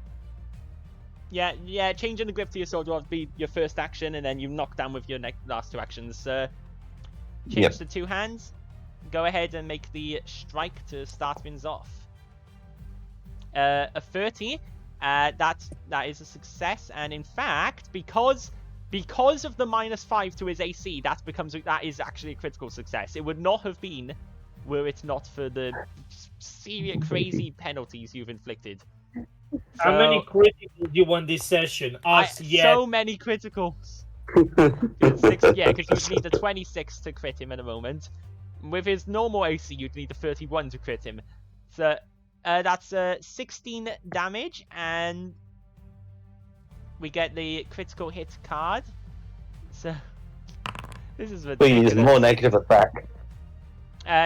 Changing the grip to your sword will be your first action, and then you knock down with your last 2 actions. Change to 2 hands. Go ahead and make the strike to start things off. A 30. That is a success, and in fact, because of the -5 to his AC, that is actually a critical success. It would not have been were it not for the serious crazy penalties you've inflicted. How many criticals you won this session? So many criticals. Because you'd need a 26 to crit him in a moment. With his normal AC, you'd need a 31 to crit him. So that's 16 damage, and we get the critical hit card. So this is ridiculous. Please, more negative attack.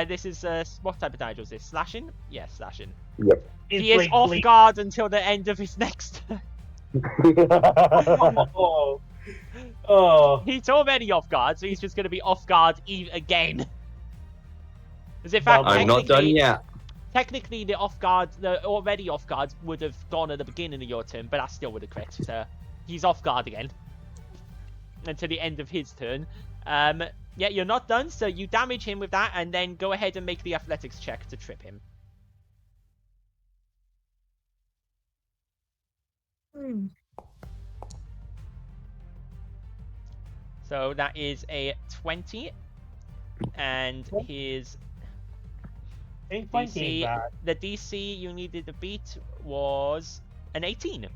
This is what type of damage was this? Slashing? Yes, slashing. Yep. He is off guard until the end of his next turn. Oh. He's already off guard, so he's just going to be off guard again. As in fact, I'm not done yet. Technically, the already off guard would have gone at the beginning of your turn, but that still would have crit. So he's off guard again until the end of his turn. Yeah, you're not done, so you damage him with that, and then go ahead and make the athletics check to trip him. So that is a 20, and his DC, the DC you needed to beat was an 18.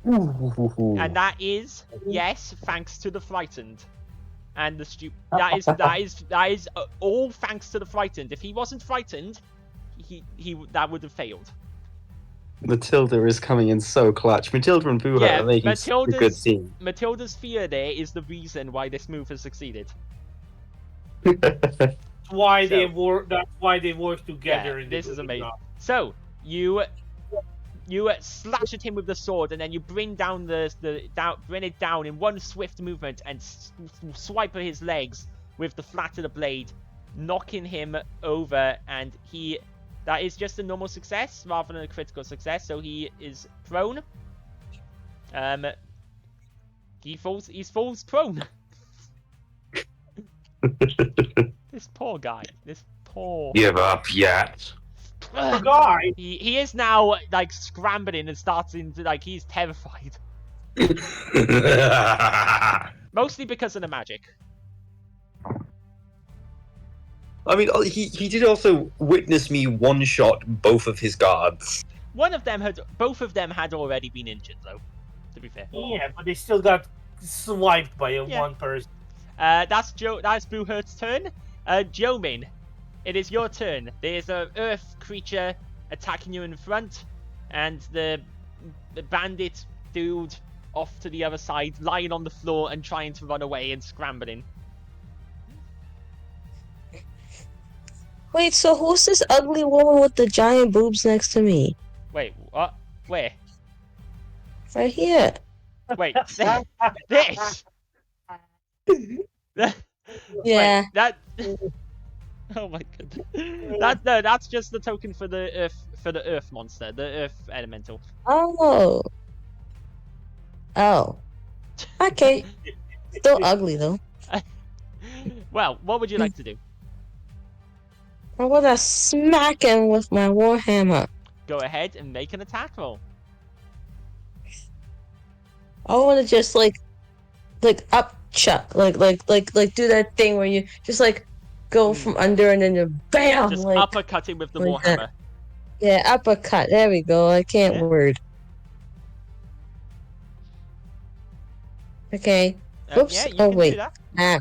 And that is, yes, thanks to the frightened. And the that is all thanks to the frightened. If he wasn't frightened, that would have failed. Matilda is coming in so clutch. Matilda and Boo are making a good team. Matilda's fear there is the reason why this move has succeeded. That's why they work together. Yeah, this is amazing. So you slash at him with the sword, and then you bring down bring it down in one swift movement and swipe at his legs with the flat of the blade, knocking him over, and that is just a normal success rather than a critical success, so he is prone. He falls prone. This poor guy. Give up yet. Guy. He is now like scrambling and starts into he's terrified. Mostly because of the magic. I mean, he did also witness me one-shot both of his guards. Both of them had already been injured, though. To be fair. Yeah, but they still got swiped by one person. That's Boo Hurt's turn. Jomin, it is your turn. There's a earth creature attacking you in front, and the bandit dude off to the other side, lying on the floor and trying to run away and scrambling. Wait, so who's this ugly woman with the giant boobs next to me? Wait, what? Where? Right here. Wait, this? Yeah. Wait, that... Oh my god. That's just the token for the earth monster, the earth elemental. Oh. Okay. Still ugly though. Well, what would you like to do? I want to smack him with my warhammer. Go ahead and make an attack roll. I want to just like up chuck, like do that thing where you just like go from under and then you bam, Just like uppercut him with the like that. warhammer. Yeah, uppercut. There we go. I can't Yeah. word. Okay. Oops. Yeah, you Oh can wait. do that. Ah.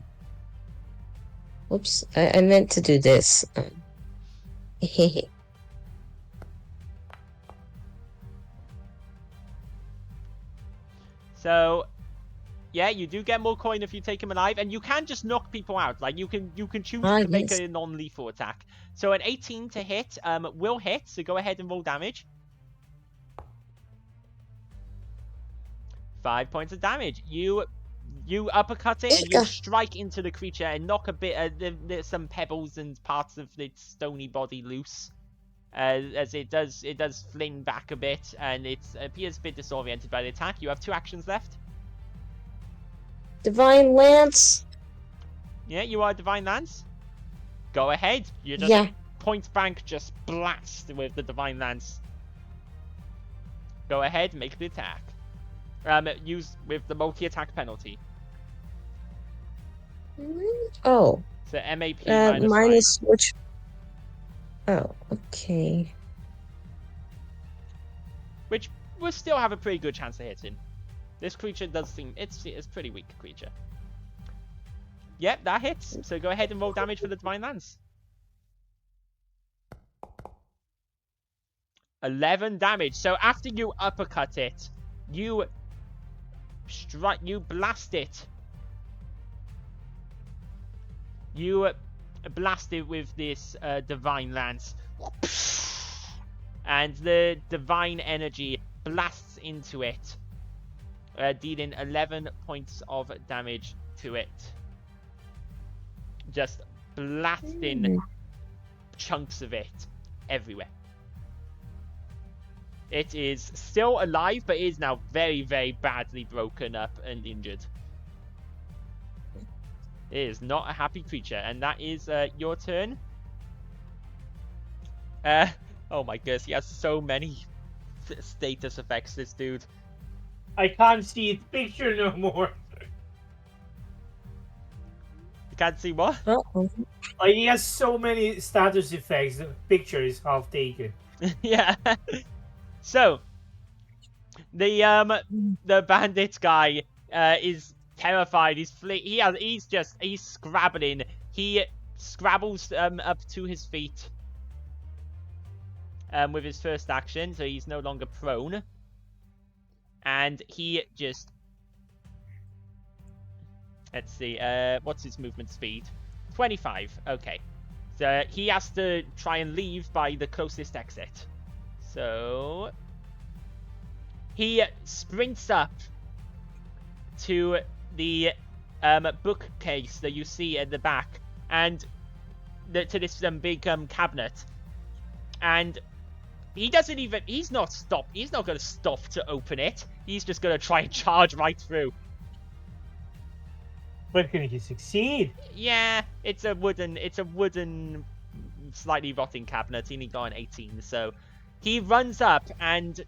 Oops. I meant to do this. So, yeah, you do get more coin if you take him alive, and you can just knock people out. Like you can choose to make yes. a non-lethal attack. So an 18 to hit will hit. So go ahead and roll damage. 5 points of damage. You uppercut it and you strike into the creature and knock a bit some pebbles and parts of its stony body loose. As it does fling back a bit, and it appears a bit disoriented by the attack. You have 2 actions left. Divine Lance. Yeah, you are Divine Lance. Go ahead. You just point blank, just blast with the Divine Lance. Go ahead, make the attack. Use with the multi-attack penalty. Oh. So MAP minus which? Oh, okay. Which will still have a pretty good chance of hitting. This creature does seem it's a pretty weak creature. Yep, that hits. So go ahead and roll damage for the Divine Lance. 11 damage. So after you uppercut it, you blast it. You blast it with this Divine Lance. And the divine energy blasts into it, dealing 11 points of damage to it. Just blasting chunks of it everywhere. It is still alive, but is now very, very badly broken up and injured. It is not a happy creature, and that is your turn. Oh my goodness, he has so many status effects, this dude. I can't see its picture no more. You can't see what? Uh-oh. Like, he has so many status effects, the picture is half taken. Yeah. So, the bandit guy is terrified. He's scrabbling. He scrabbles up to his feet with his first action, so he's no longer prone. And he just, let's see, what's his movement speed? 25. Okay. So he has to try and leave by the closest exit. So he sprints up to the bookcase that you see at the back, and to this big cabinet, and he doesn't even, he's not going to stop to open it. He's just going to try and charge right through. But can he succeed? Yeah, it's a wooden slightly rotting cabinet. He only got an 18, so he runs up and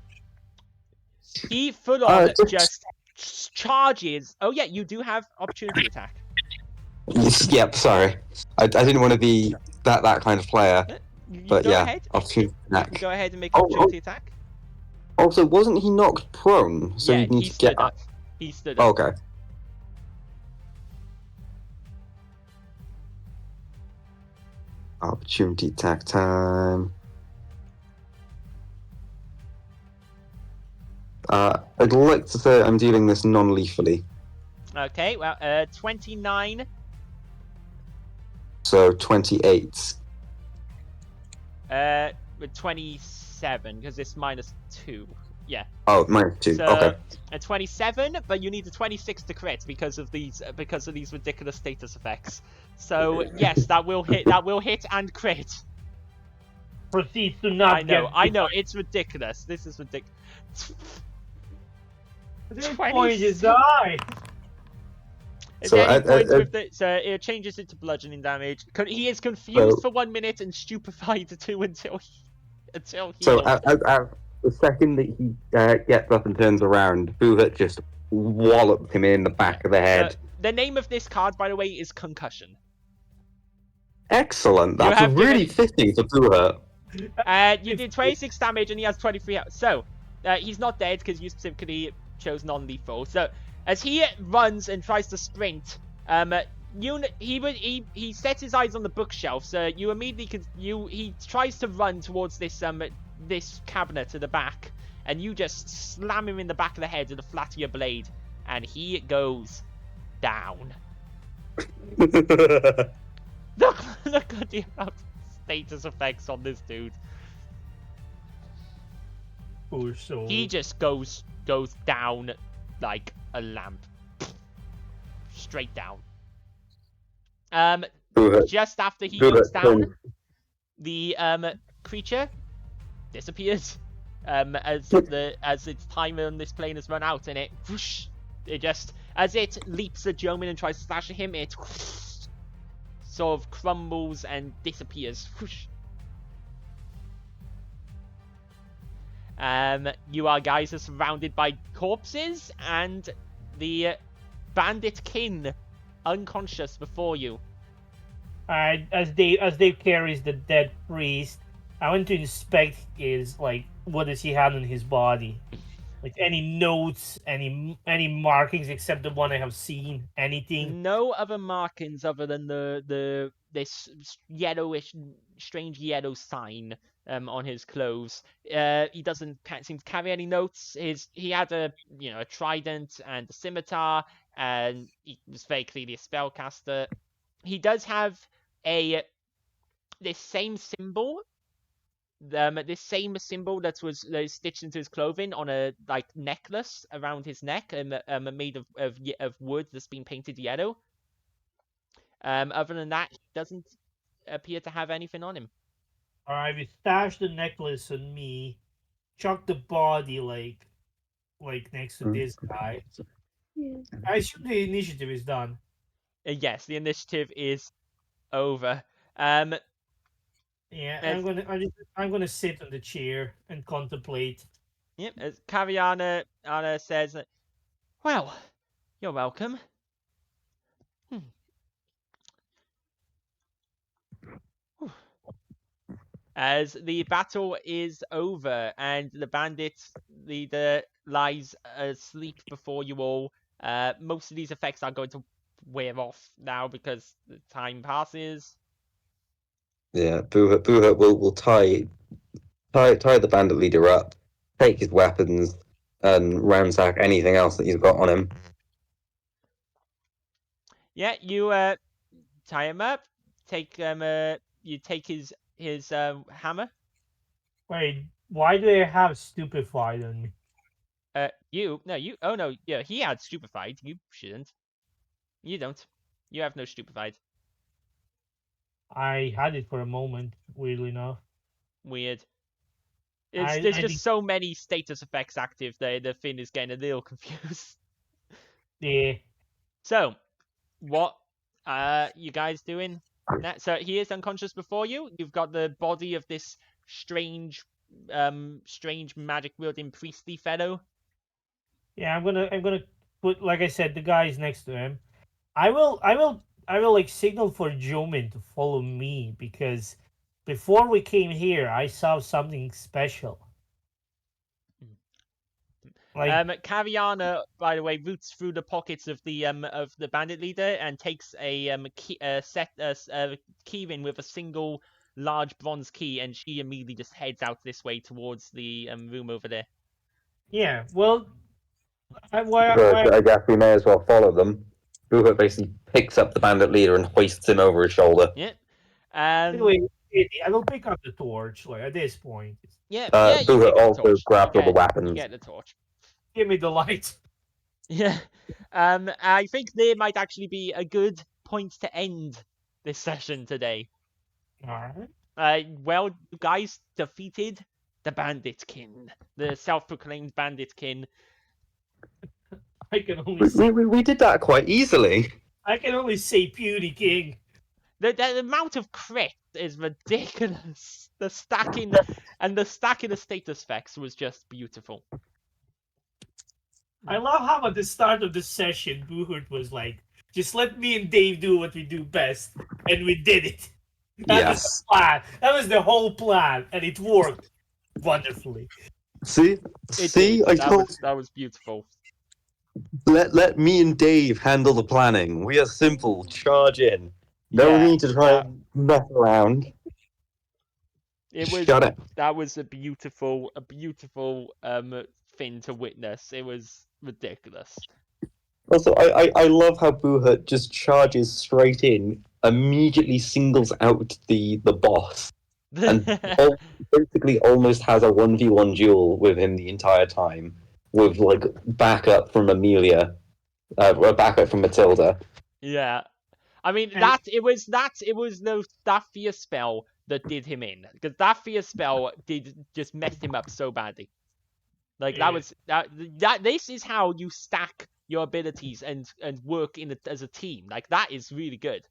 he full on just charges. Oh yeah, you do have opportunity attack. Yep, sorry. I didn't want to be that kind of player. But go yeah, ahead. opportunity You attack. can go ahead and make an opportunity attack. Also, wasn't he knocked prone? So Yeah, you'd need he to get stood up. He stood up. Oh, okay. Opportunity attack time. I'd like to say I'm dealing this non-lethally. Okay, well, 29. So 28. With 27, because it's -2. Yeah. Oh, -2. So, Okay. A 27, but you need a 26 to crit because of these ridiculous status effects. So yes, that will hit. That will hit and crit. Proceeds to not I know. It's ridiculous. This is ridiculous. This point is die. Is So, there any points with the, so it changes it to bludgeoning damage. He is confused for 1 minute and stupefied to 2 until he So the second that he gets up and turns around, Buhat just walloped him in the back of the head. The name of this card, by the way, is Concussion. Excellent. You That's have really given- fitting for Buha. You did 26 damage and he has 23 health. So, he's not dead because you specifically chose non-lethal. So, as he runs and tries to sprint, he sets his eyes on the bookshelf. So you immediately he tries to run towards this this cabinet to the back, and you just slam him in the back of the head with the flat of your blade, and he goes down. Look at the amount of status effects on this dude. Poor soul. He just goes down like a lamp. Straight down. Buha, Just after he Buha, goes down, the creature disappears. As its time on this plane has run out, and it just as it leaps at Jomin and tries to slash at him, it sort of crumbles and disappears. You guys are surrounded by corpses, and the bandit kin unconscious before you. As Dave carries the dead priest, I want to inspect what does he have on his body? Like any notes, any markings except the one I have seen. Anything? No other markings other than this yellowish, strange yellow sign on his clothes. He doesn't seem to carry any notes. He had a trident and a scimitar, and he was very clearly a spellcaster. He does have this same symbol that was stitched into his clothing on a necklace around his neck, made of wood that's been painted yellow. Other than that, he doesn't appear to have anything on him. Alright, we stashed the necklace on me, chucked the body like next to this guy. Yeah. I assume the initiative is done. Yes, the initiative is over. Yeah, As- I'm gonna sit on the chair and contemplate. Yep, as Kaviana says, well, you're welcome. As the battle is over and the bandit leader lies asleep before you all, most of these effects are going to wear off now because the time passes. Yeah, Buha will tie the bandit leader up, take his weapons, and ransack anything else that he's got on him. Yeah, you tie him up, you take his hammer. Wait, why do I have stupefied on me? Oh no, yeah, he had stupefied. You shouldn't. You don't. You have no stupefied. I had it for a moment, weirdly enough. Weird. I There's think- just so many status effects active there, the thing is getting a little confused. Yeah. So, what you guys doing? So he is unconscious before you. You've got the body of this strange magic wielding priestly fellow. Yeah, I'm gonna put, like I said, the guys next to him. I will signal for Jomin to follow me, because before we came here I saw something special. Kaviana, by the way, roots through the pockets of the bandit leader and takes a key ring with a single large bronze key, and she immediately just heads out this way towards the room over there. Yeah, well, I guess we may as well follow them. Buha basically picks up the bandit leader and hoists him over his shoulder. Yeah. Anyway, I will pick up the torch. Like at this point, You Buha pick up the also torch. grabs all the You weapons. get the torch. give me the light. Yeah. I think there might actually be a good point to end this session today. All right. Well, you guys defeated the Banditkin, the self-proclaimed Banditkin. I can only say, We did that quite easily. Beauty King. The amount of crit is ridiculous. The stacking of status effects was just beautiful. I love how at the start of the session, Buhurt was like, Just let me and Dave do what we do best, and we did it. That was the Yes. plan. That was the whole plan, and it worked wonderfully. See? It See? did. I told That was beautiful. let me and Dave handle the planning. We are simple. Charge in. No Yeah, need to try and mess around. it was. Shut it. That was a beautiful thing to witness. It was ridiculous. Also, I love how Buhut just charges straight in, immediately singles out the boss, and basically almost has a 1v1 duel with him the entire time, with like backup from Amelia, or backup from Matilda. Yeah, I mean And- it was that fear spell that did him in, because that fear spell just messed him up so badly. Like Yeah. that this is how you stack your abilities and work as a team. Like that is really good.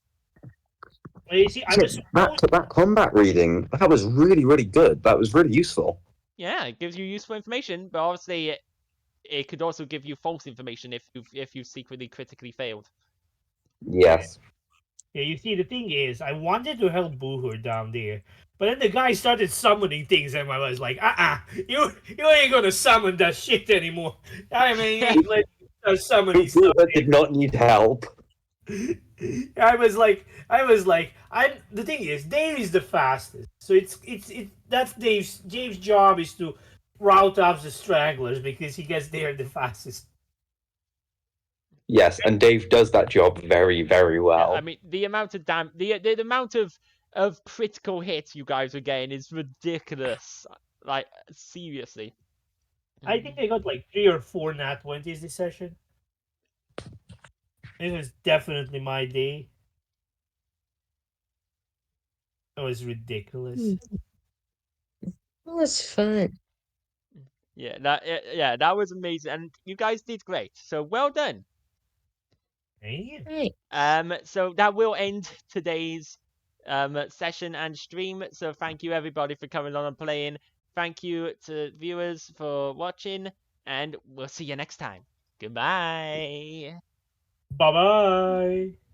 Well, you see, I was Back to back combat reading. That was really, really good. That was really useful. Yeah, it gives you useful information, but obviously it could also give you false information if you secretly critically failed. Yes. Yeah, you see, the thing is, I wanted to help Booher down there, but then the guy started summoning things, and I was like, you ain't gonna summon that shit anymore. I mean, you ain't letting us summon these stuff. Buhut did not need help. I was like, the thing is, Dave is the fastest, so that's Dave's job is to route up the stragglers because he gets there the fastest. Yes, and Dave does that job very, very well. I mean, the amount of the amount of critical hits you guys are getting is ridiculous. Like seriously. I think I got like 3 or 4 nat 20s this session. This was definitely my day. That was ridiculous. That was fun. Yeah, that was amazing, and you guys did great. So well done. Hey. Right. So that will end today's session and stream. So thank you everybody for coming on and playing. Thank you to viewers for watching, and we'll see you next time. Goodbye. Bye bye.